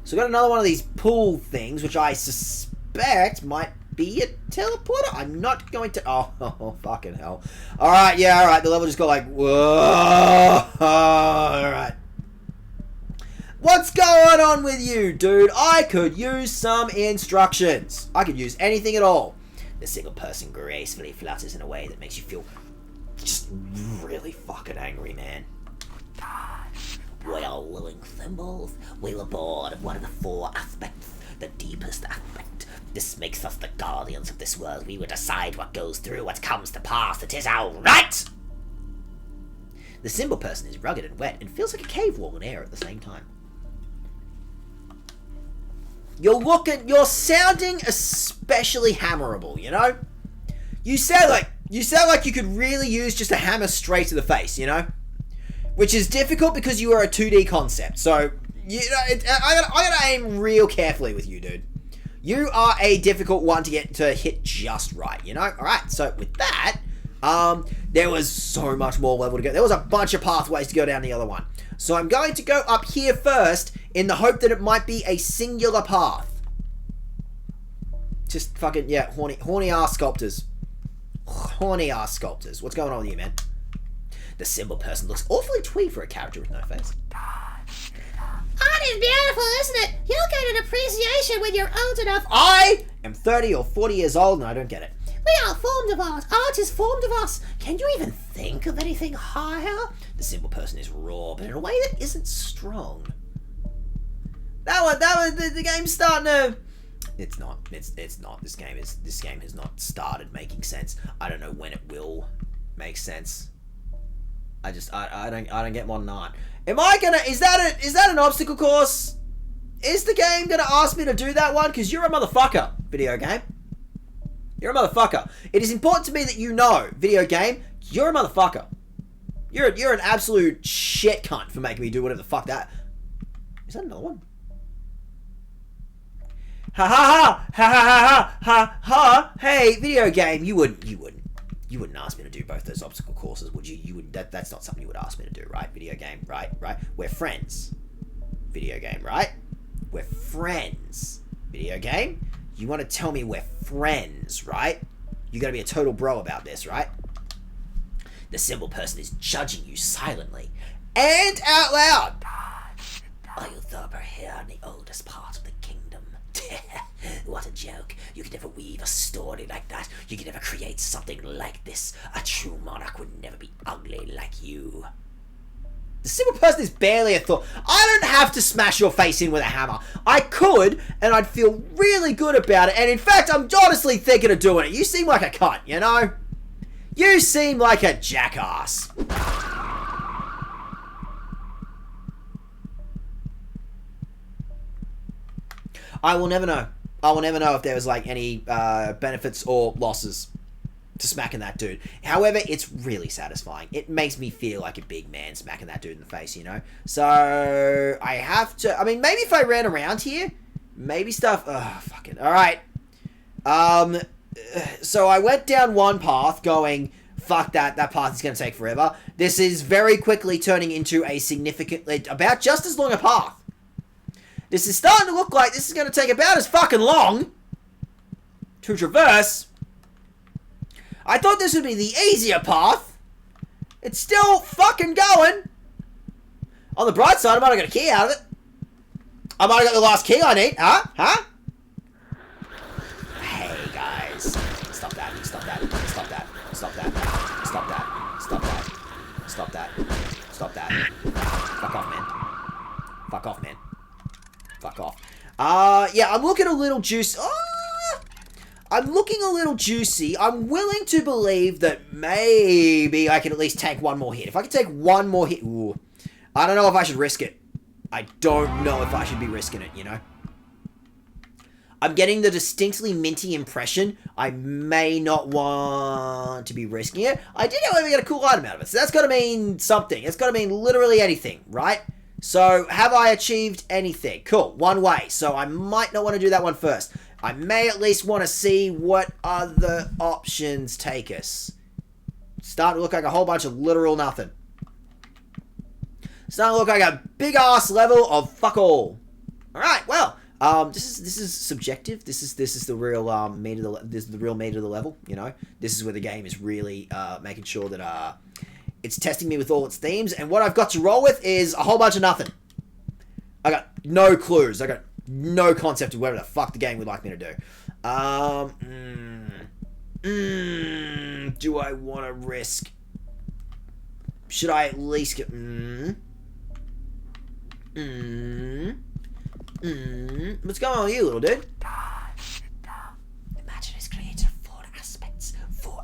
So, we've got another one of these pool things, which I suspect might be a teleporter. I'm not going to... Oh, fucking hell. Alright, yeah, alright. The level just got like... Whoa! Alright. What's going on with you, dude? I could use some instructions. I could use anything at all. The single person gracefully flutters in a way that makes you feel just really fucking angry, man. Well, length symbols. We were born of one of the 4 aspects, the deepest aspect. This makes us the guardians of this world. We will decide what goes through, what comes to pass. It is our right! The symbol person is rugged and wet and feels like a cave wall in air at the same time. You're sounding especially hammerable, you know? You sound like you could really use just a hammer straight to the face, you know? Which is difficult because you are a 2D concept, so, you know, I gotta aim real carefully with you, dude. You are a difficult one to get to hit just right, you know? Alright, so with that, there was so much more level to go. There was a bunch of pathways to go down the other one. So I'm going to go up here first in the hope that it might be a singular path. Just fucking, yeah, horny ass sculptors. Horny ass sculptors. What's going on with you, man? The symbol person looks awfully twee for a character with no face. Art is beautiful, isn't it? You'll get an appreciation when you're old enough. I am 30 or 40 years old and I don't get it. We are formed of art. Art is formed of us. Can you even think of anything higher? The symbol person is raw, but in a way that isn't strong. The game's starting to... It's not. This game has not started making sense. I don't know when it will make sense. I don't get more than that. Is that an obstacle course? Is the game gonna ask me to do that one? Because you're a motherfucker, video game. You're a motherfucker. It is important to me that you know, video game, you're a motherfucker. You're an absolute shit cunt for making me do whatever the fuck that... Is that another one? Ha ha ha ha ha ha ha ha. Hey, video game, you wouldn't ask me to do both those obstacle courses, would you? You would. That's not something you would ask me to do, right? Video game, right? We're friends. Video game, right? We're friends. Video game. You want to tell me we're friends, right? You gotta be a total bro about this, right? The symbol person is judging you silently and out loud. Are you Thurber here in the oldest part of the kingdom? What a joke. You could never weave a story like that. You could never create something like this. A true monarch would never be ugly like you. The symbol person is barely a thought. I don't have to smash your face in with a hammer. I could, and I'd feel really good about it. And in fact, I'm honestly thinking of doing it. You seem like a cunt, you know? You seem like a jackass. I will never know. I will never know if there was like any benefits or losses to smacking that dude. However, it's really satisfying. It makes me feel like a big man smacking that dude in the face, you know? So, I have to... I mean, maybe if I ran around here, maybe stuff... Oh, fuck it. Alright. So I went down one path going, fuck that path is going to take forever. This is very quickly turning into a significantly... about just as long a path. This is starting to look like this is going to take about as fucking long to traverse. I thought this would be the easier path. It's still fucking going. On the bright side, I might have got a key out of it. I might have got the last key I need. Huh? Huh? Hey, guys. Stop that. Stop that. Stop that. Stop that. Stop that. Stop that. Stop that. Stop that. Fuck off, man. Fuck off, man. Fuck off. Yeah, I'm looking a little juicy. I'm looking a little juicy. I'm willing to believe that maybe I can at least take one more hit. If I can take one more hit... Ooh. I don't know if I should risk it. I don't know if I should be risking it, you know? I'm getting the distinctly minty impression I may not want to be risking it. I did, however, get a cool item out of it. So that's got to mean something. It's got to mean literally anything, right? So, have I achieved anything? Cool, one way. So, I might not want to do that one first. I may at least want to see what other options take us. Starting to look like a whole bunch of literal nothing. Starting to look like a big-ass level of fuck all. Alright, well, this is subjective. This is the real meat of the level, you know? This is where the game is really making sure that it's testing me with all its themes, and what I've got to roll with is a whole bunch of nothing. I got no clues. I got no concept of whatever the fuck the game would like me to do. Do I want to risk? Should I at least get... What's going on with you, little dude? Imagine it's created of four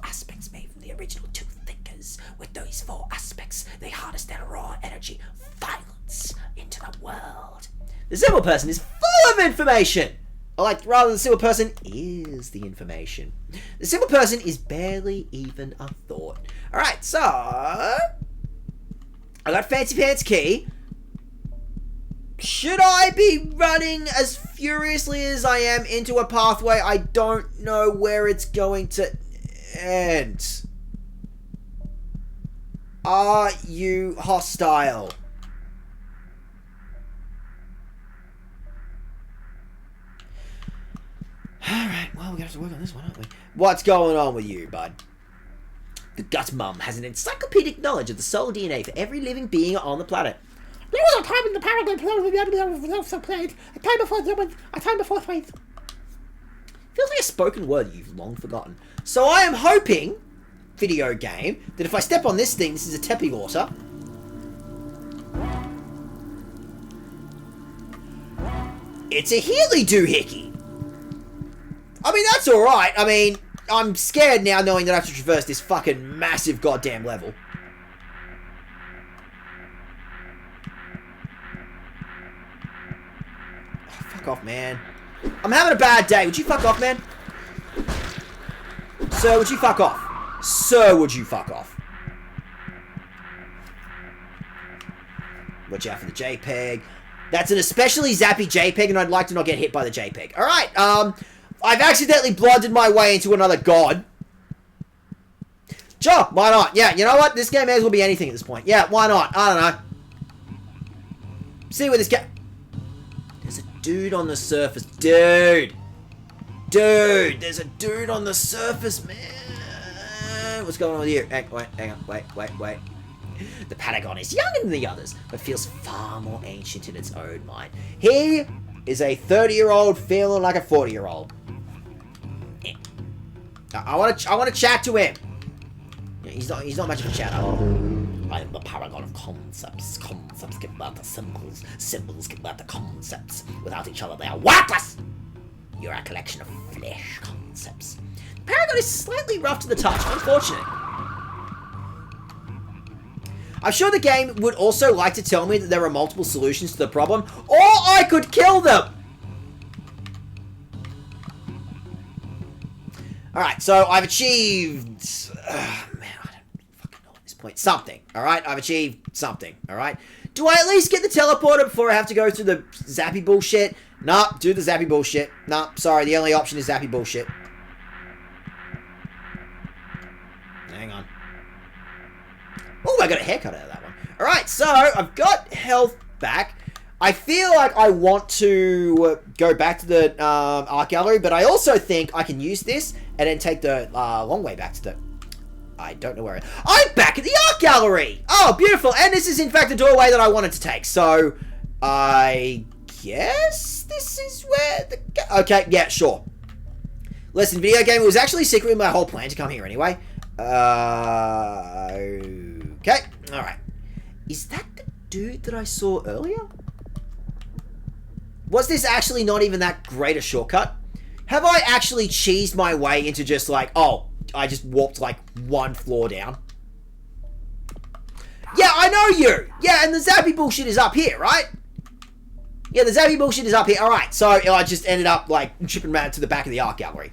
aspects made from the original two thinkers. With those four aspects, they harness their raw energy, violence, into the world. The simple person is full of information! Or like, rather, the simple person is the information. The simple person is barely even a thought. Alright, so... I got Fancy Pants Key. Should I be running as furiously as I am into a pathway? I don't know where it's going to end. Are you hostile? Alright, well, we're gonna have to work on this one, aren't we? What's going on with you, bud? The Gut Mum has an encyclopedic knowledge of the soul DNA for every living being on the planet. There was a time in the Paragon played. A time before humans, a time before faith. Feels like a spoken word that you've long forgotten. So I am hoping, video game, that if I step on this thing, this is a Tepi water. It's a Healy Doohickey. I mean, that's alright. I mean, I'm scared now knowing that I have to traverse this fucking massive goddamn level. Oh, fuck off, man. I'm having a bad day. Would you fuck off, man? Sir, would you fuck off? Sir, would you fuck off? Watch out for the JPEG. That's an especially zappy JPEG, and I'd like to not get hit by the JPEG. Alright, I've accidentally blundered my way into another god. Sure, why not? Yeah, you know what? This game may as well be anything at this point. Yeah, why not? I don't know. See where this There's a dude on the surface. Dude, there's a dude on the surface, man. What's going on with you? Hang on, wait. The Patagon is younger than the others, but feels far more ancient in its own mind. He is a 30-year-old feeling like a 40-year-old. I want to chat to him. He's not much of a chatter. I am the paragon of concepts. Concepts give birth to symbols. Symbols give birth to concepts. Without each other, they are worthless. You're a collection of flesh concepts. The paragon is slightly rough to the touch. Unfortunate. I'm sure the game would also like to tell me that there are multiple solutions to the problem, or I could kill them! Alright, so I've achieved... man, I don't fucking know at this point. Something, alright? I've achieved something, alright? Do I at least get the teleporter before I have to go through the zappy bullshit? Nah, do the zappy bullshit. Nah, sorry, the only option is zappy bullshit. Hang on. Oh, I got a haircut out of that one. Alright, so I've got health back. I feel like I want to go back to the art gallery, but I also think I can use this and then take the long way back to the... I don't know where... I'm back at the art gallery! Oh, beautiful! And this is, in fact, the doorway that I wanted to take. So, I guess this is where the... Okay, yeah, sure. Listen, video game, it was actually secretly my whole plan to come here anyway. Okay, alright. Is that the dude that I saw earlier? Was this actually not even that great a shortcut? Have I actually cheesed my way into just like, oh, I just walked like one floor down? Yeah, I know you! Yeah, and the zappy bullshit is up here, right? Yeah, the zappy bullshit is up here. Alright, so I just ended up like tripping around to the back of the art gallery.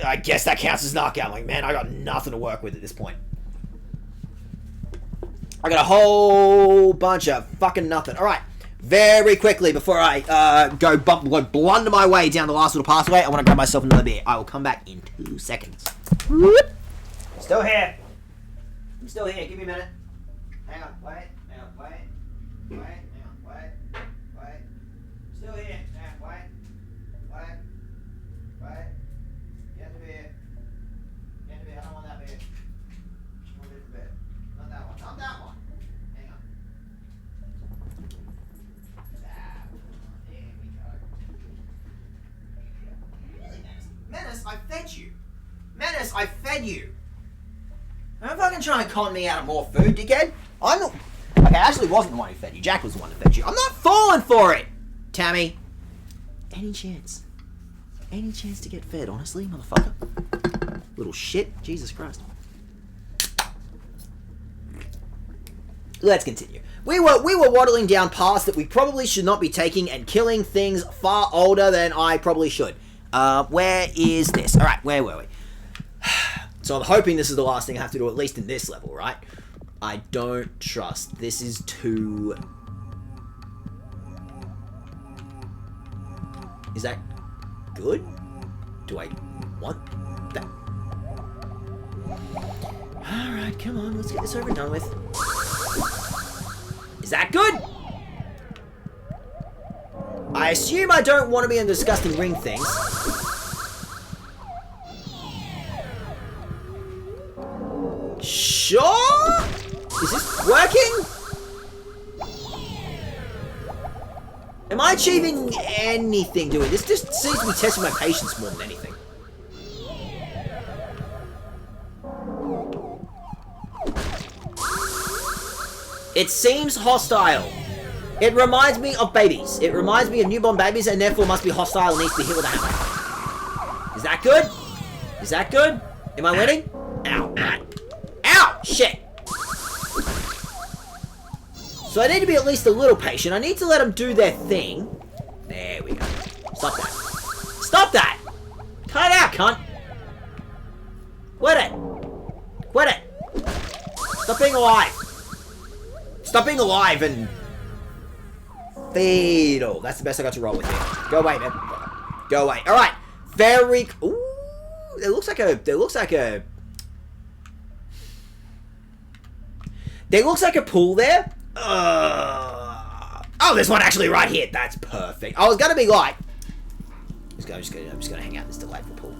I guess that counts as an art gallery. Man, I got nothing to work with at this point. I got a whole bunch of fucking nothing. Alright, very quickly before I go blunder my way down the last little pathway, I want to grab myself another beer. I will come back in 2 seconds. Still here. I'm still here. Give me a minute. Hang on. Wait. Still here. Hang on. Wait. Get the beer. I don't want that beer. I want a different beer. Not that one. Hang on. There we go. Really, Menace, I fed you. Menace, I fed you. Don't fucking try and con me out of more food, dickhead. I'm not... Okay, Okay, Ashley wasn't the one who fed you. Jack was the one who fed you. I'm not falling for it! Tammy. Any chance? Any chance to get fed, honestly, motherfucker? Little shit. Jesus Christ. Let's continue. We were waddling down paths that we probably should not be taking and killing things far older than I probably should. Where is this? Alright, where were we? So I'm hoping this is the last thing I have to do, at least in this level, right? I don't trust. This is too... Is that good? Do I want that? Alright, come on, let's get this over and done with. Is that good? I assume I don't want to be in disgusting ring things. Sure? Is this working? Am I achieving anything doing this? Just seems to be testing my patience more than anything. It seems hostile. It reminds me of babies. It reminds me of newborn babies and therefore must be hostile and needs to be hit with a hammer. Is that good? Is that good? Am I winning? Ow. Ow! Shit! So I need to be at least a little patient. I need to let them do their thing. There we go. Stop that. Stop that! Cut it out, cunt! Quit it! Quit it! Stop being alive! Stop being alive and... Fatal. That's the best I got to roll with here. Go away, man. Go away. Alright. Very... Ooh. It looks like a... There looks like a pool there. Oh, there's one actually right here. That's perfect. I was gonna be like... I'm just gonna hang out in this delightful pool.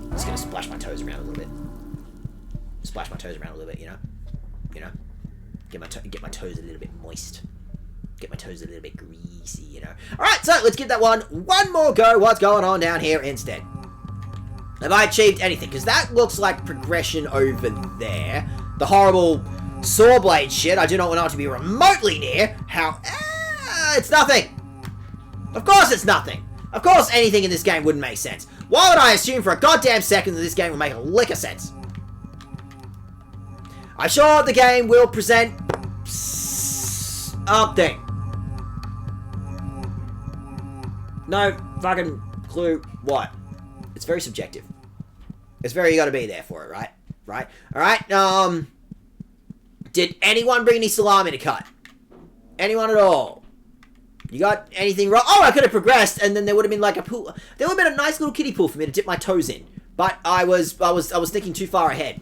I'm just gonna splash my toes around a little bit. Splash my toes around a little bit, you know? You know? Get my toes a little bit moist. Get my toes a little bit greasy, you know? Alright, so let's give that one more go. What's going on down here instead? Have I achieved anything? Because that looks like progression over there. The horrible saw blade shit I do not want to be remotely near. It's nothing. Of course it's nothing. Of course anything in this game wouldn't make sense. Why would I assume for a goddamn second that this game will make a lick of sense? I'm sure the game will present something. No fucking clue what. It's very subjective. It's very, you gotta be there for it, right? Right? Alright, did anyone bring any salami to cut? Anyone at all? You got anything wrong? Oh, I could have progressed, and then there would have been like a pool. There would have been a nice little kiddie pool for me to dip my toes in. But I was thinking too far ahead.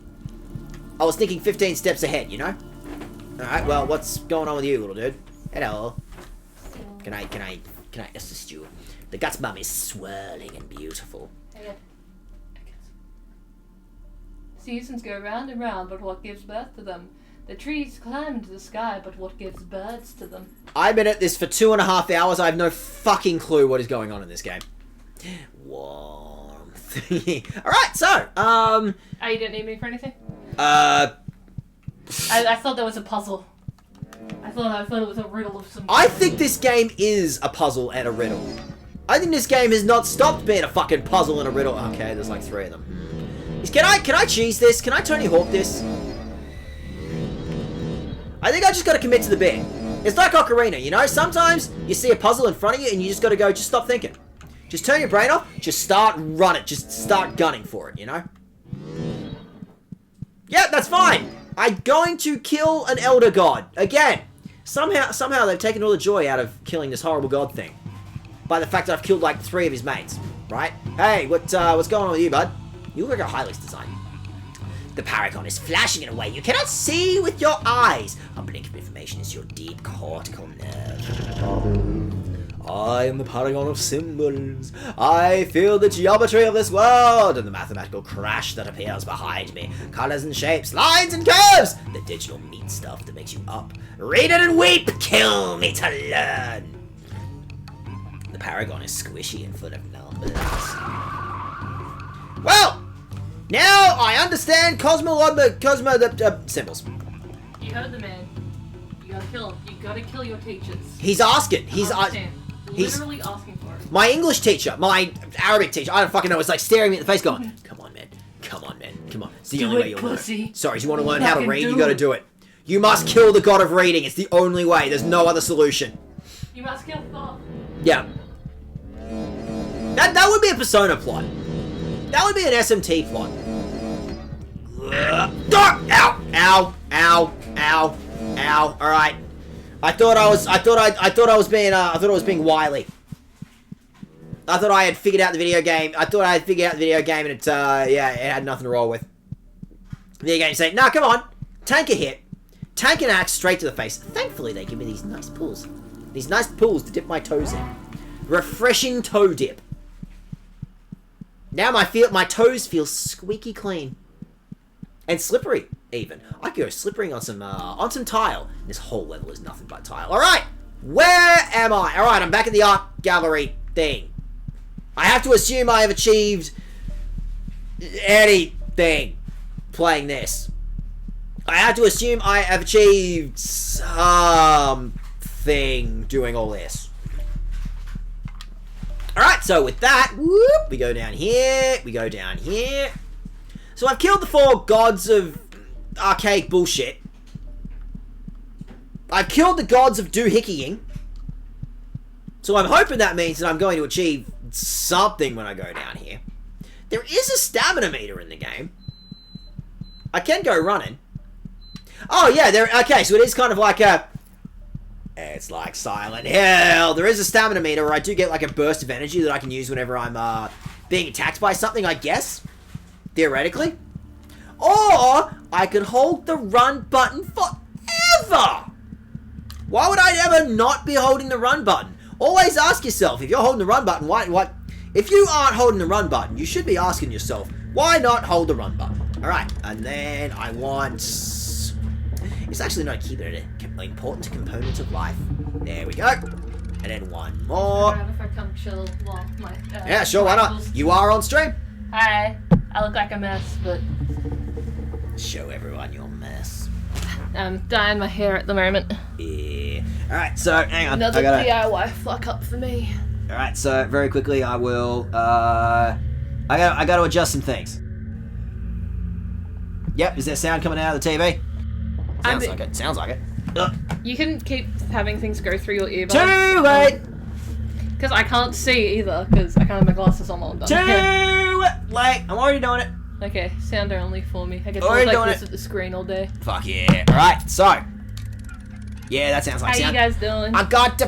I was thinking 15 steps ahead, you know? Alright, well, what's going on with you, little dude? Hello. Can I assist you? The guts mum is swirling and beautiful. Seasons go round and round, but what gives birth to them? The trees climb into the sky, but what gives birds to them? I've been at this for 2.5 hours. I have no fucking clue what is going on in this game. Warmth. Alright, so, Oh, you didn't need me for anything? I thought that was a puzzle. I thought it was a riddle of some kind. I think this game is a puzzle and a riddle. I think this game has not stopped being a fucking puzzle and a riddle. Okay, there's like 3 of them. Can I cheese this? Can I Tony Hawk this? I think I just gotta commit to the bit. It's like Ocarina, you know? Sometimes you see a puzzle in front of you and you just gotta go, just stop thinking. Just turn your brain off, just start running, just start gunning for it, you know? Yeah, that's fine. I'm going to kill an elder god. Again, somehow they've taken all the joy out of killing this horrible god thing. By the fact that I've killed like 3 of his mates, right? Hey, what's going on with you, bud? You look like a Hylics design. The paragon is flashing in a way you cannot see with your eyes. A blink of information is your deep cortical nerve. I am the paragon of symbols. I feel the geometry of this world and the mathematical crash that appears behind me. Colors and shapes, lines and curves. The digital meat stuff that makes you up. Read it and weep. Kill me to learn. The paragon is squishy and full of numbers. Well, now I understand symbols. You heard the man. gotta kill him. You gotta kill your teachers. He's asking. He's he's literally asking for it. my English teacher, my Arabic teacher. I don't fucking know. It's like staring me in the face, going, "Come on, man. Come on, man. Come on. It's the only way you'll learn. Sorry, do you want to learn how to read? You got to do it. You must kill the god of reading. It's the only way. There's no other solution. You must kill Thor. Yeah. That would be a Persona plot. That would be an SMT plot. Ow! Ow! Ow! Ow! Ow! All right. I thought I was being wily. I thought I had figured out the video game. And it had nothing to roll with. The video game saying, "No, come on, tank a hit, tank an axe straight to the face." Thankfully, they give me these nice pools to dip my toes in. Refreshing toe dip. Now my toes feel squeaky clean and slippery. Even I could go slippering on some tile. This whole level is nothing but tile. All right, where am I? All right, I'm back at the art gallery thing. I have to assume I have achieved anything playing this. I have to assume I have achieved something doing all this. Alright, so with that, whoop, we go down here, So I've killed the 4 gods of archaic bullshit. I've killed the gods of doohickying. So I'm hoping that means that I'm going to achieve something when I go down here. There is a stamina meter in the game. I can go running. Oh yeah, okay, so it is kind of like it's like Silent Hill. There is a stamina meter where I do get like a burst of energy that I can use whenever I'm being attacked by something, I guess. Theoretically. Or I could hold the run button forever. Why would I ever not be holding the run button? Always ask yourself, if you're holding the run button, why if you aren't holding the run button, you should be asking yourself, why not hold the run button? Alright, and then I want... It's actually not keeping it an important component of life. There we go. And then one more. If I come chill while my... yeah, sure, why not? You are on stream. Hi. I look like a mess, but... Show everyone your mess. I'm dyeing my hair at the moment. Yeah. Alright, so, hang on. Another DIY fuck up for me. Alright, so, very quickly, I will, I gotta adjust some things. Yep, is there sound coming out of the TV? Sounds like it. Ugh. You can keep having things go through your earbuds. Too late! Because I can't see either, because I can't have my glasses on while I'm done. Too late! I'm already doing it. Okay, sound only for me. I get to Already look doing like this it. at the screen all day. Fuck yeah. Alright, so. Yeah, that sounds like How sound. you guys doing? I got the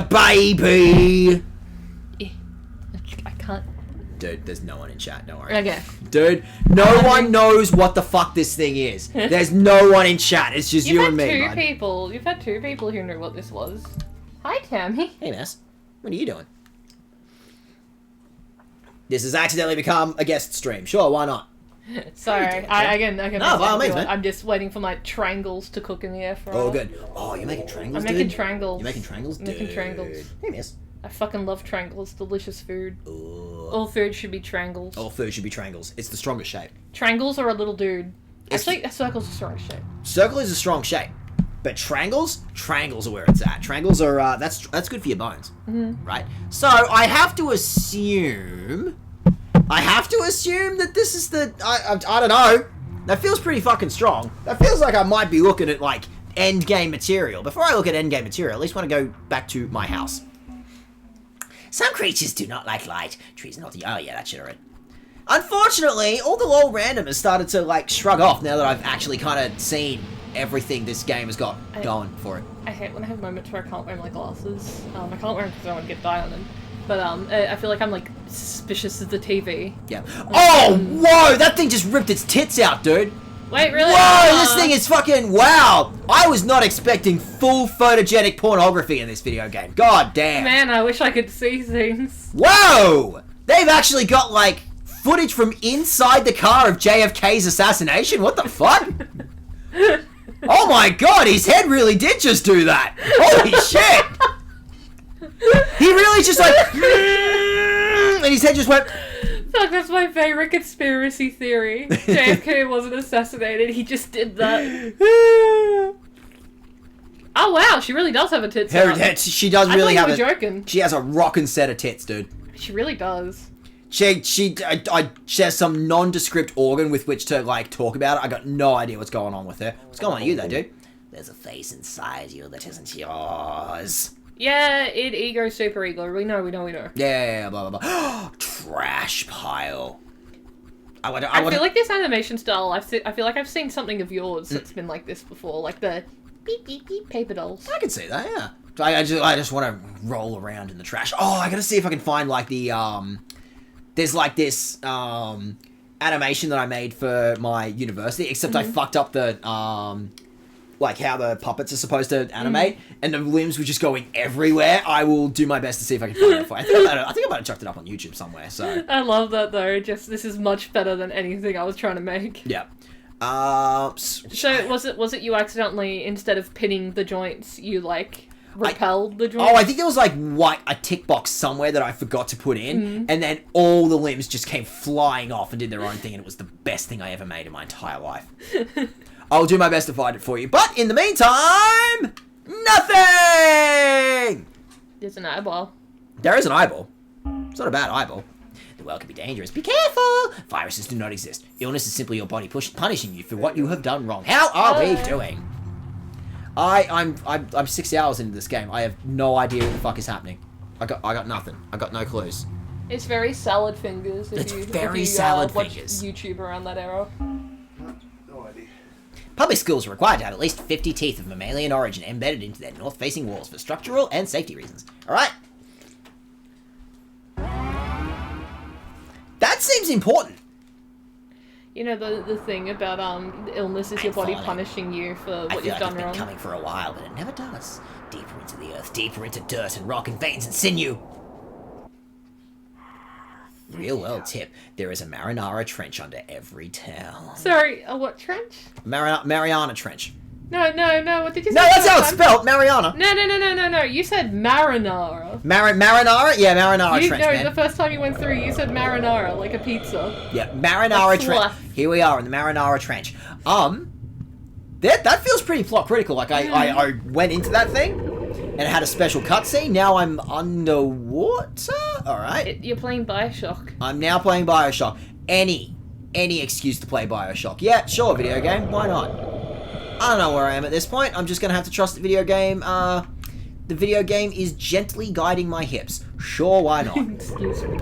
baby! I can't... Dude, there's no one in chat, don't worry. Okay. Dude, no one knows what the fuck this thing is. There's no one in chat, it's just you and me, You've bud. had two people who knew what this was. Hi, Tammy. Hey, Mess. What are you doing? This has accidentally become a guest stream. Sure, why not? Sorry, I can. No, by all means, man. I'm just waiting for my triangles to cook in the air fryer. Oh, good. Oh, you're making triangles, I'm making triangles. You're making triangles, dude? Making triangles. Hey, Miss. I fucking love triangles. Delicious food. Ooh. All food should be triangles. All food should be triangles. It's the strongest shape. Triangles are a little dude. It's- Actually, a circle's a strong shape. Circle is a strong shape. But triangles are where it's at. Triangles are, that's good for your bones. Mm-hmm. Right? So, I have to assume that this is the... I don't know. That feels pretty fucking strong. That feels like I might be looking at, like, endgame material. Before I look at endgame material, I at least want to go back to my house. Some creatures do not like light. Trees not the... Oh, yeah, that shit already. Unfortunately, all the LOL random has started to, like, shrug off now that I've actually kind of seen everything this game has got going for it. I hate when I have moments where I can't wear my glasses. I can't wear them because I want to get dye on them. But I feel like I'm like suspicious of the TV. Yeah. Oh, whoa! That thing just ripped its tits out, dude. Wait, really? Whoa! This thing is fucking wow! I was not expecting full photogenic pornography in this video game. God damn. Man, I wish I could see things. Whoa! They've actually got like footage from inside the car of JFK's assassination. What the fuck? Oh my god! His head really did just do that. Holy shit! He really just like, and his head just went. Fuck, that's my favorite conspiracy theory. JFK wasn't assassinated, he just did that. Oh wow, she really does have a tits Her out. tits, she does I really thought have you were a... joking. She has a rockin' set of tits, dude. She really does. She has some nondescript organ with which to, like, talk about it. I got no idea what's going on with her. What's going on with you, though, dude? There's a face inside you that isn't yours. Yeah, ego, super ego. We know. Yeah, blah, blah, blah. Trash pile. I feel like this animation style, I feel like I've seen something of yours that's been like this before. Like the beep, beep, beep paper dolls. I can see that, yeah. I just want to roll around in the trash. Oh, I gotta see if I can find, like, the, there's, like, this, animation that I made for my university, except I fucked up the, like, how the puppets are supposed to animate, and the limbs were just going everywhere. I will do my best to see if I can find it for you. I think I might have chucked it up on YouTube somewhere, so... I love that, though. Just, this is much better than anything I was trying to make. Yeah. So, was it you accidentally, instead of pinning the joints, you, like, repelled the joints? Oh, I think there was, like, a tick box somewhere that I forgot to put in, and then all the limbs just came flying off and did their own thing, and it was the best thing I ever made in my entire life. I'll do my best to find it for you, but in the meantime, nothing! There's an eyeball. There is an eyeball. It's not a bad eyeball. The world can be dangerous. Be careful! Viruses do not exist. Illness is simply your body punishing you for what you have done wrong. How are we doing? I'm 6 hours into this game. I have no idea what the fuck is happening. I got nothing. I got no clues. It's very salad fingers. It's very salad watch fingers. YouTube around that era. No idea. Public schools are required to have at least 50 teeth of mammalian origin embedded into their north-facing walls for structural and safety reasons. Alright? That seems important. You know, the thing about illness is your body punishing you for what you've done it's wrong. been coming for a while, but it never does. Deeper into the earth, deeper into dirt and rock and veins and sinew. Real world tip. There is a marinara trench under every town. Sorry, a what trench? Mariana Trench. No, what did you say? No, that's how it's spelled, Mariana. No, you said marinara. Marinara? Yeah, Marinara Trench, man. The first time you went through, you said marinara, like a pizza. Yeah, Marinara That's Trench. left. Here we are in the Marinara Trench. That feels pretty plot critical. Like, I went into that thing, and it had a special cutscene. Now I'm underwater? Alright. You're playing Bioshock. I'm now playing Bioshock. Any excuse to play Bioshock. Yeah, sure, video game. Why not? I don't know where I am at this point. I'm just gonna have to trust the video game. The video game is gently guiding my hips. Sure, why not? Excuse me.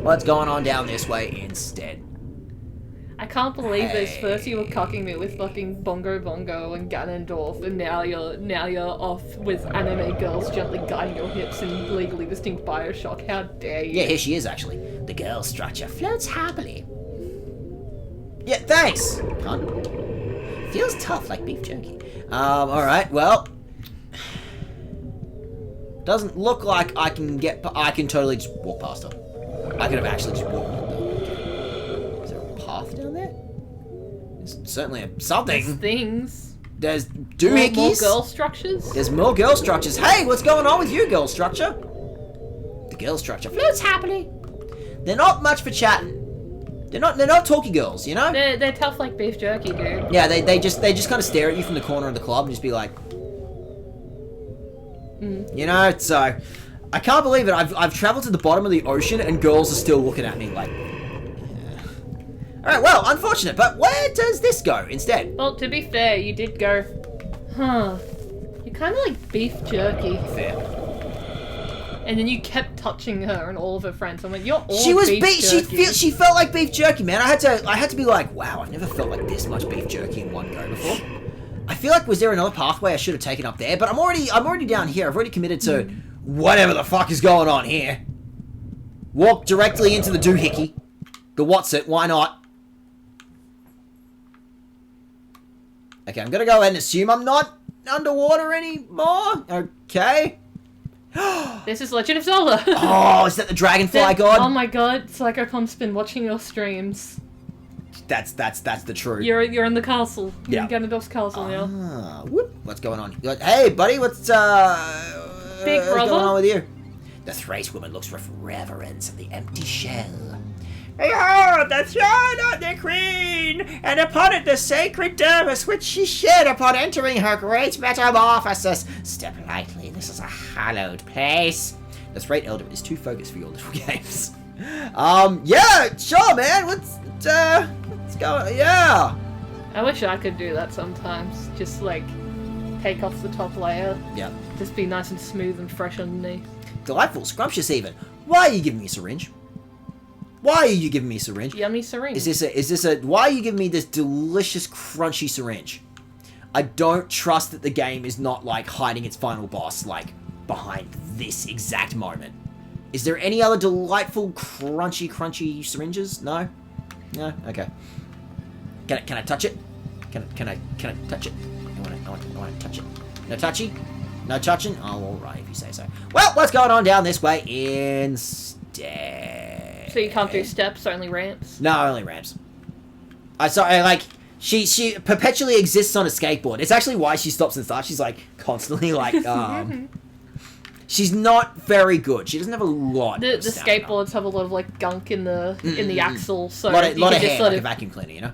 What's going on down this way instead? I can't believe this. First you were cucking me with fucking Bongo Bongo and Ganondorf, and now you're off with anime girls gently guiding your hips in legally distinct Bioshock. How dare you? Yeah, here she is actually. The girl structure floats happily. Yeah, thanks. Cunt. Feels tough like beef jerky. Alright, well. Doesn't look like I can totally just walk past her. I could have actually just walked past her. Is there a path down there? There's certainly something. There's things. There's doohickeys. More girl structures. There's more girl structures. Hey, what's going on with you, girl structure? The girl structure floats happily. They're not much for chatting. They're not talky girls, you know? They're tough like beef jerky, dude. Yeah, they just kind of stare at you from the corner of the club and just be like, you know. So I can't believe it. I've traveled to the bottom of the ocean and girls are still looking at me like. Yeah. All right, well, unfortunate, but where does this go instead? Well, to be fair, you did go. Huh? You're kind of like beef jerky. Fair. And then you kept touching her and all of her friends. I'm like, you're all She was beef jerky. she felt like beef jerky, man. I had to be like, wow, I've never felt like this much beef jerky in one go before. I feel like, was there another pathway I should have taken up there? But I'm already down here. I've already committed to whatever the fuck is going on here. Walk directly into the doohickey. The what's it? Why not? Okay, I'm gonna go ahead and assume I'm not underwater anymore. Okay. This is Legend of Zelda. Oh, is that the dragonfly god? Oh my god, Psychopomp's been watching your streams. That's the truth. You're in the castle. Yeah. You're in Ganondorf's castle now. Ah, whoop. What's going on? Hey, buddy, what's Big brother? going on with you? The Thrace woman looks with reverence at the empty shell. Behold, the throne of the queen, and upon it the sacred dermis which she shed upon entering her great metamorphosis. Step lightly, this is a hallowed place. That's right, Elder is too focused for your little games. Yeah, sure, man. Let's go. Yeah. I wish I could do that sometimes. Just like take off the top layer. Yeah. Just be nice and smooth and fresh underneath. Delightful, scrumptious even. Why are you giving me a syringe? Why are you giving me a syringe? Yummy syringe. Why are you giving me this delicious, crunchy syringe? I don't trust that the game is not, like, hiding its final boss, like, behind this exact moment. Is there any other delightful, crunchy syringes? No? No? Okay. Can I touch it? Can I touch it? I want to touch it. No touchy? No touching? Oh, alright, if you say so. Well, let's go on down this way instead. So you can't do steps, only ramps? No, only ramps. She perpetually exists on a skateboard. It's actually why she stops and starts. She's, like, constantly, like, she's not very good. She doesn't have a lot The of stamina. skateboards have a lot of, like, gunk in the axle, so lot of you can hair, just sort like a of... vacuum cleaner, you know?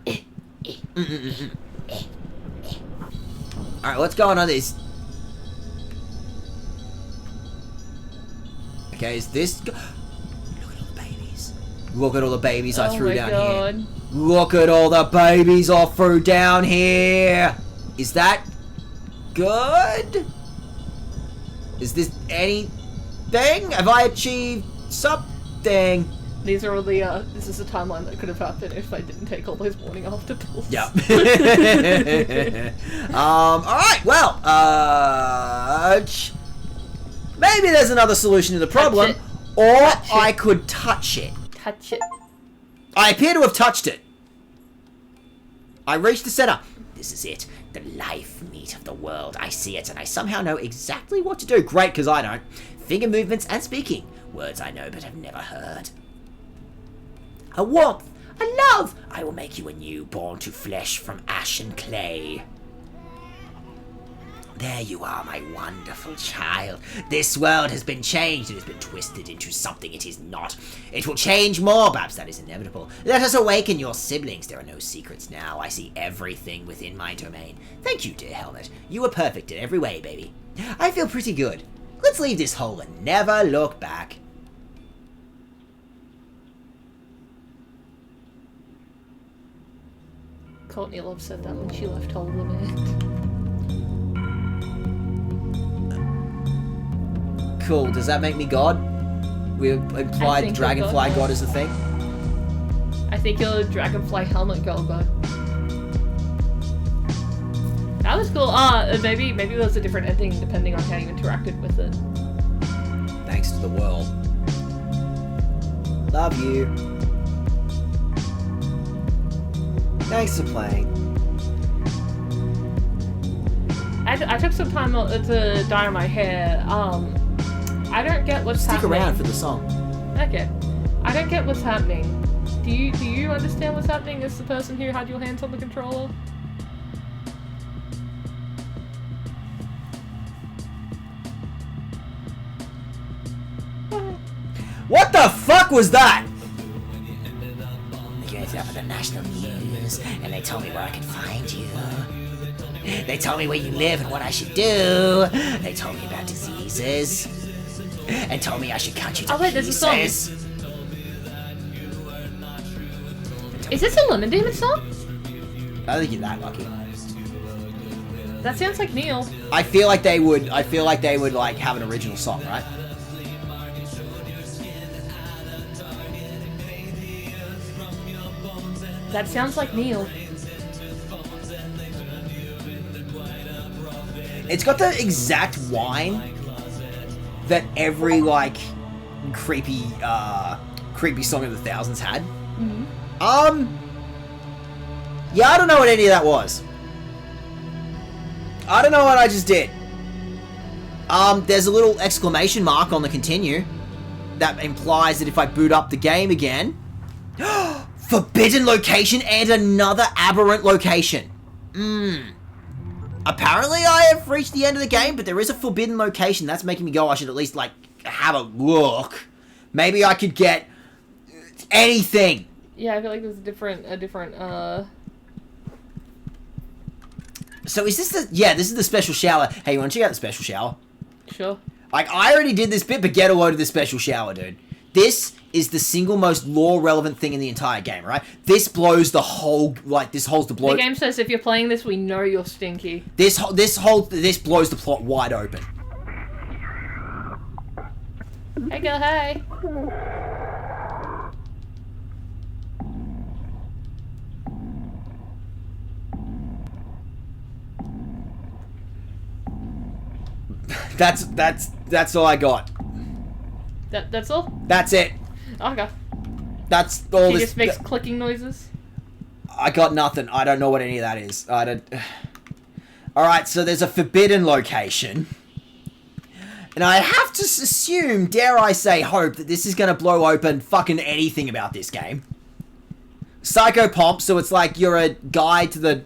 Alright, what's going on this? Okay, is this... Look at all the babies. Look at all the babies I threw down here. Look at all the babies I threw down here. Is that good? Is this anything? Have I achieved something? These are all the, this is a timeline that could have happened if I didn't take all those morning after pills. Yep. Alright, well, maybe there's another solution to the problem, or I could touch it. Touch it. I appear to have touched it. I reached the center. This is it. The life meat of the world. I see it, and I somehow know exactly what to do. Great, because I don't. Finger movements and speaking. Words I know but have never heard. A warmth. A love. I will make you anew, born to flesh from ash and clay. There you are, my wonderful child. This world has been changed. It has been twisted into something it is not. It will change more, perhaps that is inevitable. Let us awaken your siblings. There are no secrets now. I see everything within my domain. Thank you, dear Helmet. You were perfect in every way, baby. I feel pretty good. Let's leave this hole and never look back. Courtney Love said that when she left Hole Limited. Cool. Does that make me God? We implied Dragonfly God is a thing. I think you're a Dragonfly Helmet Girl God. That was cool. Maybe there was a different ending depending on how you interacted with it. Thanks to the world. Love you. Thanks for playing. I took some time to dye my hair. I don't get what's happening. Stick around for the song. Okay. I don't get what's happening. Do you understand what's happening as the person who had your hands on the controller? What the fuck was that? They gave up at the national news, and they told me where I could find you. They told me where you live and what I should do. They told me about diseases. And told me I should cut you to wait, there's a song. pieces. Is this a Lemon Demon song? I don't think you're that lucky. That sounds like Neil. I feel like they would like have an original song, right? That sounds like Neil. It's got the exact whine that every like creepy song of the thousands had. Mm-hmm. Yeah, I don't know what any of that was. I don't know what I just did. There's a little exclamation mark on the continue that implies that if I boot up the game again, forbidden location and another aberrant location. Apparently I have reached the end of the game, but there is a forbidden location. That's making me go, I should at least, like, have a look. Maybe I could get anything. Yeah, I feel like there's a different, So is this the... Yeah, this is the special shower. Hey, you want to check out the special shower? Sure. Like, I already did this bit, but get a load of the special shower, dude. This is the single most lore-relevant thing in the entire game, right? This blows the whole... Like, this holds the blow... The game says if you're playing this, we know you're stinky. This blows the plot wide open. Hey, girl, hey. That's all I got. That's all? That's it. Okay. That's all He this... just makes clicking noises. I got nothing. I don't know what any of that is. I don't... Alright, so there's a forbidden location. And I have to assume, dare I say, hope, that this is going to blow open fucking anything about this game. Psychopomp, so it's like you're a guide to the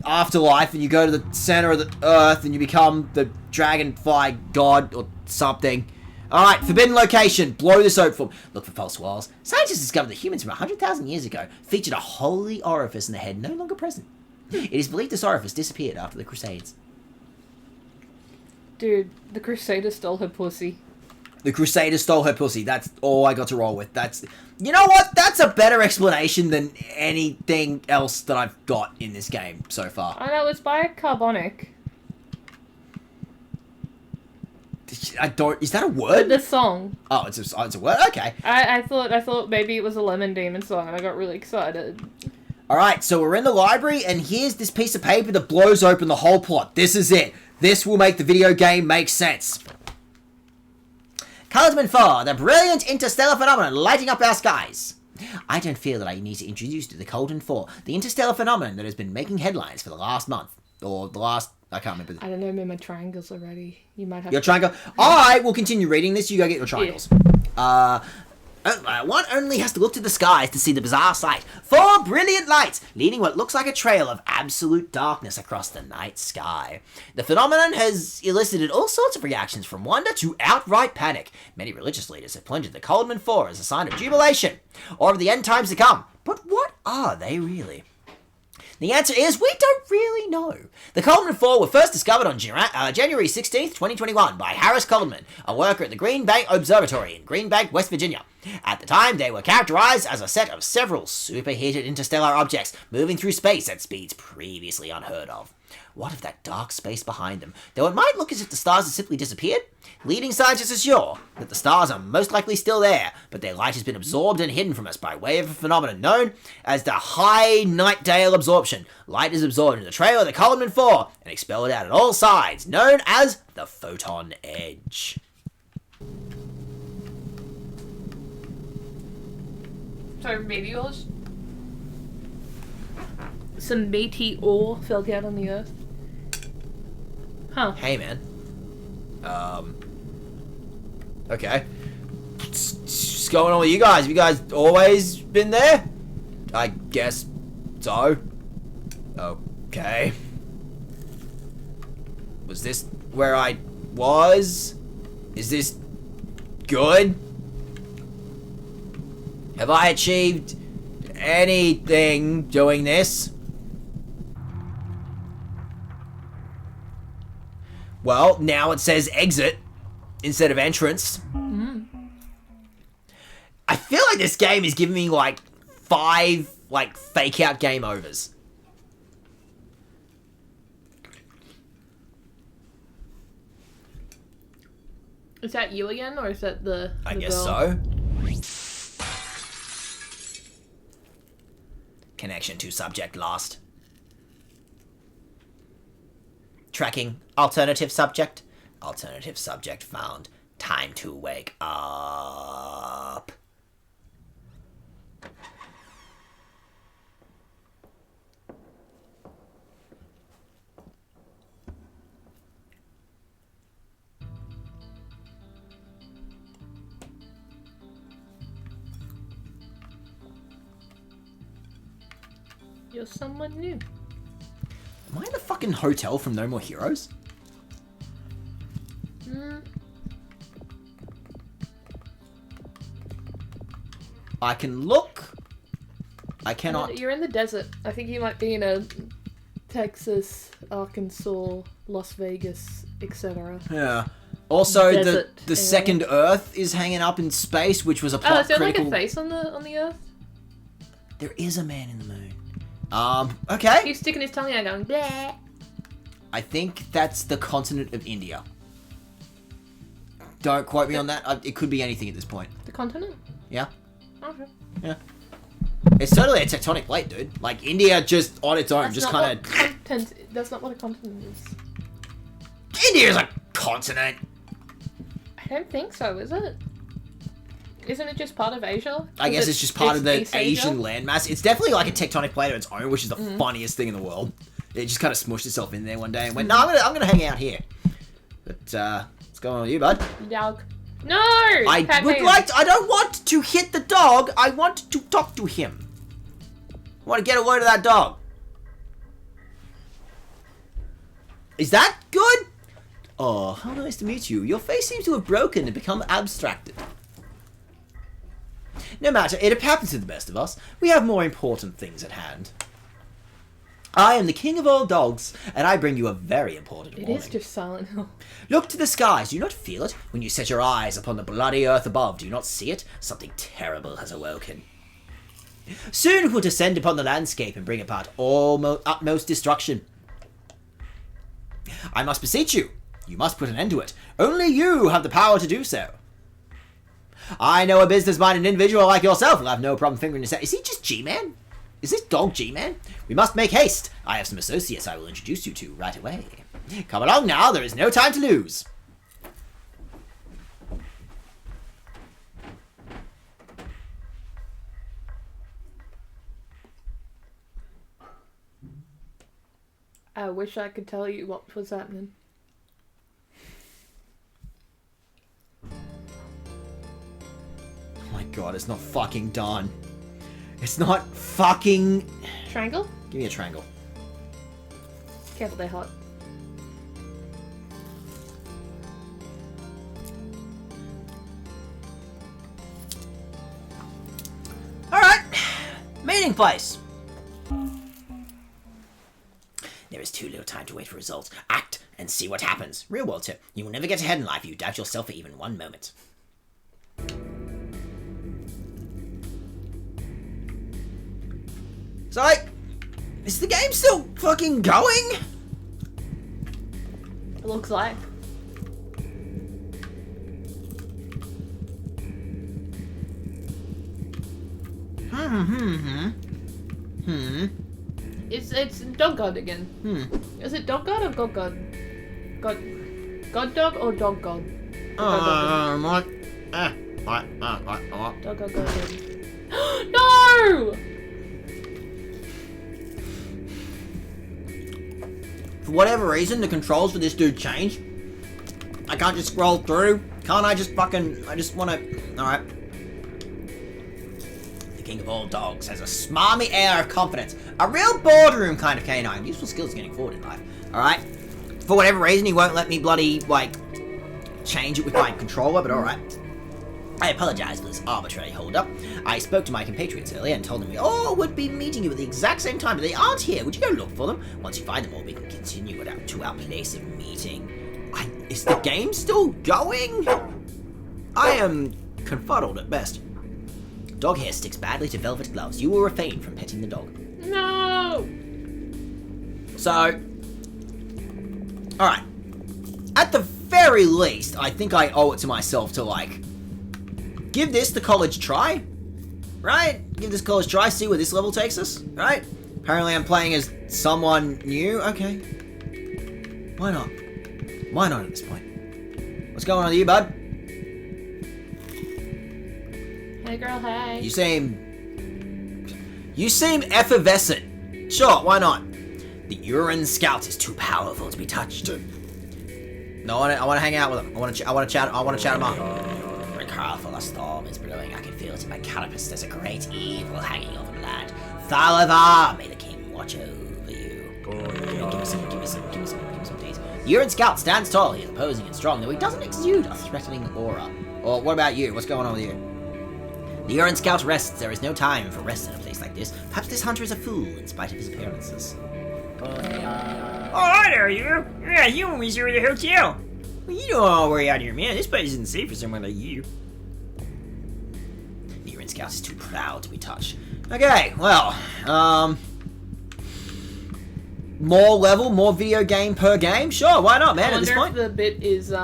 afterlife and you go to the center of the earth and you become the dragonfly god or something. Alright, forbidden location. Blow this open. Look for false walls. Scientists discovered that humans from 100,000 years ago featured a holy orifice in the head no longer present. It is believed this orifice disappeared after the Crusades. Dude, the Crusader stole her pussy. The Crusader stole her pussy. That's all I got to roll with. That's... You know what? That's a better explanation than anything else that I've got in this game so far. I know, it's bicarbonic. I don't... Is that a word? The song. Oh, it's a word? Okay. I thought maybe it was a Lemon Demon song and I got really excited. Alright, so we're in the library and here's this piece of paper that blows open the whole plot. This is it. This will make the video game make sense. Cosmin 4, the brilliant interstellar phenomenon lighting up our skies. I don't feel that I need to introduce you to the Colden 4, the interstellar phenomenon that has been making headlines for the last month. Or the last... I can't remember. I don't know, maybe my triangles are ready. You might have Your triangle... I will continue reading this, you go get your triangles. One only has to look to the skies to see the bizarre sight. 4 brilliant lights, leading what looks like a trail of absolute darkness across the night sky. The phenomenon has elicited all sorts of reactions, from wonder to outright panic. Many religious leaders have pointed to the Coldman 4 as a sign of jubilation, or of the end times to come. But what are they really? The answer is, we don't really know. The Coleman 4 were first discovered on January 16th, 2021 by Harris Coleman, a worker at the Green Bank Observatory in Green Bank, West Virginia. At the time, they were characterized as a set of several superheated interstellar objects moving through space at speeds previously unheard of. What of that dark space behind them? Though it might look as if the stars have simply disappeared, leading scientists are sure that the stars are most likely still there, but their light has been absorbed and hidden from us by way of a phenomenon known as the high night-dale absorption. Light is absorbed in the trail of the Coleman 4 and expelled out at all sides, known as the photon edge. Sorry, meteors? Some meteor fell down on the earth. Huh. Hey, man. Okay. What's going on with you guys? Have you guys always been there? I guess so. Okay. Was this where I was? Is this good? Have I achieved anything doing this? Well, now it says exit instead of entrance. Mm. I feel like this game is giving me like 5 like fake out game overs. Is that you again, or is that the I the guess girl? so. Connection to subject lost. Tracking. Alternative subject. Alternative subject found. Time to wake up. You're someone new. Am I in the fucking hotel from No More Heroes? Mm. I can look I cannot. You're in the desert. I think you might be in a Texas, Arkansas, Las Vegas, etc. Yeah. Also, Desert the area. second Earth is hanging up in space, which was a Oh, plot is there critical. like a face on the Earth? There is a man in the moon. Okay. He's sticking his tongue out going, bleh. I think that's the continent of India. Don't quote me on that. It could be anything at this point. The continent? Yeah. Okay. Yeah. It's totally a tectonic plate, dude. Like, India just on its own, That's just not kind of... what content. That's not what a continent is. India's a continent. I don't think so, is it? Isn't it just part of Asia? I guess it's just part of the East Asia? Asian landmass. It's definitely like a tectonic plate of its own, which is the funniest thing in the world. It just kind of smushed itself in there one day and went, no, I'm gonna hang out here. But, what's going on with you, bud? Dog. No! I don't want to hit the dog. I want to talk to him. I want to get a load of that dog. Is that good? Oh, how nice to meet you. Your face seems to have broken and become abstracted. No matter, it happens to the best of us. We have more important things at hand. I am the king of all dogs, and I bring you a very important warning. It is just Silent Hill. Look to the skies. Do you not feel it? When you set your eyes upon the bloody earth above, do you not see it? Something terrible has awoken. Soon it will descend upon the landscape and bring about utmost destruction. I must beseech you. You must put an end to it. Only you have the power to do so. I know a business-minded individual like yourself will have no problem fingering his head. Is he just G-Man? Is this dog G-Man? We must make haste. I have some associates I will introduce you to right away. Come along now, there is no time to lose. I wish I could tell you what was happening. Oh my god, it's not fucking done. It's not fucking... Triangle? Give me a triangle. Careful, they're hot. Alright. Meeting place. There is too little time to wait for results. Act and see what happens. Real world tip. You will never get ahead in life if you doubt yourself for even one moment. So, like, is the game still fucking going? It looks like. It's Dog God again. Is it Dog God or God God? God Dog or Dog God? What? Dog God God. No! For whatever reason, the controls for this dude changed. I can't just scroll through. Can't I just fucking... I just want to... Alright. The king of all dogs has a smarmy air of confidence. A real boardroom kind of canine. Useful skills getting forward in life. Alright? For whatever reason, he won't let me bloody, like, change it with my controller, but alright. I apologize for this arbitrary hold-up. I spoke to my compatriots earlier and told them we all would be meeting you at the exact same time, but they aren't here. Would you go look for them? Once you find them all, we can continue to our place of meeting. Is the game still going? I am confuddled at best. Dog hair sticks badly to velvet gloves. You will refrain from petting the dog. No! So, alright. At the very least, I think I owe it to myself to, like, give this the college try, right? Give this college try, see where this level takes us, right? Apparently I'm playing as someone new, okay. Why not? Why not at this point? What's going on with you, bud? Hey girl, hey. You seem effervescent. Sure, why not? The urine scout is too powerful to be touched. No, I want to hang out with him. I want to chat him up. Powerful, a storm is brewing. I can feel it in my carapace. There's a great evil hanging over the land. Thalavar, may the king watch over you. Give me some days. Urine Scout stands tall. He is imposing and strong, though he doesn't exude a threatening aura. Or what about you? What's going on with you? The Urine Scout rests. There is no time for rest in a place like this. Perhaps this hunter is a fool in spite of his appearances. Oh, hi there, you. Yeah, you always here at the hotel. Well, you don't all worry out here, man. This place isn't safe for someone like you. The Urine Scout is too proud to be touched. Okay, well, more level, more video game per game? Sure, why not, man, I at this wonder point? if the bit is,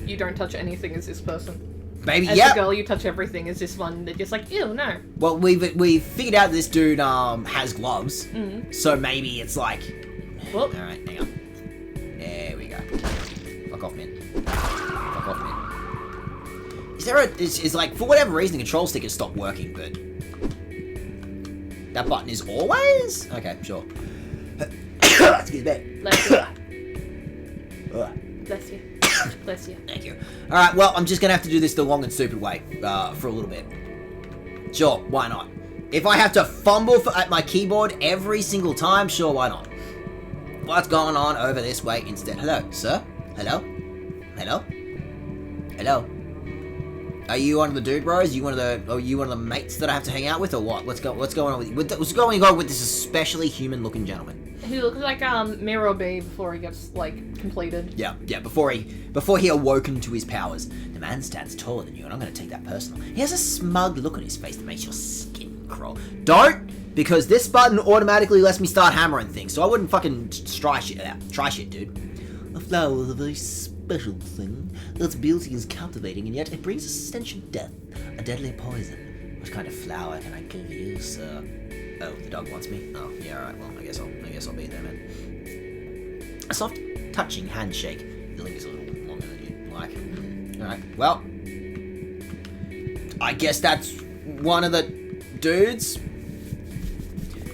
you don't touch anything as this person. Maybe, As yeah. the girl, you touch everything as this one. They're just like, ew, no. Well, we've figured out this dude, has gloves. Mm. So maybe it's like... Whoop. Alright, hang on. There we go. Fuck off, man. Fuck off, man. Is there a... Is like, for whatever reason, the control stick has stopped working, but... That button is always? Okay, sure. Excuse me. Bless you. Ugh. Bless you. Bless you. Thank you. Alright, well, I'm just gonna have to do this the long and stupid way, for a little bit. Sure, why not? If I have to fumble at my keyboard every single time, sure, why not? What's going on over this way instead? Hello, sir? Hello? Hello? Hello? Are you one of the dude bros? Are you one of the mates that I have to hang out with, or what? What's going on with you? What's going on with this especially human-looking gentleman? He looks like Miro B before he gets like completed. Yeah, before he awoken to his powers. The man stands taller than you, and I'm gonna take that personal. He has a smug look on his face that makes your skin crawl. Don't! Because this button automatically lets me start hammering things, so I wouldn't fucking try shit out. Try shit, dude. A flower is a very special thing. Its beauty is captivating, and yet it brings a stench of death. A deadly poison. What kind of flower can I give you, sir? Oh, the dog wants me? Oh, yeah, alright, well, I guess I'll be there, man. A soft, touching handshake. The link is a little longer than you'd like. Alright, well. I guess that's one of the dudes.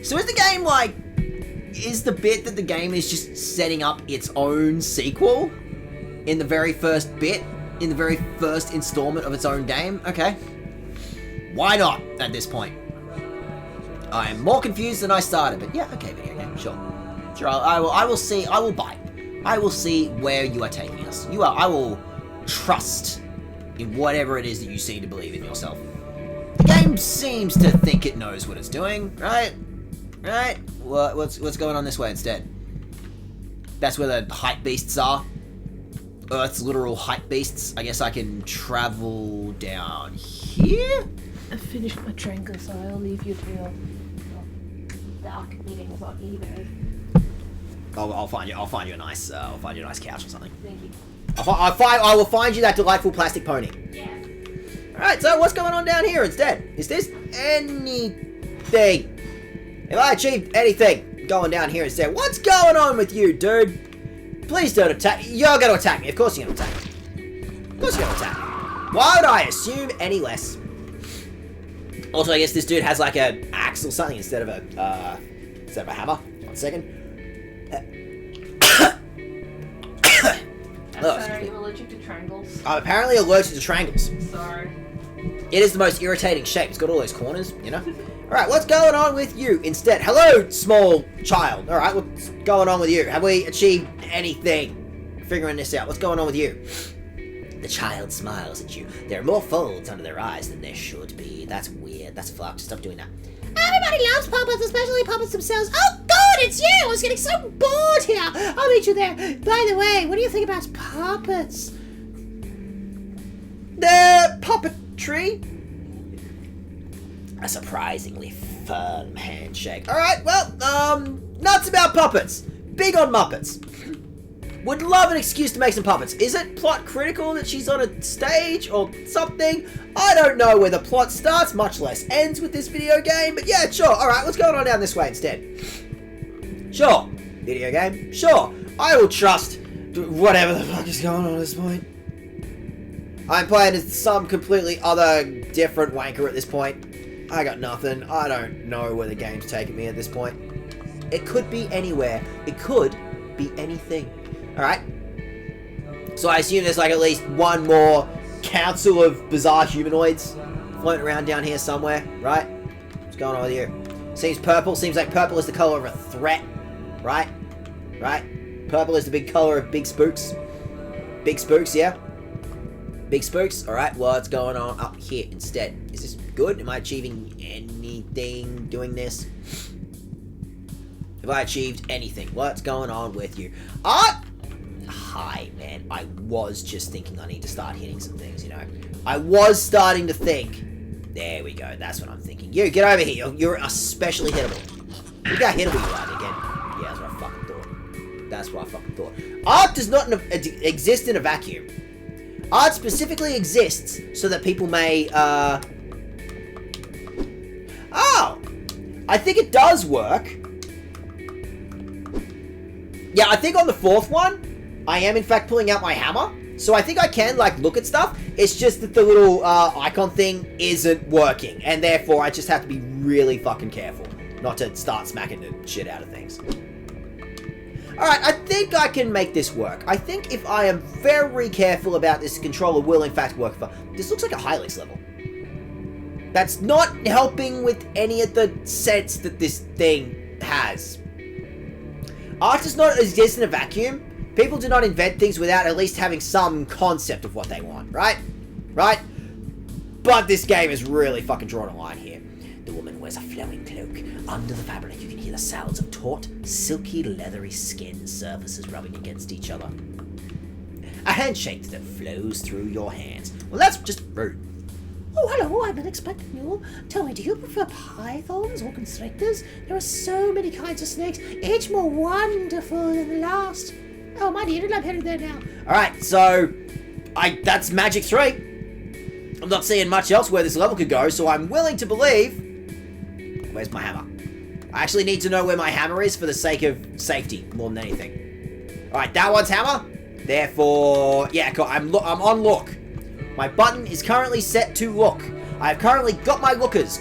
So is the game like... Is the bit that the game is just setting up its own sequel? In the very first bit? In the very first installment of its own game? Okay. Why not, at this point? I am more confused than I started, but yeah, okay, video game, sure. Sure, I will see, I will bite. I will see where you are taking us. I will trust in whatever it is that you seem to believe in yourself. The game seems to think it knows what it's doing, right? Right? What's going on this way instead? That's where the hype beasts are. Earth's literal hype beasts. I guess I can travel down here? I finished my triangle, so I'll leave you to your dark meetings on eBay. I'll find you a nice couch or something. Thank you. I will find you that delightful plastic pony. Yeah. Alright, so what's going on down here instead? Is this anything? Have I achieved anything going down here instead? What's going on with you, dude? Please don't attack me. You're going to attack me. Of course you're going to attack me. Of course you're going to attack me. Why would I assume any less? Also, I guess this dude has like an axe or something instead of a hammer. 1 second. Sorry, you're allergic to triangles. I'm apparently allergic to triangles. Sorry. It is the most irritating shape. It's got all those corners, you know? Alright, what's going on with you instead? Hello, small child. Alright, what's going on with you? Have we achieved anything? Figuring this out. What's going on with you? The child smiles at you. There are more folds under their eyes than there should be. That's weird. That's fucked. Stop doing that. Everybody loves puppets, especially puppets themselves. Oh God, it's you! I was getting so bored here. I'll meet you there. By the way, what do you think about puppets? The puppetry? A surprisingly firm handshake. Alright, well, nuts about puppets. Big on Muppets. Would love an excuse to make some puppets. Is it plot critical that she's on a stage or something? I don't know where the plot starts, much less ends with this video game, but yeah, sure. Alright, what's going on down this way instead? Sure. Video game? Sure. I will trust whatever the fuck is going on at this point. I'm playing as some completely other different wanker at this point. I got nothing. I don't know where the game's taking me at this point. It could be anywhere. It could be anything. Alright. So I assume there's like at least one more council of bizarre humanoids floating around down here somewhere, right? What's going on with you? Seems purple. Seems like purple is the color of a threat, right? Right? Purple is the big color of big spooks. Big spooks, yeah? Big spooks. Alright, what's going on up here instead? Is this good? Am I achieving anything doing this? Have I achieved anything? What's going on with you? Hi, man. I was just thinking I need to start hitting some things, you know. I was starting to think. There we go. That's what I'm thinking. You, get over here. You're especially hittable. Look how hittable you are again. Yeah, that's what I fucking thought. That's what I fucking thought. Art does not exist in a vacuum. Art specifically exists so that people may, Oh! I think it does work. Yeah, I think on the fourth one, I am in fact pulling out my hammer. So I think I can, like, look at stuff. It's just that the little, icon thing isn't working. And therefore, I just have to be really fucking careful not to start smacking the shit out of things. Alright, I think I can make this work. I think if I am very careful about this, controller will in fact work for... This looks like a Hilux level. That's not helping with any of the sense that this thing has. Art does not exist in a vacuum. People do not invent things without at least having some concept of what they want, right? Right? But this game is really fucking drawing a line here. The woman wears a flowing cloak. Under the fabric, you can hear the sounds of taut, silky, leathery skin surfaces rubbing against each other. A handshake that flows through your hands. Well, that's just rude. Oh, hello, I've been expecting you. Tell me, do you prefer pythons or constrictors? There are so many kinds of snakes, each more wonderful than the last. Oh, my dear, I'm headed there now. Alright, so... that's Magic 3. I'm not seeing much else where this level could go, so I'm willing to believe... Where's my hammer? I actually need to know where my hammer is for the sake of safety, more than anything. Alright, that one's hammer. Therefore... Yeah, cool. I'm on look. My button is currently set to look. I've currently got my lookers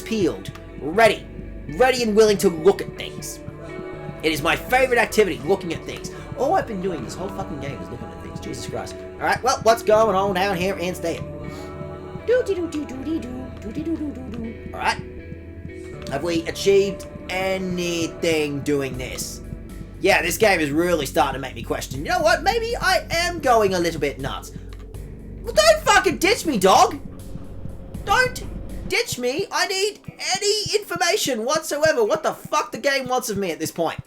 peeled. Ready and willing to look at things. It is my favorite activity, looking at things. All I've been doing this whole fucking game is looking at things. Jesus Christ. Alright, well, what's going on down here instead? Alright. Have we achieved anything doing this? Yeah, this game is really starting to make me question. You know what? Maybe I am going a little bit nuts. Well, don't fucking ditch me, dog! Don't ditch me! I need any information whatsoever. What the fuck the game wants of me at this point?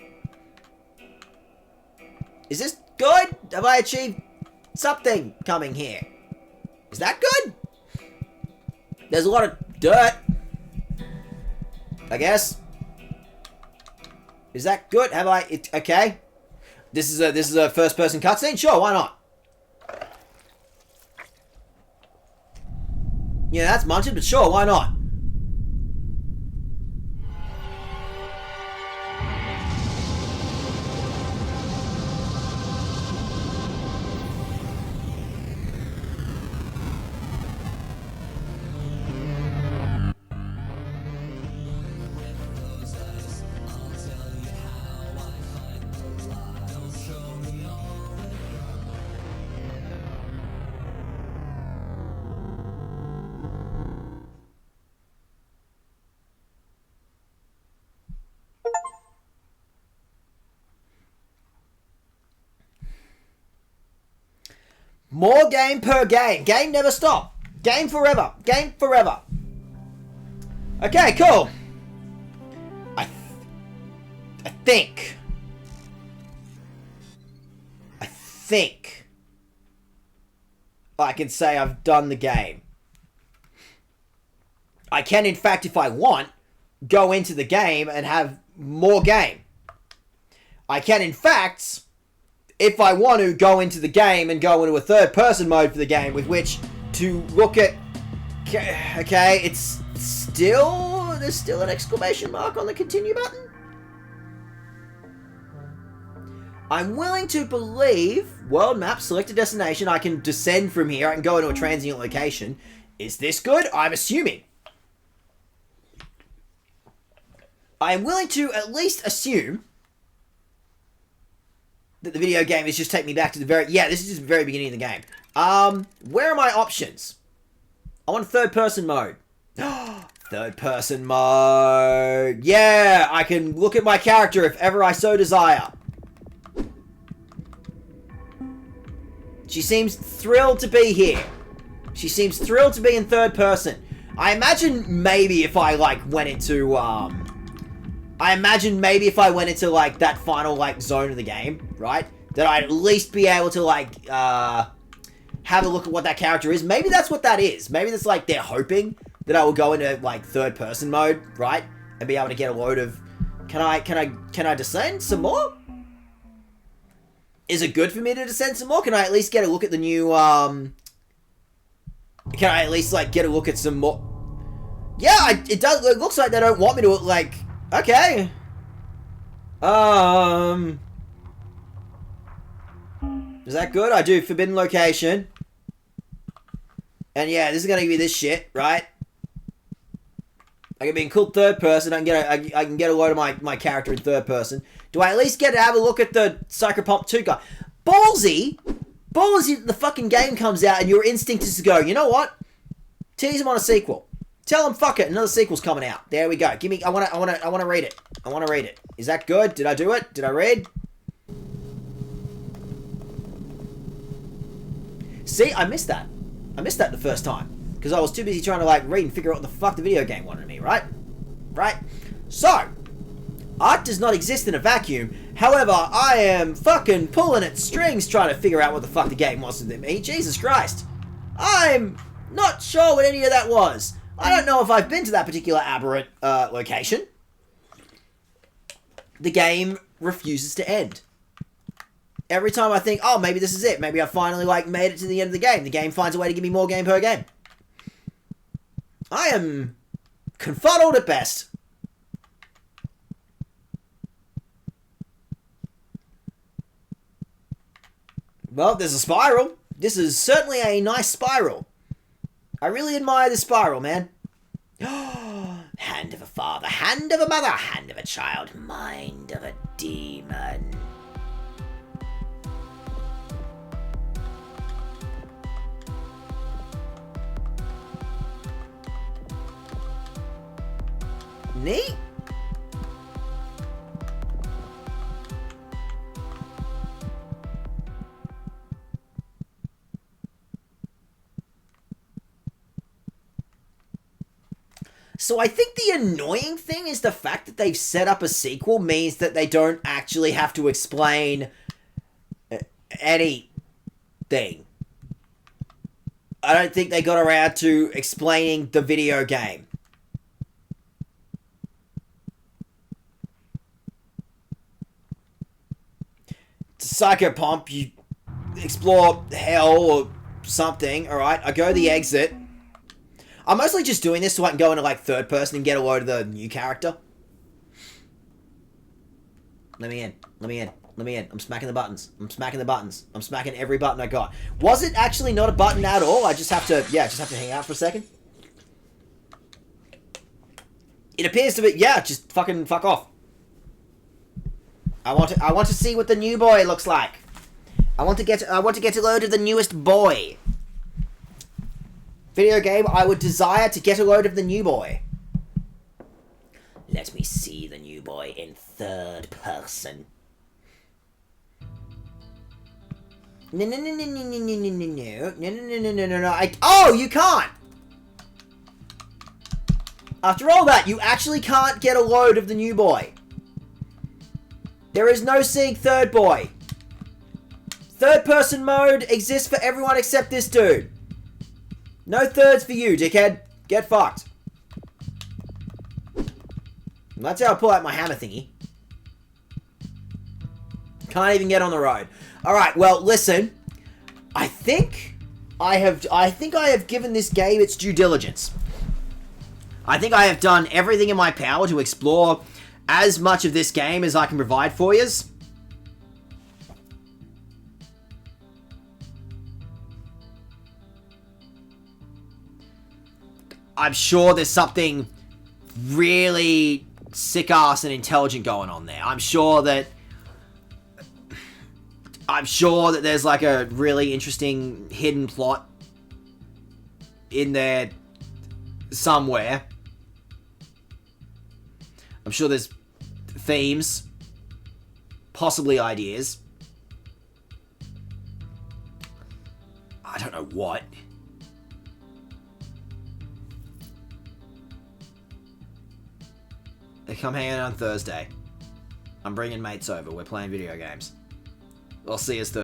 Is this good? Have I achieved something coming here? Is that good? There's a lot of dirt. I guess. Is that good? Have I... okay. This is a first-person cutscene? Sure, why not? Yeah, that's munching, but sure, why not? More game per game. Game never stop. Game forever. Game forever. Okay, cool. I think I can say I've done the game. I can, in fact, if I want, go into the game and have more game. I can, in fact... if I want to go into the game and go into a third-person mode for the game with which to look at... Okay, it's still... there's still an exclamation mark on the continue button? I'm willing to believe... world map, select a destination, I can descend from here, I can go into a transient location. Is this good? I'm assuming. I am willing to at least assume... that the video game is just taking me back to the very... yeah, this is just the very beginning of the game. Where are my options? I want third-person mode. Third-person mode. Yeah, I can look at my character if ever I so desire. She seems thrilled to be here. She seems thrilled to be in third person. I imagine maybe if I, like, went into, like, that final, like, zone of the game, right? That I'd at least be able to, like, have a look at what that character is. Maybe that's what that is. Maybe that's, like, they're hoping that I will go into, like, third person mode, right? And be able to get a load of... Can I descend some more? Is it good for me to descend some more? Can I at least get a look at the new, Can I at least, like, get a look at some more... Yeah, it looks like they don't want me to, like... Okay. Is that good? I do forbidden location. And yeah, this is gonna be this shit, right? I can be in cool third person. I can get a load of my character in third person. Do I at least get to have a look at the Psychopomp 2 guy? Ballsy! Ballsy, the fucking game comes out and your instinct is to go, you know what? Tease him on a sequel. Tell him, fuck it, another sequel's coming out. There we go. Give me, I wanna read it. I wanna read it. Is that good? Did I do it? Did I read? See, I missed that. I missed that the first time. Because I was too busy trying to, like, read and figure out what the fuck the video game wanted of me, right? Right? So, art does not exist in a vacuum. However, I am fucking pulling at strings trying to figure out what the fuck the game wants of me. Jesus Christ. I'm not sure what any of that was. I don't know if I've been to that particular aberrant location. The game refuses to end. Every time I think, oh, maybe this is it. Maybe I finally, like, made it to the end of the game finds a way to give me more game per game. I am confuddled at best. Well, there's a spiral. This is certainly a nice spiral. I really admire this spiral, man. Hand of a father, hand of a mother, hand of a child, mind of a demon. Neat. So I think the annoying thing is the fact that they've set up a sequel means that they don't actually have to explain anything. I don't think they got around to explaining the video game. Psychopomp, you explore hell or something, alright? I go to the exit. I'm mostly just doing this so I can go into, like, third person and get a load of the new character. Let me in. Let me in. Let me in. I'm smacking the buttons. I'm smacking the buttons. I'm smacking every button I got. Was it actually not a button at all? I just have to, just have to hang out for a second. It appears to be, just fucking fuck off. I want to see what the new boy looks like. I want to get a load of the newest boy. Video game, I would desire to get a load of the new boy. Let me see the new boy in third person. No. Oh, you can't! After all that, you actually can't get a load of the new boy. There is no seeing third boy. Third person mode exists for everyone except this dude. No thirds for you, dickhead. Get fucked. And that's how I pull out my hammer thingy. Can't even get on the road. Alright, well, listen. I think I have given this game its due diligence. I think I have done everything in my power to explore as much of this game as I can provide for yous. I'm sure there's something really sick-ass and intelligent going on there. I'm sure that there's like a really interesting hidden plot in there somewhere. I'm sure there's themes, possibly ideas. I don't know what. Come hang out on Thursday. I'm bringing mates over. We're playing video games. I'll see you Thursday.